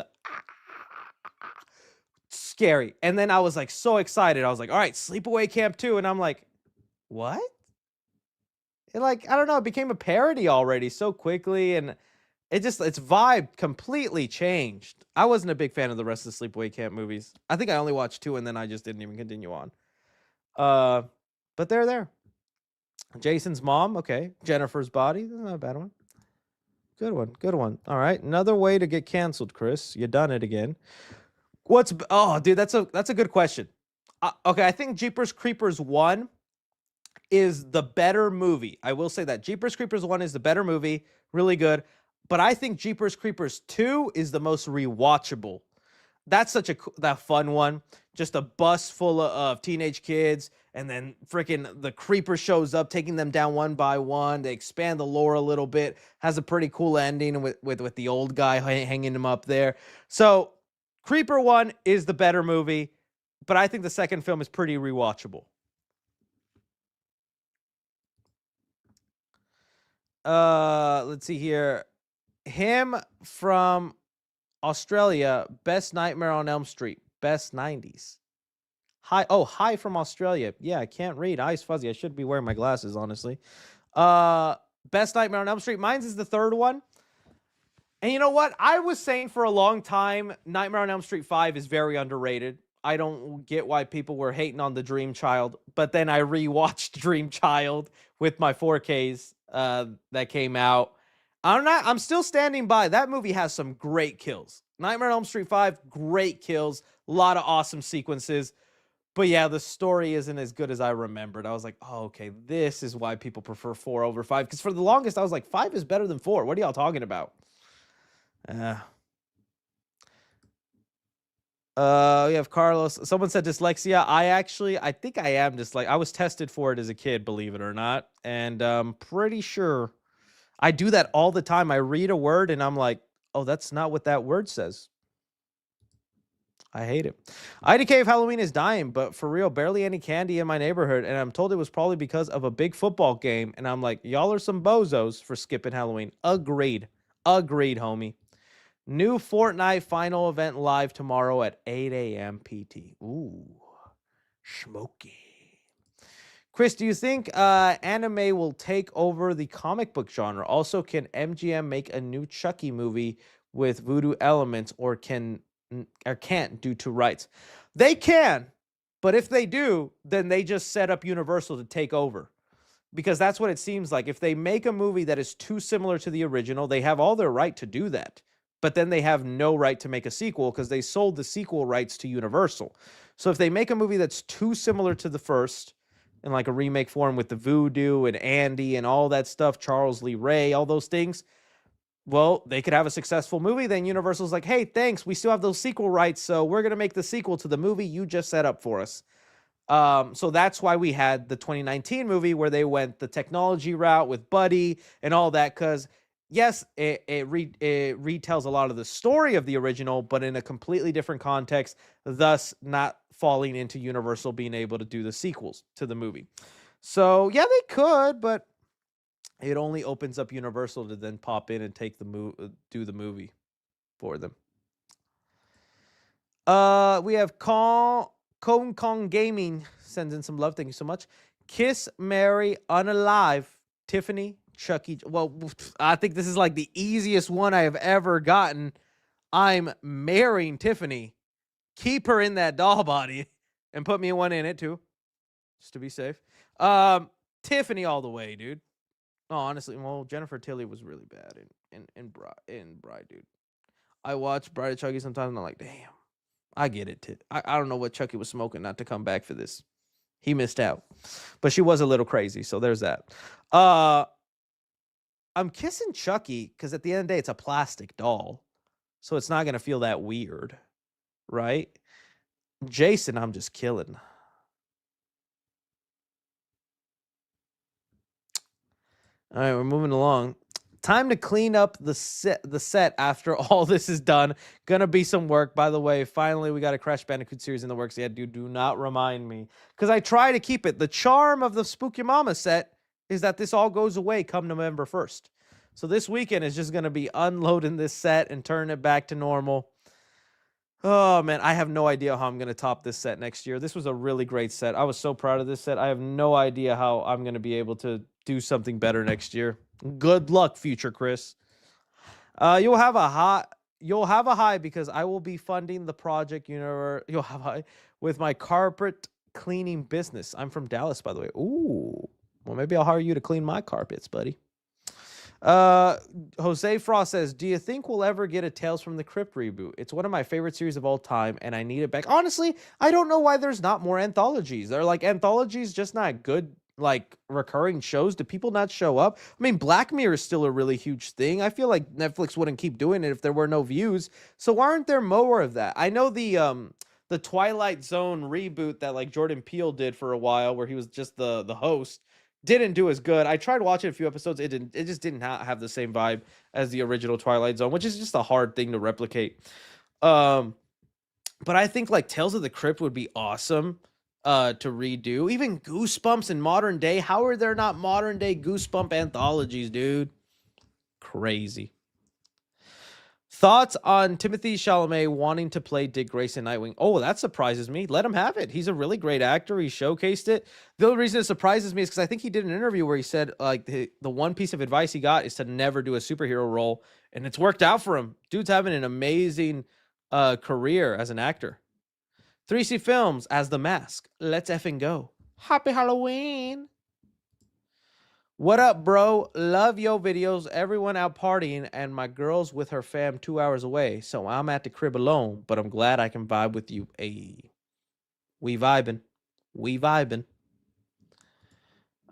Scary. And then I was, like, so excited. I was like, all right, Sleepaway Camp 2. And I'm like, what? It, like, I don't know. It became a parody already so quickly. And its vibe completely changed. I wasn't a big fan of the rest of the Sleepaway Camp movies. I think I only watched 2 and then I just didn't even continue on. But they're there. Jason's mom, okay. Jennifer's body, not a bad one. Good one, good one. All right, another way to get canceled, Chris. You done it again. Oh, dude, that's a good question. Okay, I think Jeepers Creepers 1 is the better movie. I will say that Jeepers Creepers 1 is the better movie, really good. But I think Jeepers Creepers 2 is the most rewatchable. That's such that fun one. Just a bus full of teenage kids, and then freaking the creeper shows up, taking them down one by one. They expand the lore a little bit. Has a pretty cool ending with the old guy hanging him up there. So Creeper 1 is the better movie, but I think the second film is pretty rewatchable. Let's see here. Him from Australia, best Nightmare on Elm Street, best 90s. Hi from Australia. Yeah, I can't read. Eyes fuzzy. I should be wearing my glasses, honestly. Best Nightmare on Elm Street. Mine's is the third one. And you know what? I was saying for a long time, Nightmare on Elm Street 5 is very underrated. I don't get why people were hating on the Dream Child, but then I rewatched Dream Child with my 4Ks that came out. I'm still standing by. That movie has some great kills. Nightmare on Elm Street 5, great kills, a lot of awesome sequences. But yeah, the story isn't as good as I remembered. I was like, oh, okay, this is why people prefer 4 over 5. Because for the longest, I was like, 5 is better than 4. What are y'all talking about? We have Carlos. Someone said dyslexia. I think I am dyslexic. I was tested for it as a kid, believe it or not. And I'm pretty sure I do that all the time. I read a word and I'm like, oh, that's not what that word says. I hate it. IDK of Halloween is dying, but for real, barely any candy in my neighborhood. And I'm told it was probably because of a big football game. And I'm like, y'all are some bozos for skipping Halloween. Agreed, homie. New Fortnite final event live tomorrow at 8 a.m. PT. Ooh, smoky. Chris, do you think anime will take over the comic book genre? Also, can MGM make a new Chucky movie with voodoo elements, or can't due to rights? They can, but if they do, then they just set up Universal to take over. Because that's what it seems like. If they make a movie that is too similar to the original, they have all their right to do that. But then they have no right to make a sequel because they sold the sequel rights to Universal. So if they make a movie that's too similar to the first, in like a remake form with the voodoo and Andy and all that stuff, Charles Lee Ray, all those things, well, they could have a successful movie. Then Universal's like, hey, thanks, we still have those sequel rights, so we're going to make the sequel to the movie you just set up for us. So that's why we had the 2019 movie where they went the technology route with Buddy and all that, because yes, it retells a lot of the story of the original, but in a completely different context, thus not falling into Universal being able to do the sequels to the movie. So yeah, they could, but it only opens up Universal to then pop in and take do the movie for them. We have Kong Gaming sends in some love. Thank you so much. Kiss, Mary, Unalive, Tiffany, Chucky. Well, I think this is like the easiest one I have ever gotten. I'm marrying Tiffany. Keep her in that doll body and put me one in it too, just to be safe. Tiffany all the way, dude. No, honestly, well, Jennifer Tilly was really bad in Bride, dude. I watch Bride of Chucky sometimes and I'm like, damn, I get it. I don't know what Chucky was smoking not to come back for this. He missed out. But she was a little crazy, so there's that. I'm kissing Chucky because at the end of the day, it's a plastic doll. So it's not going to feel that weird, right? Jason, I'm just killing. All right, we're moving along. Time to clean up the set after all this is done. Gonna be some work. By the way, finally we got a Crash Bandicoot series in the works. Yeah, dude, do not remind me. Because I try to keep it. The charm of the Spook Your Mama set is that this all goes away come November 1st. So this weekend is just gonna be unloading this set and turning it back to normal. Oh, man, I have no idea how I'm going to top this set next year. This was a really great set. I was so proud of this set. I have no idea how I'm going to be able to do something better next year. Good luck, future Chris. You'll have a high. You'll have a high because I will be funding the project universe. You'll have a high with my carpet cleaning business. I'm from Dallas, by the way. Ooh. Well, maybe I'll hire you to clean my carpets, buddy. Jose Frost says, "Do you think we'll ever get a Tales from the Crypt reboot? It's one of my favorite series of all time, and I need it back." Honestly, I don't know why there's not more anthologies. They're like anthologies, just not good, like recurring shows. Do people not show up? I mean, Black Mirror is still a really huge thing. I feel like Netflix wouldn't keep doing it if there were no views. So why aren't there more of that? I know the Twilight Zone reboot that like Jordan Peele did for a while, where he was just the host, didn't do as good. I tried watching a few episodes. It just didn't have the same vibe as the original Twilight Zone, which is just a hard thing to replicate. But I think like Tales of the Crypt would be awesome to redo. Even Goosebumps in modern day. How are there not modern day Goosebump anthologies, dude? Crazy. Thoughts on Timothy Chalamet wanting to play Dick Grayson Nightwing? Oh, that surprises me. Let him have it. He's a really great actor. He showcased it. The only reason it surprises me is because I think he did an interview where he said like the one piece of advice he got is to never do a superhero role, and it's worked out for him. Dude's having an amazing career as an actor. 3C Films as The Mask. Let's effing go. Happy Halloween. What up, bro? Love yo videos. Everyone out partying, and my girl's with her fam 2 hours away, so I'm at the crib alone, but I'm glad I can vibe with you. Ayy. We vibing. We vibing.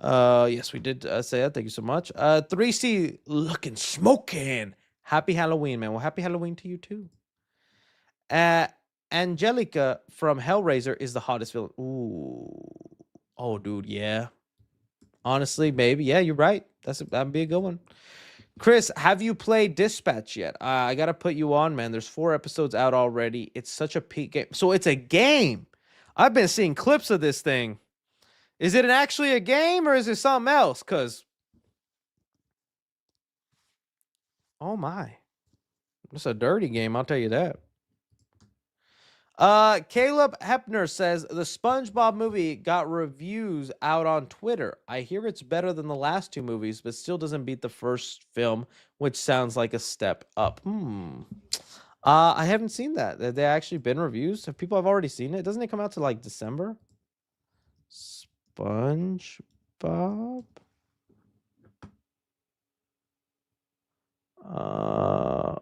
Yes, we did say that. Thank you so much. 3C looking smoking. Happy Halloween, man. Well, happy Halloween to you too. Angelica from Hellraiser is the hottest villain. Ooh. Oh, dude, yeah. Honestly, maybe. Yeah, you're right. That'd be a good one. Chris, have you played Dispatch yet? I gotta put you on, man. There's 4 episodes out already. It's such a peak game. So it's a game. I've been seeing clips of this thing. Is it actually a game or is it something else? Cause oh my, it's a dirty game. I'll tell you that. Caleb Hepner says the SpongeBob movie got reviews out on Twitter. I hear it's better than the last 2 movies, but still doesn't beat the first film, which sounds like a step up. I haven't seen that. Have there actually been reviews? Have people have already seen it? Doesn't it come out to like December? SpongeBob.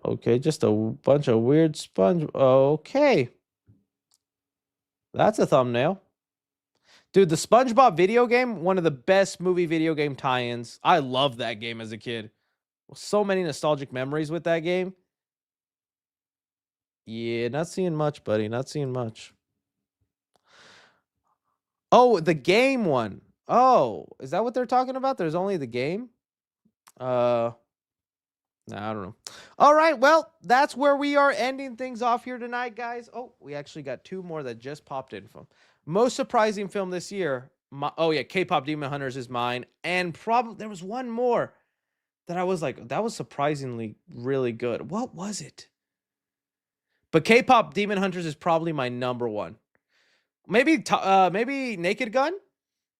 Okay, just a bunch of weird sponge. Okay. That's a thumbnail. Dude, the SpongeBob video game, one of the best movie video game tie-ins. I loved that game as a kid. So many nostalgic memories with that game. Yeah, not seeing much, buddy. Not seeing much. Oh, the game one. Oh, is that what they're talking about? There's only the game? No, I don't know. All right, well, that's where we are ending things off here tonight, guys. Oh, we actually got 2 more that just popped in from. Most surprising film this year. Oh, yeah, K-Pop Demon Hunters is mine. And probably there was one more that I was like, that was surprisingly really good. What was it? But K-Pop Demon Hunters is probably my number 1. Maybe Naked Gun?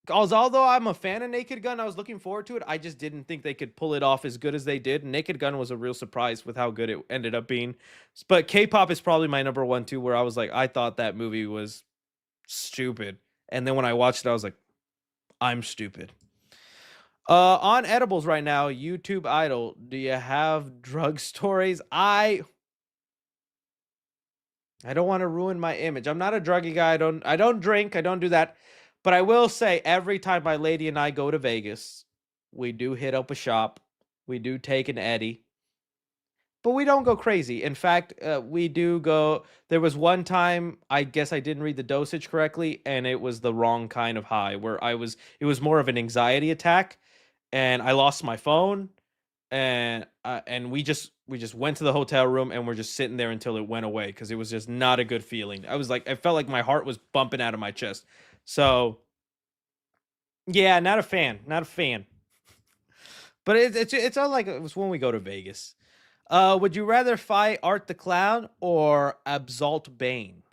Although I'm a fan of Naked Gun, I was looking forward to it. I just didn't think they could pull it off as good as they did. Naked Gun was a real surprise with how good it ended up being. But K-Pop is probably my number 1 too, where I was like, I thought that movie was stupid. And then when I watched it, I was like, I'm stupid. On edibles right now, YouTube Idol, do you have drug stories? I don't want to ruin my image. I'm not a druggy guy. I don't drink. I don't do that. But I will say, every time my lady and I go to Vegas, we do hit up a shop. We do take an Eddie. But we don't go crazy. In fact, we do go. There was one time, I guess I didn't read the dosage correctly, and it was the wrong kind of high, where it was more of an anxiety attack, and I lost my phone, and we just went to the hotel room, and we're just sitting there until it went away, because it was just not a good feeling. I felt like my heart was bumping out of my chest. So, yeah, not a fan. Not a fan. But it's all like it's when we go to Vegas. Would you rather fight Art the Clown or Absolute Bane?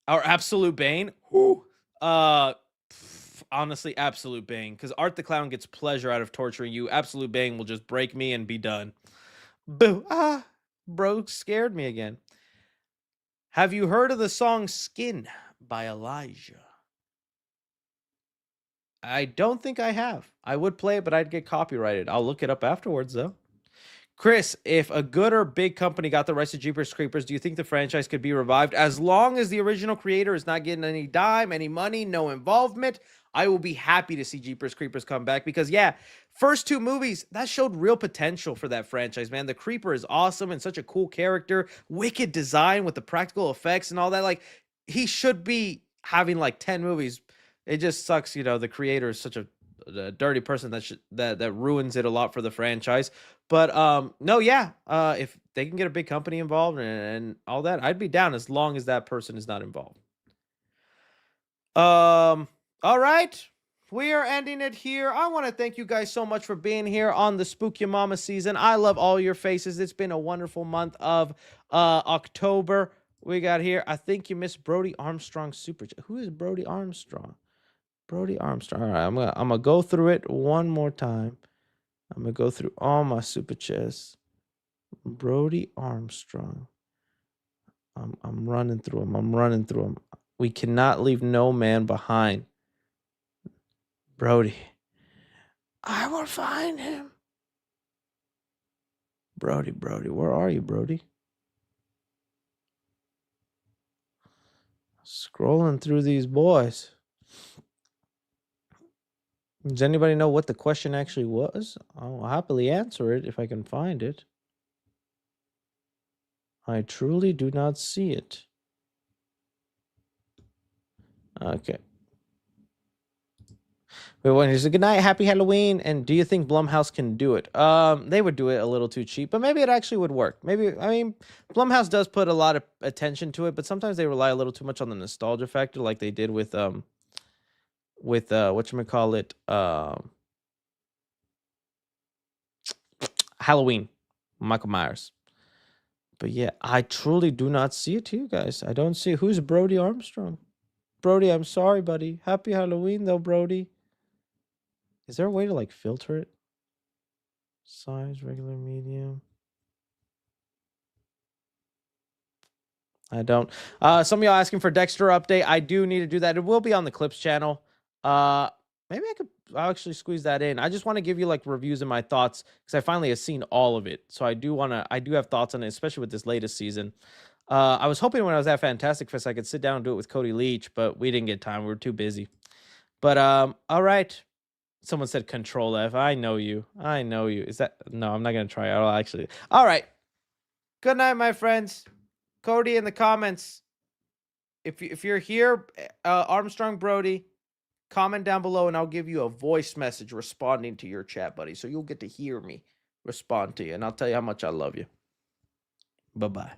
Or Absolute Bane? Whew. Honestly, Absolute Bane. Because Art the Clown gets pleasure out of torturing you. Absolute Bane will just break me and be done. Boo. Ah. bro scared me again. Have you heard of the song Skin by Elijah? I don't think I have. I would play it, but I'd get copyrighted. I'll look it up afterwards, though. Chris, if a good or big company got the rights to Jeepers Creepers, do you think the franchise could be revived? As long as the original creator is not getting any dime, any money, no involvement, I will be happy to see Jeepers Creepers come back because, yeah, first two movies, that showed real potential for that franchise, man. The Creeper is awesome and such a cool character. Wicked design with the practical effects and all that. Like, he should be having like 10 movies. It just sucks, the creator is such a dirty person that ruins it a lot for the franchise. But no, yeah, if they can get a big company involved and all that, I'd be down as long as that person is not involved. All right. We are ending it here. I want to thank you guys so much for being here on the Spook Your Mama season. I love all your faces. It's been a wonderful month of October. We got here. I think you missed Brody Armstrong super. Who is Brody Armstrong? Brody Armstrong. All right, I'm gonna go through it one more time. I'm gonna go through all my super chats. Brody Armstrong. I'm running through them. I'm running through them. We cannot leave no man behind. Brody. I will find him. Brody, where are you, Brody? Scrolling through these boys. Does anybody know what the question actually was? I'll happily answer it if I can find it. I truly do not see it. Okay. Wait, one here's a good night, happy Halloween. And do you think Blumhouse can do it? They would do it a little too cheap, but maybe it actually would work. Maybe, I mean, Blumhouse does put a lot of attention to it, but sometimes they rely a little too much on the nostalgia factor, like they did with whatchamacallit, Halloween, Michael Myers. But yeah, I truly do not see it too, guys. I don't see it. Who's Brody Armstrong? Brody, I'm sorry, buddy. Happy Halloween, though, Brody. Is there a way to, like, filter it? Size, regular, medium. I don't. Some of y'all asking for Dexter update. I do need to do that. It will be on the Clips channel. Maybe I'll actually squeeze that in. I just want to give you like reviews and my thoughts because I finally have seen all of it. So I do have thoughts on it, especially with this latest season. I was hoping when I was at Fantastic Fest I could sit down and do it with Cody Leach, but we didn't get time. We were too busy. But all right. Someone said Control F. I know you. Is that no? I'm not gonna try. I'll actually. All right. Good night, my friends. Cody in the comments. If you're here, Armstrong Brody, comment down below and I'll give you a voice message responding to your chat, buddy. So you'll get to hear me respond to you, and I'll tell you how much I love you. Bye-bye.